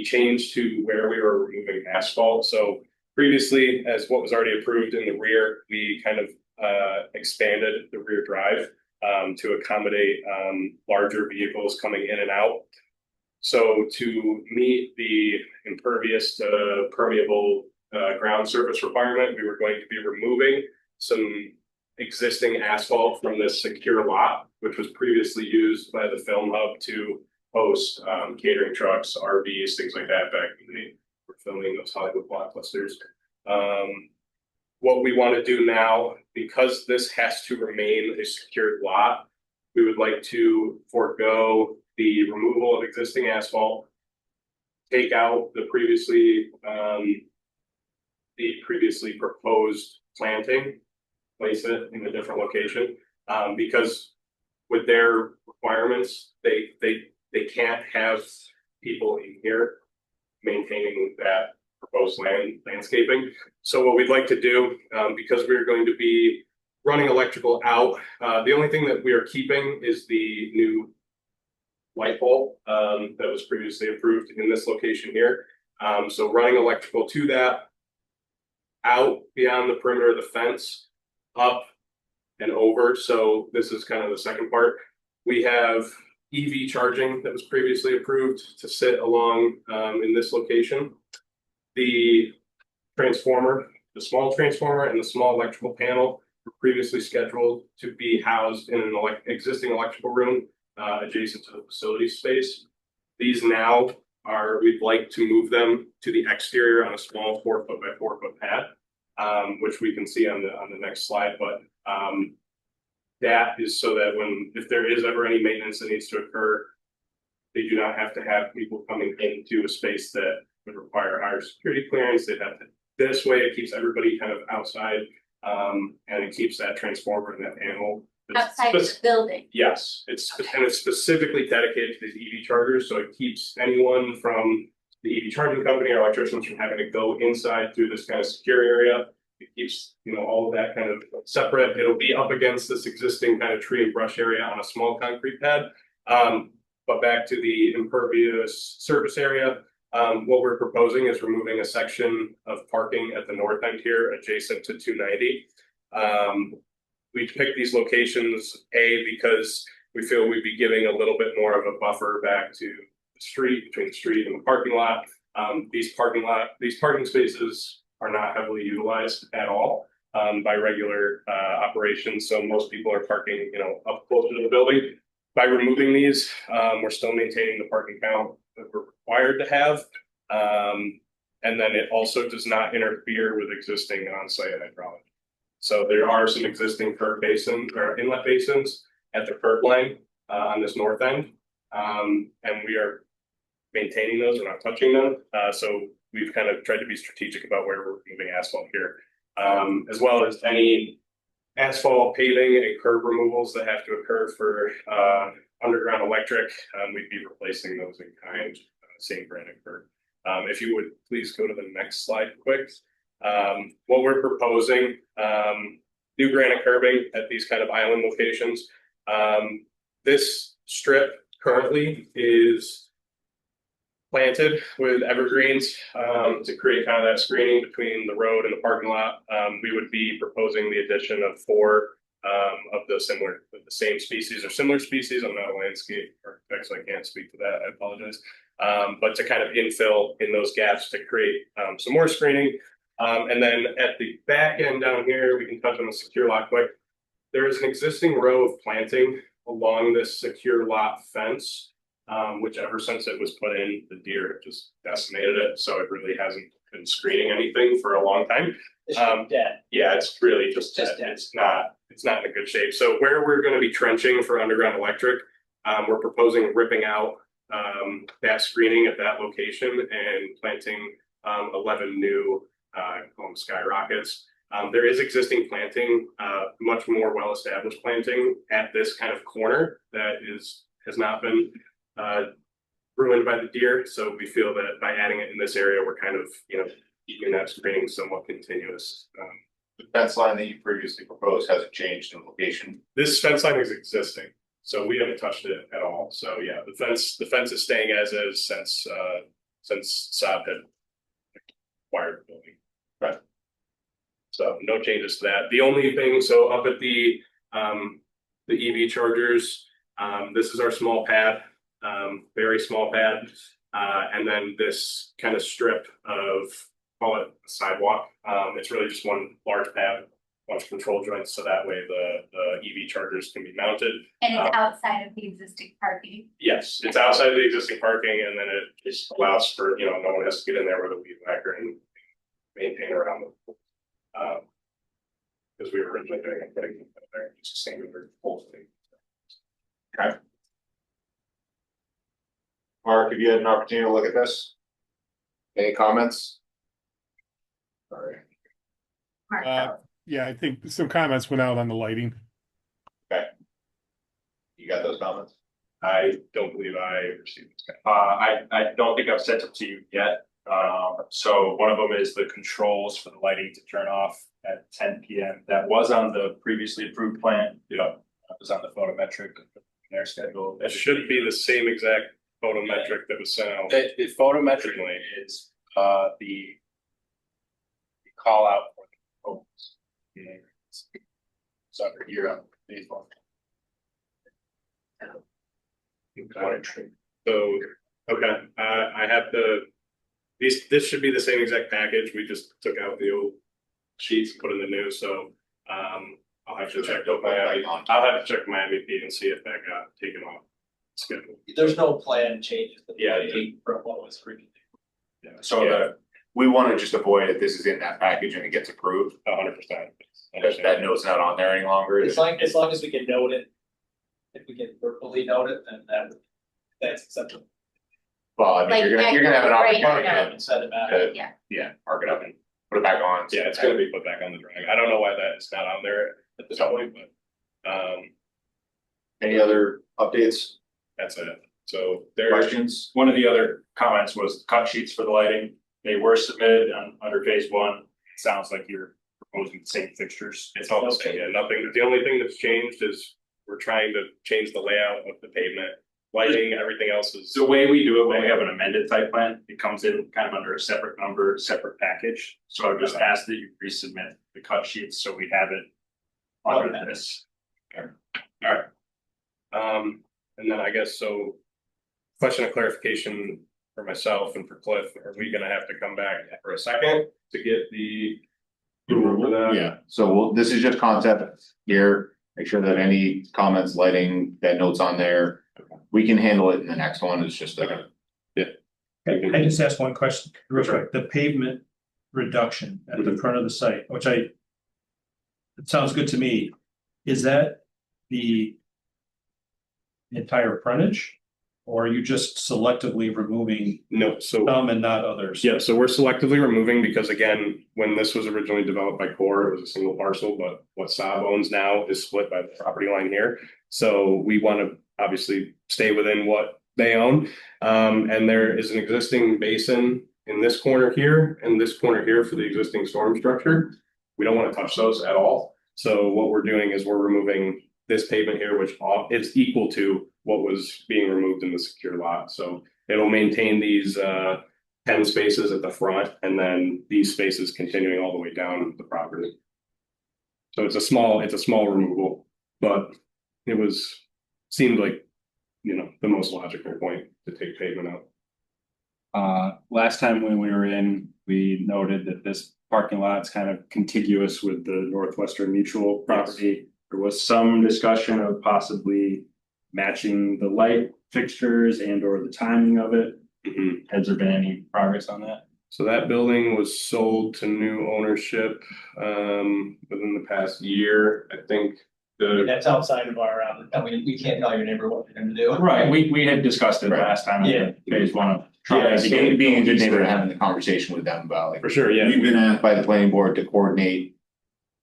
change to where we were removing asphalt. So previously, as what was already approved in the rear, we kind of expanded the rear drive to accommodate larger vehicles coming in and out. So to meet the impervious to permeable ground surface requirement, we were going to be removing some existing asphalt from this secure lot, which was previously used by the Film Hub to host catering trucks, RVs, things like that back when they were filming those Hollywood blockbusters. What we want to do now, because this has to remain a secured lot, we would like to forego the removal of existing asphalt, take out the previously proposed planting, place it in a different location, because with their requirements, they can't have people in here maintaining that proposed landscaping. So what we'd like to do, because we're going to be running electrical out, the only thing that we are keeping is the new light pole that was previously approved in this location here. So running electrical to that, out beyond the perimeter of the fence, up and over, so this is kind of the second part. We have EV charging that was previously approved to sit along in this location. The transformer, the small transformer and the small electrical panel were previously scheduled to be housed in an existing electrical room adjacent to the facility space. These now we'd like to move them to the exterior on a small 4 foot by 4 foot pad, which we can see on the next slide. But that is so that if there is ever any maintenance that needs to occur, they do not have to have people coming into a space that would require higher security clearance. They'd have to. This way, it keeps everybody kind of outside, and it keeps that transformer and that panel outside the building. Yes, it's specifically dedicated to these EV chargers, so it keeps anyone from the EV charging company or electricians from having to go inside through this kind of secure area. It keeps, all of that kind of separate. It'll be up against this existing kind of tree and brush area on a small concrete pad. But back to the impervious surface area, what we're proposing is removing a section of parking at the north end here adjacent to 290. We picked these locations, because we feel we'd be giving a little bit more of a buffer back to the street, between the street and the parking lot. These parking spaces are not heavily utilized at all by regular operations. So most people are parking, up closer to the building. By removing these, we're still maintaining the parking count that we're required to have. And then it also does not interfere with existing on-site hydrology. So there are some existing curb basins or inlet basins at the curb line on this north end. And we are maintaining those, we're not touching them. So we've kind of tried to be strategic about where we're moving asphalt here. As well as any asphalt paving and curb removals that have to occur for underground electric, we'd be replacing those in kind, same granite curb. If you would please go to the next slide quick. What we're proposing, new granite curbing at these kind of island locations. This strip currently is planted with evergreens to create kind of that screening between the road and the parking lot. We would be proposing the addition of 4 of the same species or similar species. I'm not a landscape architect, so I can't speak to that. I apologize. But to kind of infill in those gaps to create some more screening. And then at the back end down here, we can touch on the secure lot quick. There is an existing row of planting along this secure lot fence, which ever since it was put in, the deer have just decimated it. So it really hasn't been screening anything for a long time. Dead. Yeah, it's really just dead. It's not in a good shape. So where we're going to be trenching for underground electric, we're proposing ripping out that screening at that location and planting 11 new call them skyrockets. There is existing planting, much more well-established planting at this kind of corner that has not been ruined by the deer. So we feel that by adding it in this area, we're kind of, keeping that screening somewhat continuous. The fence line that you previously proposed hasn't changed in location. This fence line is existing, so we haven't touched it at all. So yeah, the fence is staying as is since Saab had acquired the building. Right. So no changes to that. The only thing, so up at the EV chargers, this is our small pad, very small pad, and then this kind of strip of, call it a sidewalk. It's really just one large pad, bunch of control joints, so that way the EV chargers can be mounted. And it's outside of the existing parking. Yes, it's outside of the existing parking, and then it just allows for, no one has to get in there with a weed whacker and maintain around them. Because we were originally doing it, putting it there, it's the same with whole thing. Okay. Mark, have you had an opportunity to look at this? Any comments? All right. Yeah, I think some comments went out on the lighting. Okay. You got those comments? I don't believe I received this. I don't think I've sent it to you yet. So one of them is the controls for the lighting to turn off at 10 p.m. That was on the previously approved plan. It was on the photometric their schedule. It should be the same exact photometric that was sent out. The photometric is the call out for the codes. soccer year up baseball. So, okay, I have this should be the same exact package, we just took out the old sheets and put in the new, so, I'll have to check with my MVP and see if that got taken off schedule. There's no plan changes. Yeah, From what was originally. Yeah, So we want to just avoid if this is in that package and it gets approved. 100%. That note's not on there any longer. As long as we can note it, if we can verbally note it, then that's acceptable. Well, I mean, Like, you're gonna have an right, opportunity And set it back. Yeah. yeah, mark it up and put it back on. Yeah, it's gonna be put back on the drawing. I don't know why that's not on there at this point, but, Any other updates, that's it. So there, questions? One of the other comments was cut sheets for the lighting. They were submitted under phase one. It sounds like you're proposing the same fixtures. it's all the same, yeah, nothing, the only thing that's changed is we're trying to change the layout of the pavement. Lighting, everything else is. The way we do it, when we have an amended site plan, it comes in kind of under a separate number, separate package. So I would just ask that you resubmit the cut sheets so we have it under this. All right. And then I guess so. Question of clarification for myself and for Cliff, are we gonna have to come back for a second to get the approval for that? Yeah, so this is just concept here, make sure that any comments, lighting, that notes on there. We can handle it in the next one, it's just a. I just asked one question, real quick, the pavement reduction at the front of the site, which it sounds good to me. Is that the entire frontage? Or are you just selectively removing No, so. some and not others? Yeah, so we're selectively removing because again, when this was originally developed by Core, it was a single parcel, but what Saab owns now is split by the property line here. So we want to obviously stay within what they own. And there is an existing basin in this corner here and this corner here for the existing storm structure. We don't want to touch those at all. So what we're doing is we're removing this pavement here, which is equal to what was being removed in the secure lot. So it'll maintain these 10 spaces at the front and then these spaces continuing all the way down the property. So it's a small removal, but it seemed like, the most logical point to take pavement out. Last time when we were in, we noted that this parking lot's kind of contiguous with the Northwestern Mutual property. There was some discussion of possibly matching the light fixtures and or the timing of it. Has there been any progress on that? So that building was sold to new ownership within the past year, I think. That's outside of our, we can't tell your neighbor what you're gonna do. Right, we had discussed it last time. Yeah. Phase one. Being a good neighbor and having the conversation with them about like. For sure, yeah. We've been asked by the planning board to coordinate.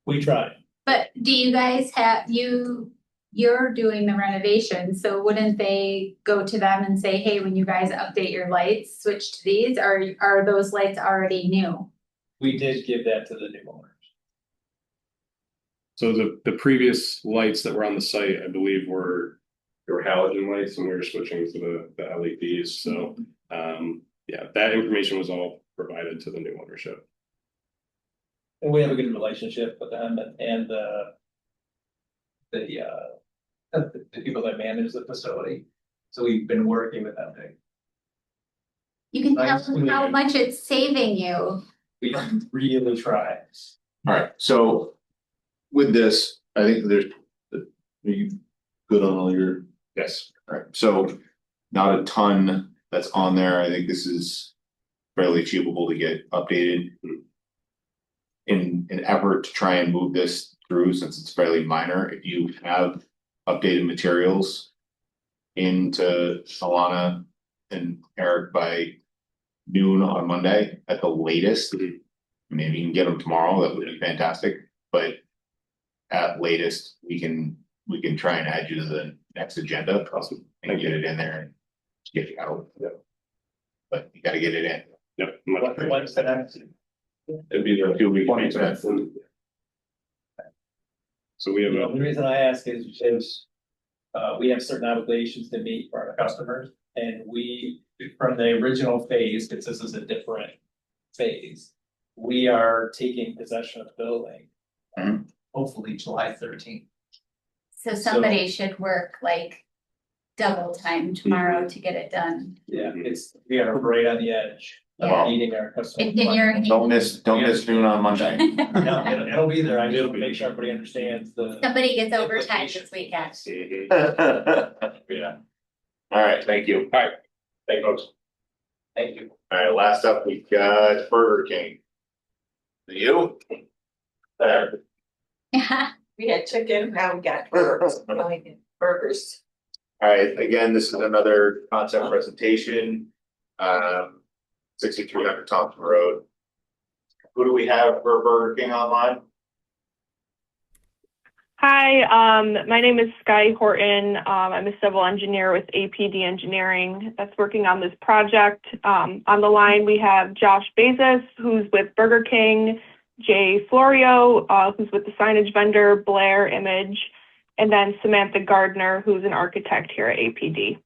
We tried. But do you guys have, you're doing the renovation, so wouldn't they go to them and say, hey, when you guys update your lights, switch to these, or are those lights already new? We did give that to the new owners. So the previous lights that were on the site, I believe they were halogen lights and we were switching to the LEDs. So, yeah, that information was all provided to the new ownership. And we have a good relationship with them and the people that manage the facility. So we've been working with them. You can tell them how much it's saving you. We really try. All right, so with this, I think are you good on all your? Yes. All right, so not a ton that's on there. I think this is fairly achievable to get updated. In an effort to try and move this through, since it's fairly minor, if you have updated materials into Alana and Eric by noon on Monday at the latest. I mean, if you can get them tomorrow, that would be fantastic, but at latest, we can try and add you to the next agenda and get it in there and get you out. But you gotta get it in. Yep. When's the next? It'd be the 2 week. So we have The only reason I ask is we have certain obligations to meet for our customers. And from the original phase, because this is a different phase, we are taking possession of the building. hopefully July 13th. So somebody should work like double time tomorrow to get it done. Yeah, we are right on the edge Yeah. of meeting our customers. And you're- Don't miss noon on Monday. No, it'll be there. I need to make sure everybody understands the. Somebody gets overtime this weekend. Yeah. All right, thank you. All right, thank you, folks. Thank you. All right, last up, we've got Burger King. You? There. We had chicken, now we got burgers. Burgers. All right, again, this is another concept presentation. 6300 Thompson Road. Who do we have for Burger King online? Hi, my name is Sky Horton. I'm a civil engineer with APD Engineering that's working on this project. On the line, we have Josh Bezos, who's with Burger King, Jay Florio, who's with the signage vendor, Blair Image, and then Samantha Gardner, who's an architect here at APD.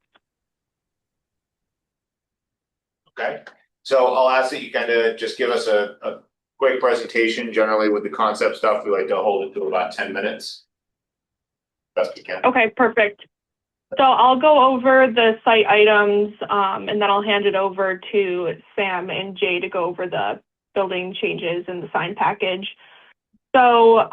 Okay, so I'll ask that you kind of just give us a quick presentation. Generally with the concept stuff, we like to hold it to about 10 minutes. Best we can. Okay, perfect. So I'll go over the site items, and then I'll hand it over to Sam and Jay to go over the building changes and the sign package. So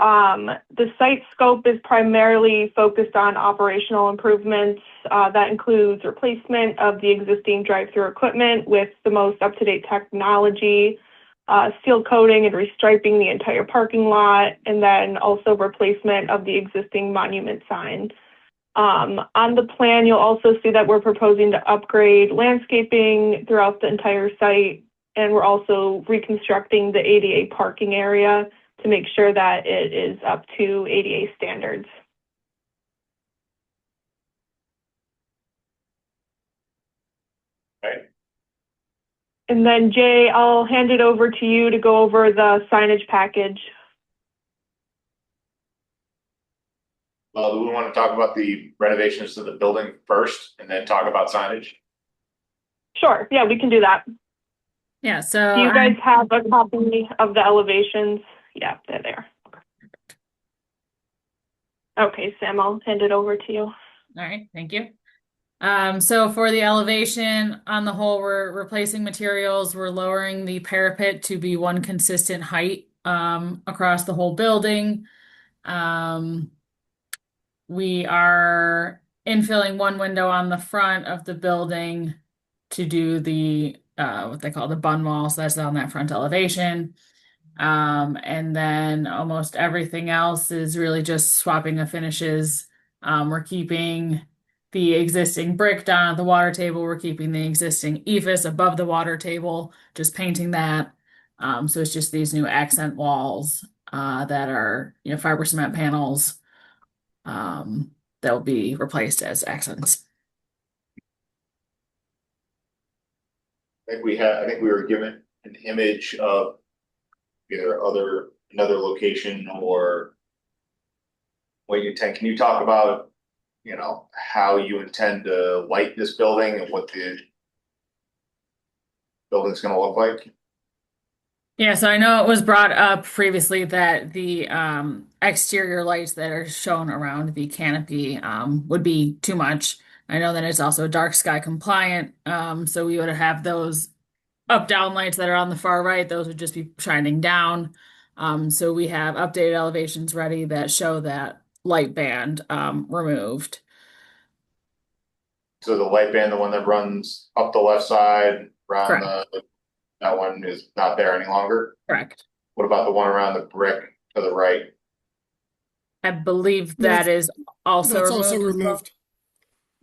the site scope is primarily focused on operational improvements. That includes replacement of the existing drive-through equipment with the most up-to-date technology, seal coating and restriping the entire parking lot, and then also replacement of the existing monument sign. On the plan, you'll also see that we're proposing to upgrade landscaping throughout the entire site, and we're also reconstructing the ADA parking area to make sure that it is up to ADA standards. Okay. And then Jay, I'll hand it over to you to go over the signage package. Well, do we want to talk about the renovations to the building first and then talk about signage? Sure, yeah, we can do that. Yeah, so Do you guys have a copy of the elevations? Yeah, they're there. Okay, Sam, I'll hand it over to you. All right, thank you. So for the elevation on the whole, we're replacing materials. We're lowering the parapet to be one consistent height across the whole building. We are infilling one window on the front of the building to do the what they call the bun wall. So that's on that front elevation. And then almost everything else is really just swapping the finishes. We're keeping the existing brick down at the water table. We're keeping the existing EIFS above the water table, just painting that. So it's just these new accent walls that are, fiber cement panels that will be replaced as accents. I think we were given an image of either another location or what you intend. Can you talk about, how you intend to light this building and what the building's gonna look like? Yeah, so I know it was brought up previously that the exterior lights that are shown around the canopy would be too much. I know that it's also dark sky compliant, so we would have those up-down lights that are on the far right. Those would just be shining down. So we have updated elevations ready that show that light band removed. So the light band, the one that runs up the left side, around Correct. that one is not there any longer? Correct. What about the one around the brick to the right? I believe that is also That's removed. also removed.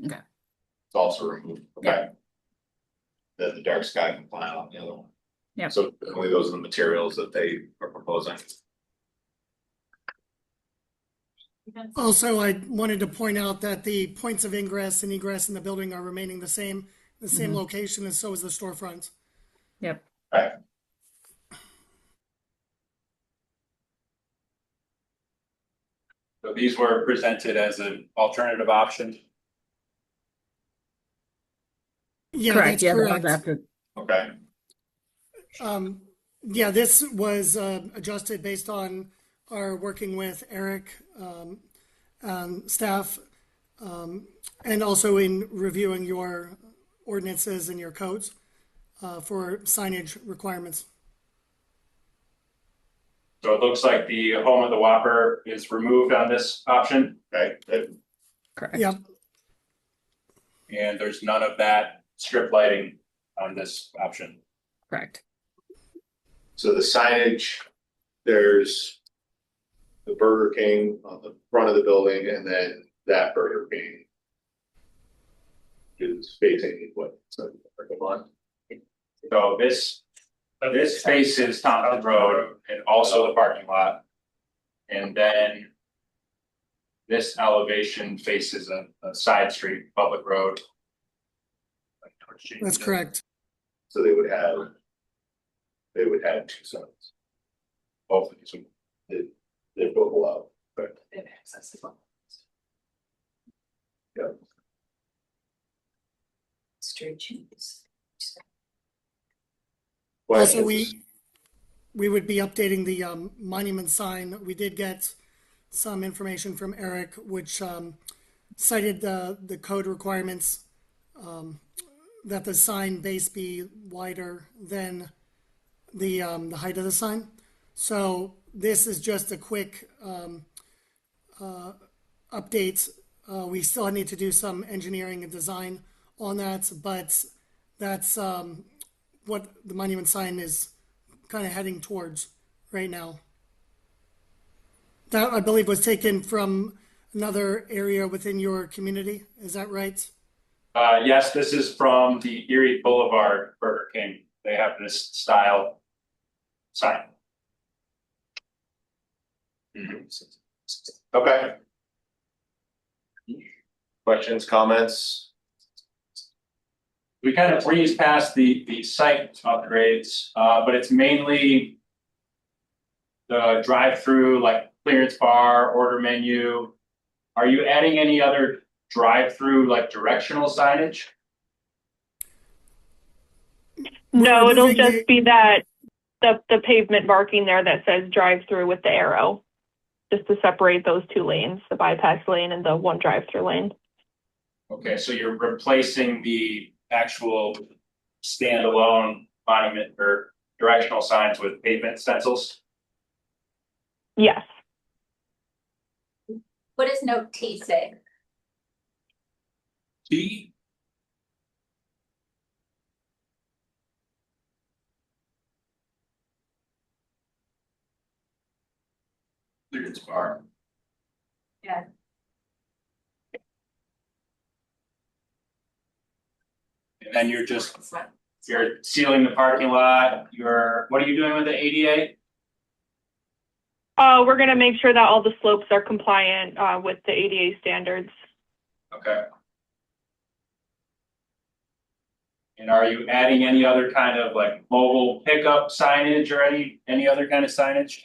Okay. It's also removed, okay. The dark sky compliant on the other one. Yeah. So only those are the materials that they are proposing. Also, I wanted to point out that the points of ingress and egress in the building are remaining the same Mhm. location, and so is the storefronts. Yep. Right. So these were presented as an alternative option. Yeah, Correct. that's Yeah, correct. that was Okay. Yeah, this was adjusted based on are working with Eric, staff, and also in reviewing your ordinances and your codes for signage requirements. So it looks like the home of the Whopper is removed on this option. Okay, Correct. Yep. And there's none of that strip lighting on this option. Correct. so the signage, there's the Burger King on the front of the building and then that Burger King is facing what, so, come on. So this faces Thompson Road and also the parking lot. And then this elevation faces a side street, public road. That's correct. So they would have two signs. Both of these, they both allow, but. Yeah. Straight cheese. Also, we would be updating the monument sign. We did get some information from Eric, which cited the code requirements that the sign base be wider than the height of the sign. So this is just a quick update. We still need to do some engineering and design on that, but that's what the monument sign is kind of heading towards right now. That, I believe, was taken from another area within your community. Is that right? Yes, this is from the Erie Boulevard Burger King. They have this style sign. Okay. Questions, comments? We kind of breezed past the site upgrades, but it's mainly the drive-through, like clearance bar, order menu. Are you adding any other drive-through, like directional signage? No, it'll just be that the pavement marking there that says drive through with the arrow, just to separate those two lanes, the bypass lane and the one drive through lane. Okay, so you're replacing the actual standalone monument or directional signs with pavement stencils? Yes. What does note T say? T? Clearance bar. Yeah. And then you're sealing the parking lot, what are you doing with the ADA? We're gonna make sure that all the slopes are compliant with the ADA standards. Okay. And are you adding any other kind of like mobile pickup signage or any other kind of signage?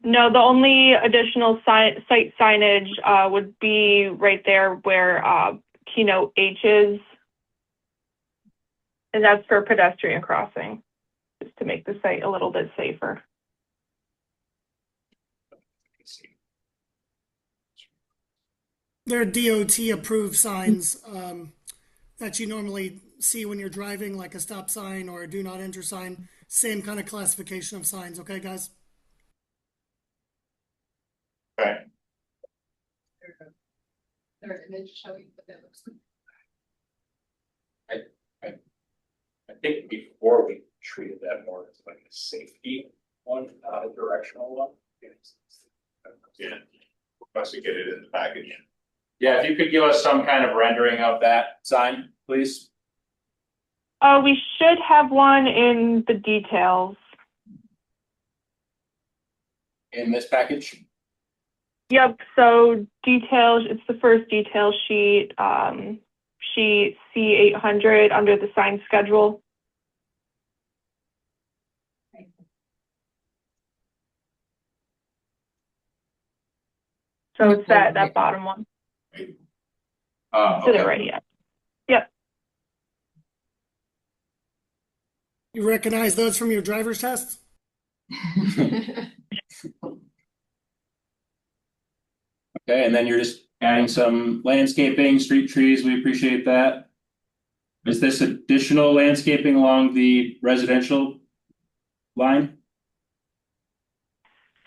No, the only additional site signage would be right there where Keynote H is. And that's for pedestrian crossing, just to make the site a little bit safer. They're DOT approved signs that you normally see when you're driving, like a stop sign or a do not enter sign. Same kind of classification of signs, okay, guys? Okay. There's an image showing what that looks like. I think before we treated that more as like a safety one, not a directional one. Yeah. Once we get it in the package. Yeah, if you could give us some kind of rendering of that sign, please. We should have one in the details. In this package? Yep, so details, it's the first detail sheet, sheet C800 under the sign schedule. So it's that bottom one. To the right, yeah. Yep. You recognize those from your driver's test? Okay, and then you're just adding some landscaping, street trees, we appreciate that. Is this additional landscaping along the residential line?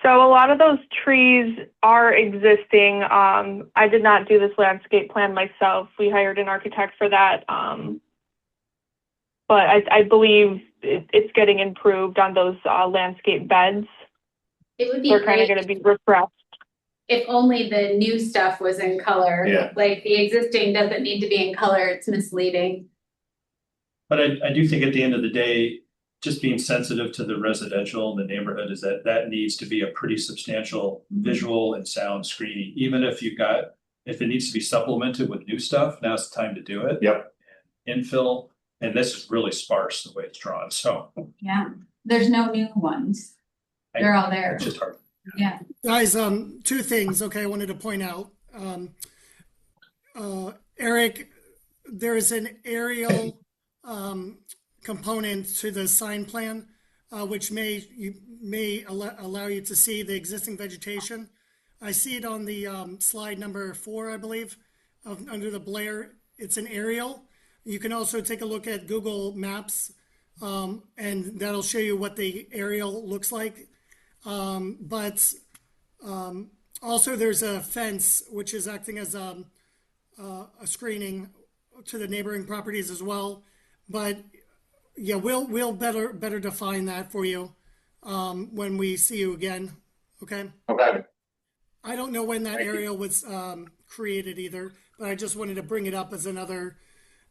So a lot of those trees are existing. I did not do this landscape plan myself. We hired an architect for that. But I believe it's getting improved on those landscape beds. It would be They're kind of great going to be refreshed. if only the new stuff was in color. Yeah. Like the existing doesn't need to be in color, it's misleading. But I do think at the end of the day, just being sensitive to the residential in the neighborhood is that needs to be a pretty substantial visual and sound screening, even if if it needs to be supplemented with new stuff, now's the time to do it. Yep. And infill, and this is really sparse the way it's drawn, so. Yeah, there's no new ones. They're all there. It's just hard. Yeah. Guys, two things, okay, I wanted to point out. Eric, there's an aerial component to the sign plan, which may allow you to see the existing vegetation. I see it on the slide number 4, I believe, under the Blair. It's an aerial. You can also take a look at Google Maps, and that'll show you what the aerial looks like. But also there's a fence which is acting as a screening to the neighboring properties as well. But yeah, we'll better define that for you when we see you again. Okay. Okay. I don't know when that area was created either, but I just wanted to bring it up as another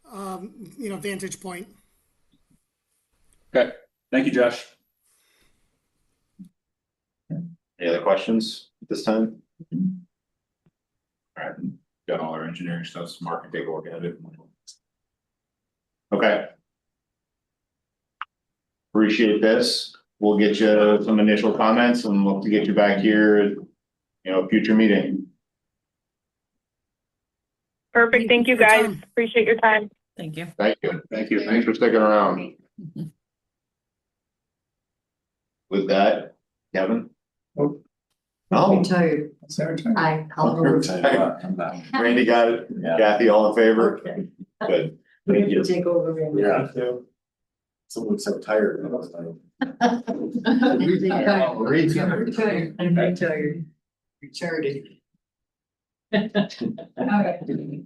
vantage point. Okay, thank you, Josh. Any other questions at this time? All right, got all our engineering stuff, so Mark can take a look at it. Okay. Appreciate this. We'll get you some initial comments and look to get you back here, future meeting. Perfect. Thank you, guys. Appreciate your time. Thank you. Thank you. Thank you. Thanks for sticking around. With that, Kevin? Oh. Retired. Aye. Randy got it. Kathy, all in favor? Okay. Good. Thank you. Take over, Randy. Yeah. Someone so tired. I'm retired. I'm retired. Retarded. Okay.